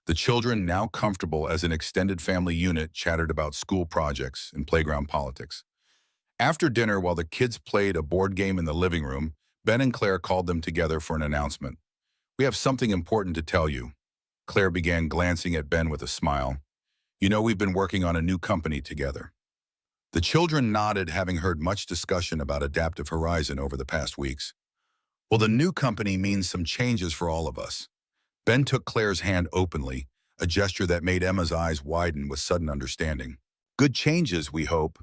The children, now comfortable as an extended family unit, chattered about school projects and playground politics. After dinner, while the kids played a board game in the living room, Ben and Claire called them together for an announcement. "We have something important to tell you." Claire began, glancing at Ben with a smile. "You know, we've been working on a new company together." The children nodded, having heard much discussion about Adaptive Horizon over the past weeks. "Well, the new company means some changes for all of us." Ben took Claire's hand openly, a gesture that made Emma's eyes widen with sudden understanding. "Good changes, we hope."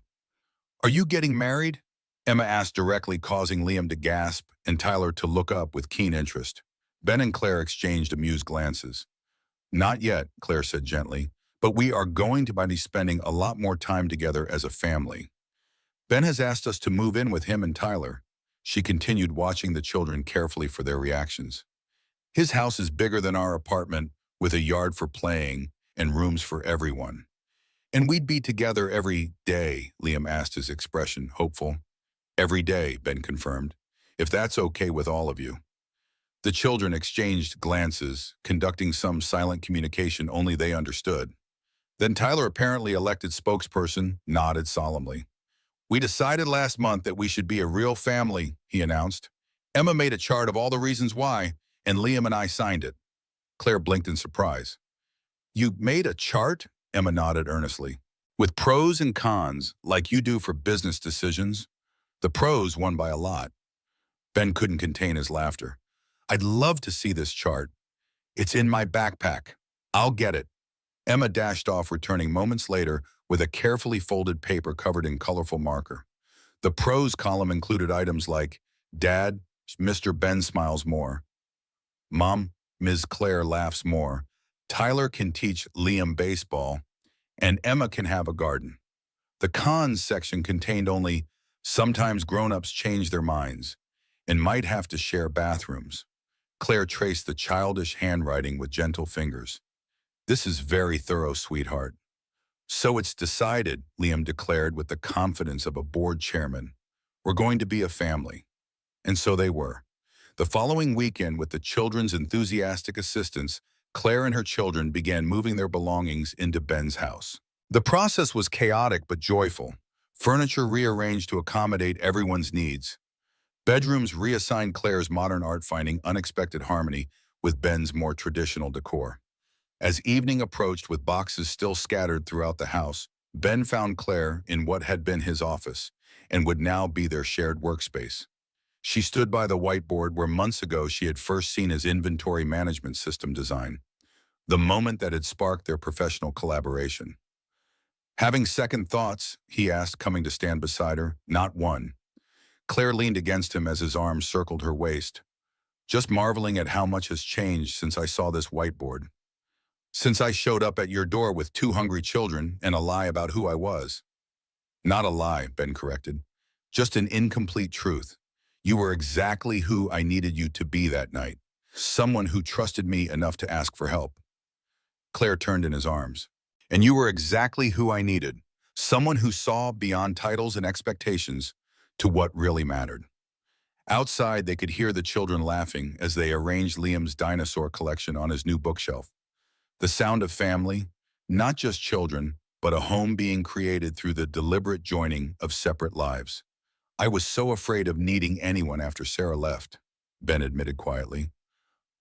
"Are you getting married?" Emma asked directly, causing Liam to gasp and Tyler to look up with keen interest. Ben and Claire exchanged amused glances. "Not yet," Claire said gently, "but we are going to be spending a lot more time together as a family. Ben has asked us to move in with him and Tyler." She continued, watching the children carefully for their reactions. "His house is bigger than our apartment, with a yard for playing and rooms for everyone." "And we'd be together every day," Liam asked, his expression hopeful. "Every day," Ben confirmed, "if that's okay with all of you." The children exchanged glances, conducting some silent communication only they understood. Then Tyler, apparently elected spokesperson, nodded solemnly. "We decided last month that we should be a real family," he announced. "Emma made a chart of all the reasons why, and Liam and I signed it." Claire blinked in surprise. "You made a chart?" Emma nodded earnestly. "With pros and cons, like you do for business decisions." The pros won by a lot. Ben couldn't contain his laughter. "I'd love to see this chart. It's in my backpack. I'll get it." Emma dashed off, returning moments later with a carefully folded paper covered in colorful marker. The pros column included items like, "Dad, Mr. Ben smiles more. Mom, Ms. Claire laughs more. Tyler can teach Liam baseball. And Emma can have a garden." The cons section contained only, "Sometimes grown-ups change their minds and might have to share bathrooms." Claire traced the childish handwriting with gentle fingers. "This is very thorough, sweetheart." "So it's decided," Liam declared with the confidence of a board chairman. "We're going to be a family." And so they were. The following weekend, with the children's enthusiastic assistance, Claire and her children began moving their belongings into Ben's house. The process was chaotic but joyful. Furniture rearranged to accommodate everyone's needs. Bedrooms reassigned Claire's modern art, finding unexpected harmony with Ben's more traditional decor. As evening approached, with boxes still scattered throughout the house, Ben found Claire in what had been his office and would now be their shared workspace. She stood by the whiteboard where months ago she had first seen his inventory management system design, the moment that had sparked their professional collaboration. Having second thoughts, he asked, coming to stand beside her. Not one. Claire leaned against him as his arms circled her waist. Just marveling at how much has changed since I saw this whiteboard. Since I showed up at your door with two hungry children and a lie about who I was. Not a lie, Ben corrected. Just an incomplete truth. You were exactly who I needed you to be that night. Someone who trusted me enough to ask for help. Claire turned in his arms. And you were exactly who I needed. Someone who saw beyond titles and expectations to what really mattered. Outside, they could hear the children laughing as they arranged Liam's dinosaur collection on his new bookshelf. The sound of family, not just children, but a home being created through the deliberate joining of separate lives. I was so afraid of needing anyone after Sarah left, Ben admitted quietly,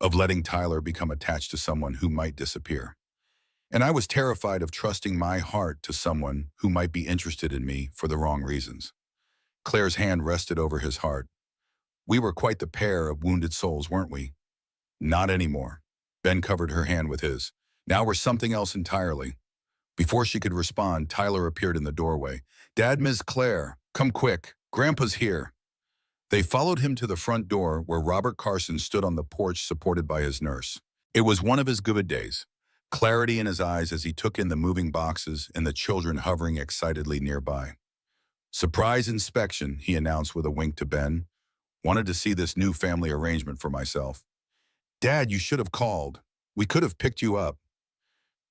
of letting Tyler become attached to someone who might disappear. And I was terrified of trusting my heart to someone who might be interested in me for the wrong reasons. Claire's hand rested over his heart. We were quite the pair of wounded souls, weren't we? Not anymore. Ben covered her hand with his. Now we're something else entirely. Before she could respond, Tyler appeared in the doorway. Dad, Ms. Claire, come quick. Grandpa's here. They followed him to the front door where Robert Carson stood on the porch supported by his nurse. It was one of his good days. Clarity in his eyes as he took in the moving boxes and the children hovering excitedly nearby. Surprise inspection, he announced with a wink to Ben. Wanted to see this new family arrangement for myself. Dad, you should have called. We could have picked you up.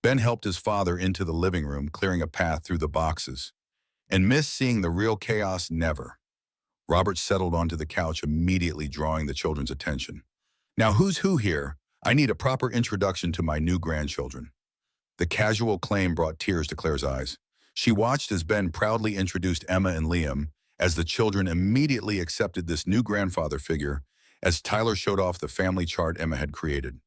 Ben helped his father into the living room, clearing a path through the boxes. And missed seeing the real chaos never. Robert settled onto the couch, immediately drawing the children's attention. Now who's who here? I need a proper introduction to my new grandchildren. The casual claim brought tears to Claire's eyes. She watched as Ben proudly introduced Emma and Liam, as the children immediately accepted this new grandfather figure, as Tyler showed off the family chart Emma had created.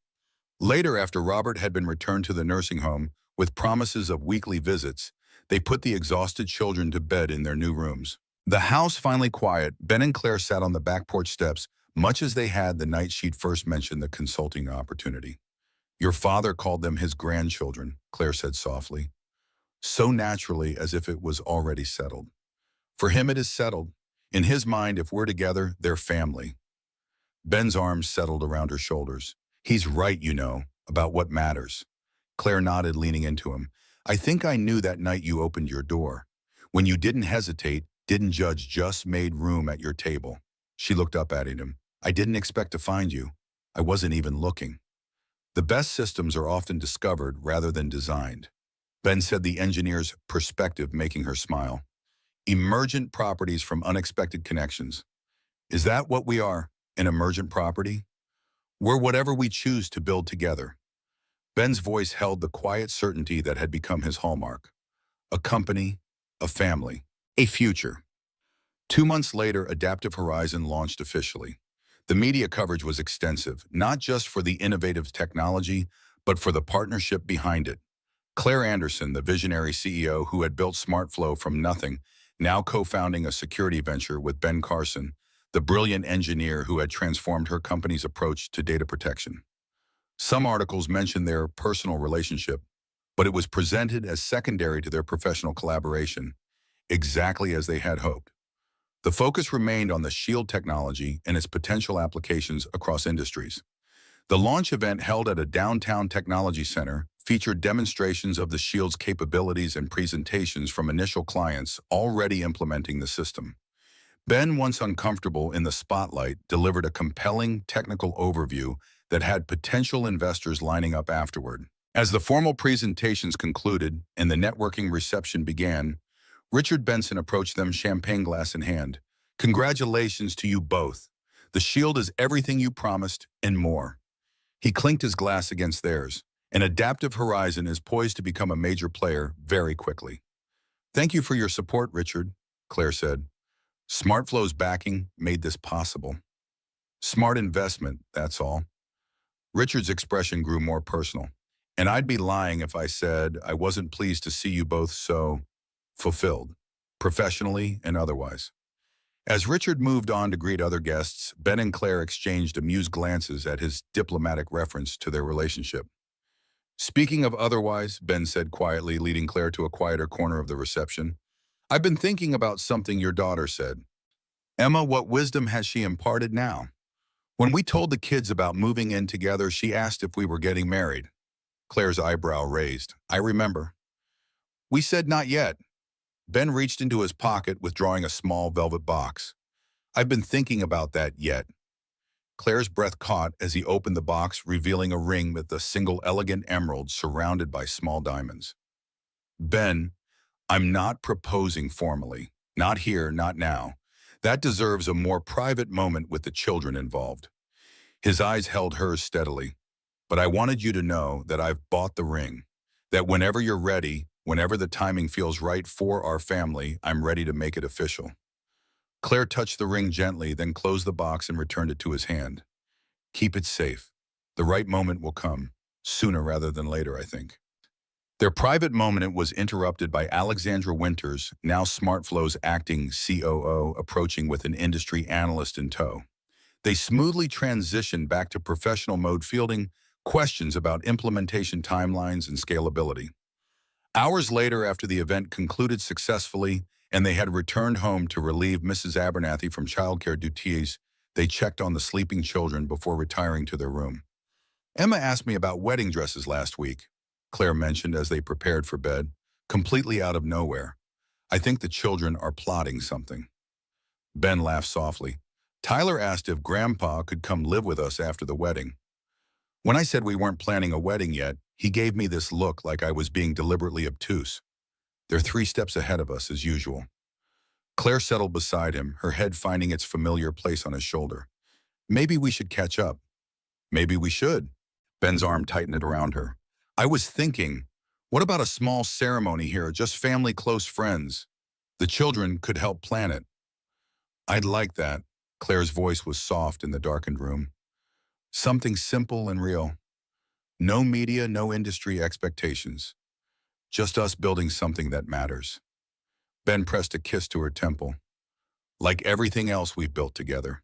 Later, after Robert had been returned to the nursing home with promises of weekly visits, they put the exhausted children to bed in their new rooms. The house finally quiet, Ben and Claire sat on the back porch steps, much as they had the night she'd first mentioned the consulting opportunity. Your father called them his grandchildren, Claire said softly, so naturally as if it was already settled. For him it is settled. In his mind, if we're together, they're family. Ben's arms settled around her shoulders. He's right, you know, about what matters. Claire nodded, leaning into him. I think I knew that night you opened your door. When you didn't hesitate, didn't judge, just made room at your table. She looked up at him. I didn't expect to find you. I wasn't even looking. The best systems are often discovered rather than designed. Ben said, the engineer's perspective making her smile. Emergent properties from unexpected connections. Is that what we are, an emergent property? We're whatever we choose to build together. Ben's voice held the quiet certainty that had become his hallmark. A company, a family, a future. 2 months later, Adaptive Horizon launched officially. The media coverage was extensive, not just for the innovative technology, but for the partnership behind it. Claire Anderson, the visionary CEO who had built SmartFlow from nothing, now co-founding a security venture with Ben Carson, the brilliant engineer who had transformed her company's approach to data protection. Some articles mentioned their personal relationship, but it was presented as secondary to their professional collaboration, exactly as they had hoped. The focus remained on the Shield technology and its potential applications across industries. The launch event, held at a downtown technology center, featured demonstrations of the Shield's capabilities and presentations from initial clients already implementing the system. Ben, once uncomfortable in the spotlight, delivered a compelling technical overview that had potential investors lining up afterward. As the formal presentations concluded and the networking reception began, Richard Benson approached them, champagne glass in hand. Congratulations to you both. The Shield is everything you promised and more. He clinked his glass against theirs. An Adaptive Horizon is poised to become a major player very quickly. Thank you for your support, Richard, Claire said. SmartFlow's backing made this possible. Smart investment, that's all. Richard's expression grew more personal. And I'd be lying if I said I wasn't pleased to see you both so fulfilled, professionally and otherwise. As Richard moved on to greet other guests, Ben and Claire exchanged amused glances at his diplomatic reference to their relationship. Speaking of otherwise, Ben said quietly, leading Claire to a quieter corner of the reception, I've been thinking about something your daughter said. Emma, what wisdom has she imparted now? When we told the kids about moving in together, she asked if we were getting married. Claire's eyebrow raised. I remember. We said not yet. Ben reached into his pocket, withdrawing a small velvet box. I've been thinking about that yet. Claire's breath caught as he opened the box, revealing a ring with a single elegant emerald surrounded by small diamonds. Ben, I'm not proposing formally. Not here, not now. That deserves a more private moment with the children involved. His eyes held hers steadily. But I wanted you to know that I've bought the ring. That whenever you're ready, whenever the timing feels right for our family, I'm ready to make it official. Claire touched the ring gently, then closed the box and returned it to his hand. Keep it safe. The right moment will come. Sooner rather than later, I think. Their private moment was interrupted by Alexandra Winters, now SmartFlow's acting COO, approaching with an industry analyst in tow. They smoothly transitioned back to professional mode, fielding questions about implementation timelines and scalability. Hours later, after the event concluded successfully and they had returned home to relieve Mrs. Abernathy from childcare duties, they checked on the sleeping children before retiring to their room. Emma asked me about wedding dresses last week, Claire mentioned as they prepared for bed, completely out of nowhere. I think the children are plotting something. Ben laughed softly. Tyler asked if Grandpa could come live with us after the wedding. When I said we weren't planning a wedding yet, he gave me this look like I was being deliberately obtuse. They're 3 steps ahead of us, as usual. Claire settled beside him, her head finding its familiar place on his shoulder. Maybe we should catch up. Maybe we should. Ben's arm tightened around her. I was thinking, what about a small ceremony here, just family, close friends? The children could help plan it. I'd like that. Claire's voice was soft in the darkened room. Something simple and real. No media, no industry expectations. Just us building something that matters. Ben pressed a kiss to her temple. Like everything else we've built together.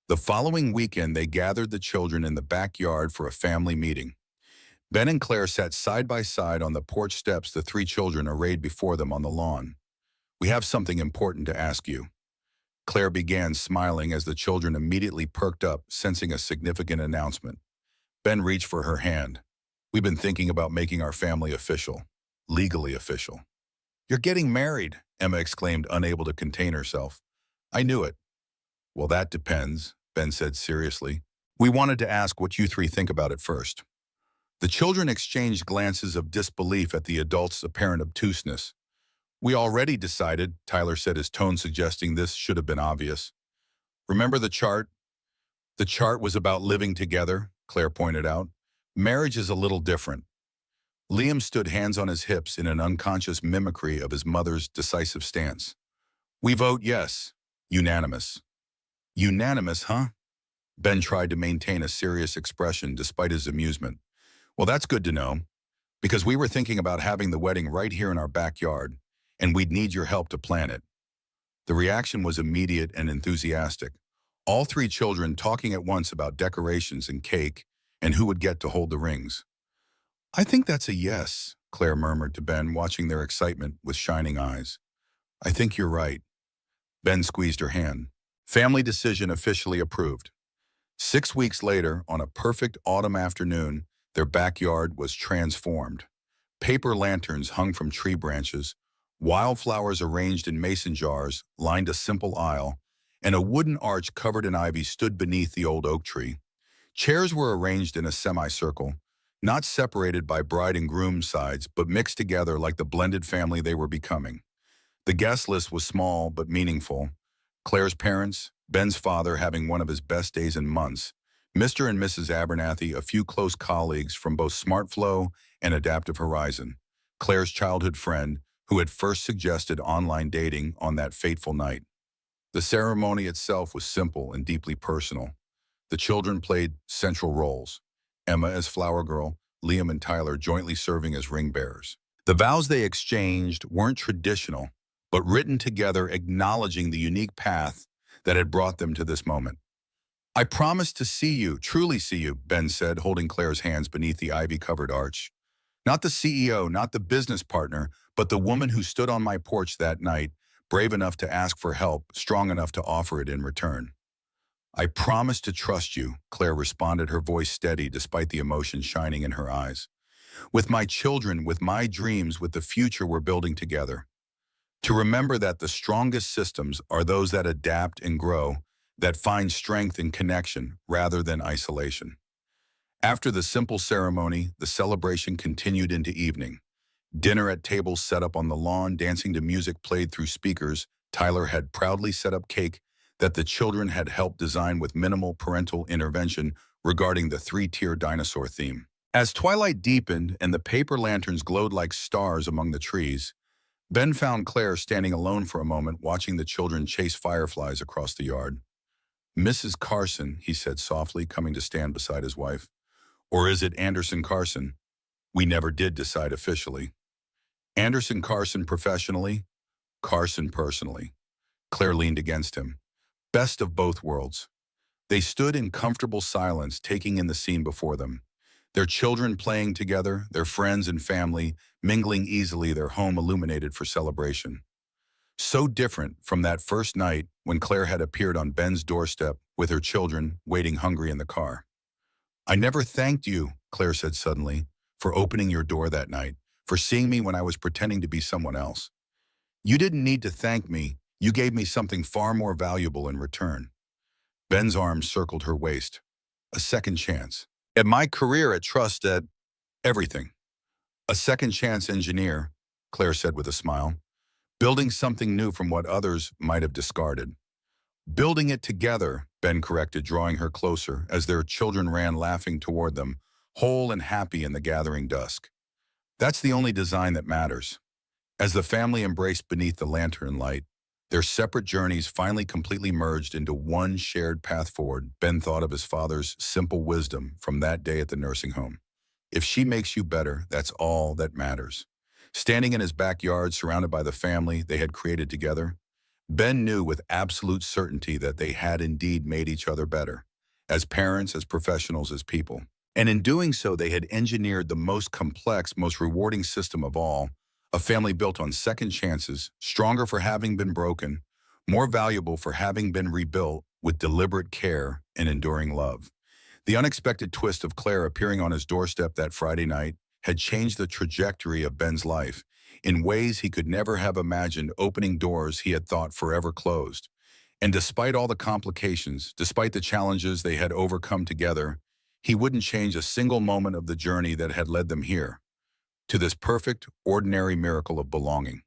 The following weekend, they gathered the children in the backyard for a family meeting. Ben and Claire sat side by side on the porch steps, the 3 children arrayed before them on the lawn. We have something important to ask you. Claire began, smiling as the children immediately perked up, sensing a significant announcement. Ben reached for her hand. We've been thinking about making our family official. Legally official. You're getting married, Emma exclaimed, unable to contain herself. I knew it. Well, that depends, Ben said seriously. We wanted to ask what you 3 think about it first. The children exchanged glances of disbelief at the adults' apparent obtuseness. We already decided, Tyler said, his tone suggesting this should have been obvious. Remember the chart? The chart was about living together, Claire pointed out. Marriage is a little different. Liam stood, hands on his hips, in an unconscious mimicry of his mother's decisive stance. We vote yes. Unanimous. Unanimous, huh? Ben tried to maintain a serious expression despite his amusement. Well, that's good to know, because we were thinking about having the wedding right here in our backyard, and we'd need your help to plan it. The reaction was immediate and enthusiastic. All 3 children talking at once about decorations and cake and who would get to hold the rings. I think that's a yes, Claire murmured to Ben, watching their excitement with shining eyes. I think you're right. Ben squeezed her hand. Family decision officially approved. 6 weeks later, on a perfect autumn afternoon, their backyard was transformed. Paper lanterns hung from tree branches, wildflowers arranged in mason jars lined a simple aisle, and a wooden arch covered in ivy stood beneath the old oak tree. Chairs were arranged in a semicircle, not separated by bride and groom sides, but mixed together like the blended family they were becoming. The guest list was small but meaningful. Claire's parents, Ben's father having one of his best days in months, Mr. and Mrs. Abernathy, a few close colleagues from both SmartFlow and Adaptive Horizon, Claire's childhood friend who had first suggested online dating on that fateful night. The ceremony itself was simple and deeply personal. The children played central roles, Emma as flower girl, Liam and Tyler jointly serving as ring bearers. The vows they exchanged weren't traditional, but written together, acknowledging the unique path that had brought them to this moment. I promise to see you, truly see you, Ben said, holding Claire's hands beneath the ivy-covered arch. Not the CEO, not the business partner, but the woman who stood on my porch that night, brave enough to ask for help, strong enough to offer it in return. I promise to trust you, Claire responded, her voice steady despite the emotion shining in her eyes. With my children, with my dreams, with the future we're building together. To remember that the strongest systems are those that adapt and grow, that find strength in connection rather than isolation. After the simple ceremony, the celebration continued into evening. Dinner at tables set up on the lawn, dancing to music played through speakers. Tyler had proudly set up cake that the children had helped design with minimal parental intervention regarding the three-tier dinosaur theme. As twilight deepened and the paper lanterns glowed like stars among the trees, Ben found Claire standing alone for a moment, watching the children chase fireflies across the yard. "Mrs. Carson," he said softly, coming to stand beside his wife. "Or is it Anderson Carson? We never did decide officially." "Anderson Carson professionally, Carson personally." Claire leaned against him. Best of both worlds. They stood in comfortable silence, taking in the scene before them. Their children playing together, their friends and family mingling easily, their home illuminated for celebration. So different from that first night when Claire had appeared on Ben's doorstep with her children waiting hungry in the car. "I never thanked you," Claire said suddenly, "for opening your door that night, for seeing me when I was pretending to be someone else. You didn't need to thank me. You gave me something far more valuable in return." Ben's arms circled her waist. "A second chance. At my career at Trust, at everything. A second chance engineer," Claire said with a smile. "Building something new from what others might have discarded." "Building it together," Ben corrected, drawing her closer as their children ran laughing toward them, whole and happy in the gathering dusk. "That's the only design that matters." As the family embraced beneath the lantern light, their separate journeys finally completely merged into one shared path forward. Ben thought of his father's simple wisdom from that day at the nursing home. If she makes you better, that's all that matters. Standing in his backyard, surrounded by the family they had created together, Ben knew with absolute certainty that they had indeed made each other better, as parents, as professionals, as people. And in doing so, they had engineered the most complex, most rewarding system of all, a family built on second chances, stronger for having been broken, more valuable for having been rebuilt with deliberate care and enduring love. The unexpected twist of Claire appearing on his doorstep that Friday night had changed the trajectory of Ben's life in ways he could never have imagined, opening doors he had thought forever closed. And despite all the complications, despite the challenges they had overcome together, he wouldn't change a single moment of the journey that had led them here, to this perfect, ordinary miracle of belonging.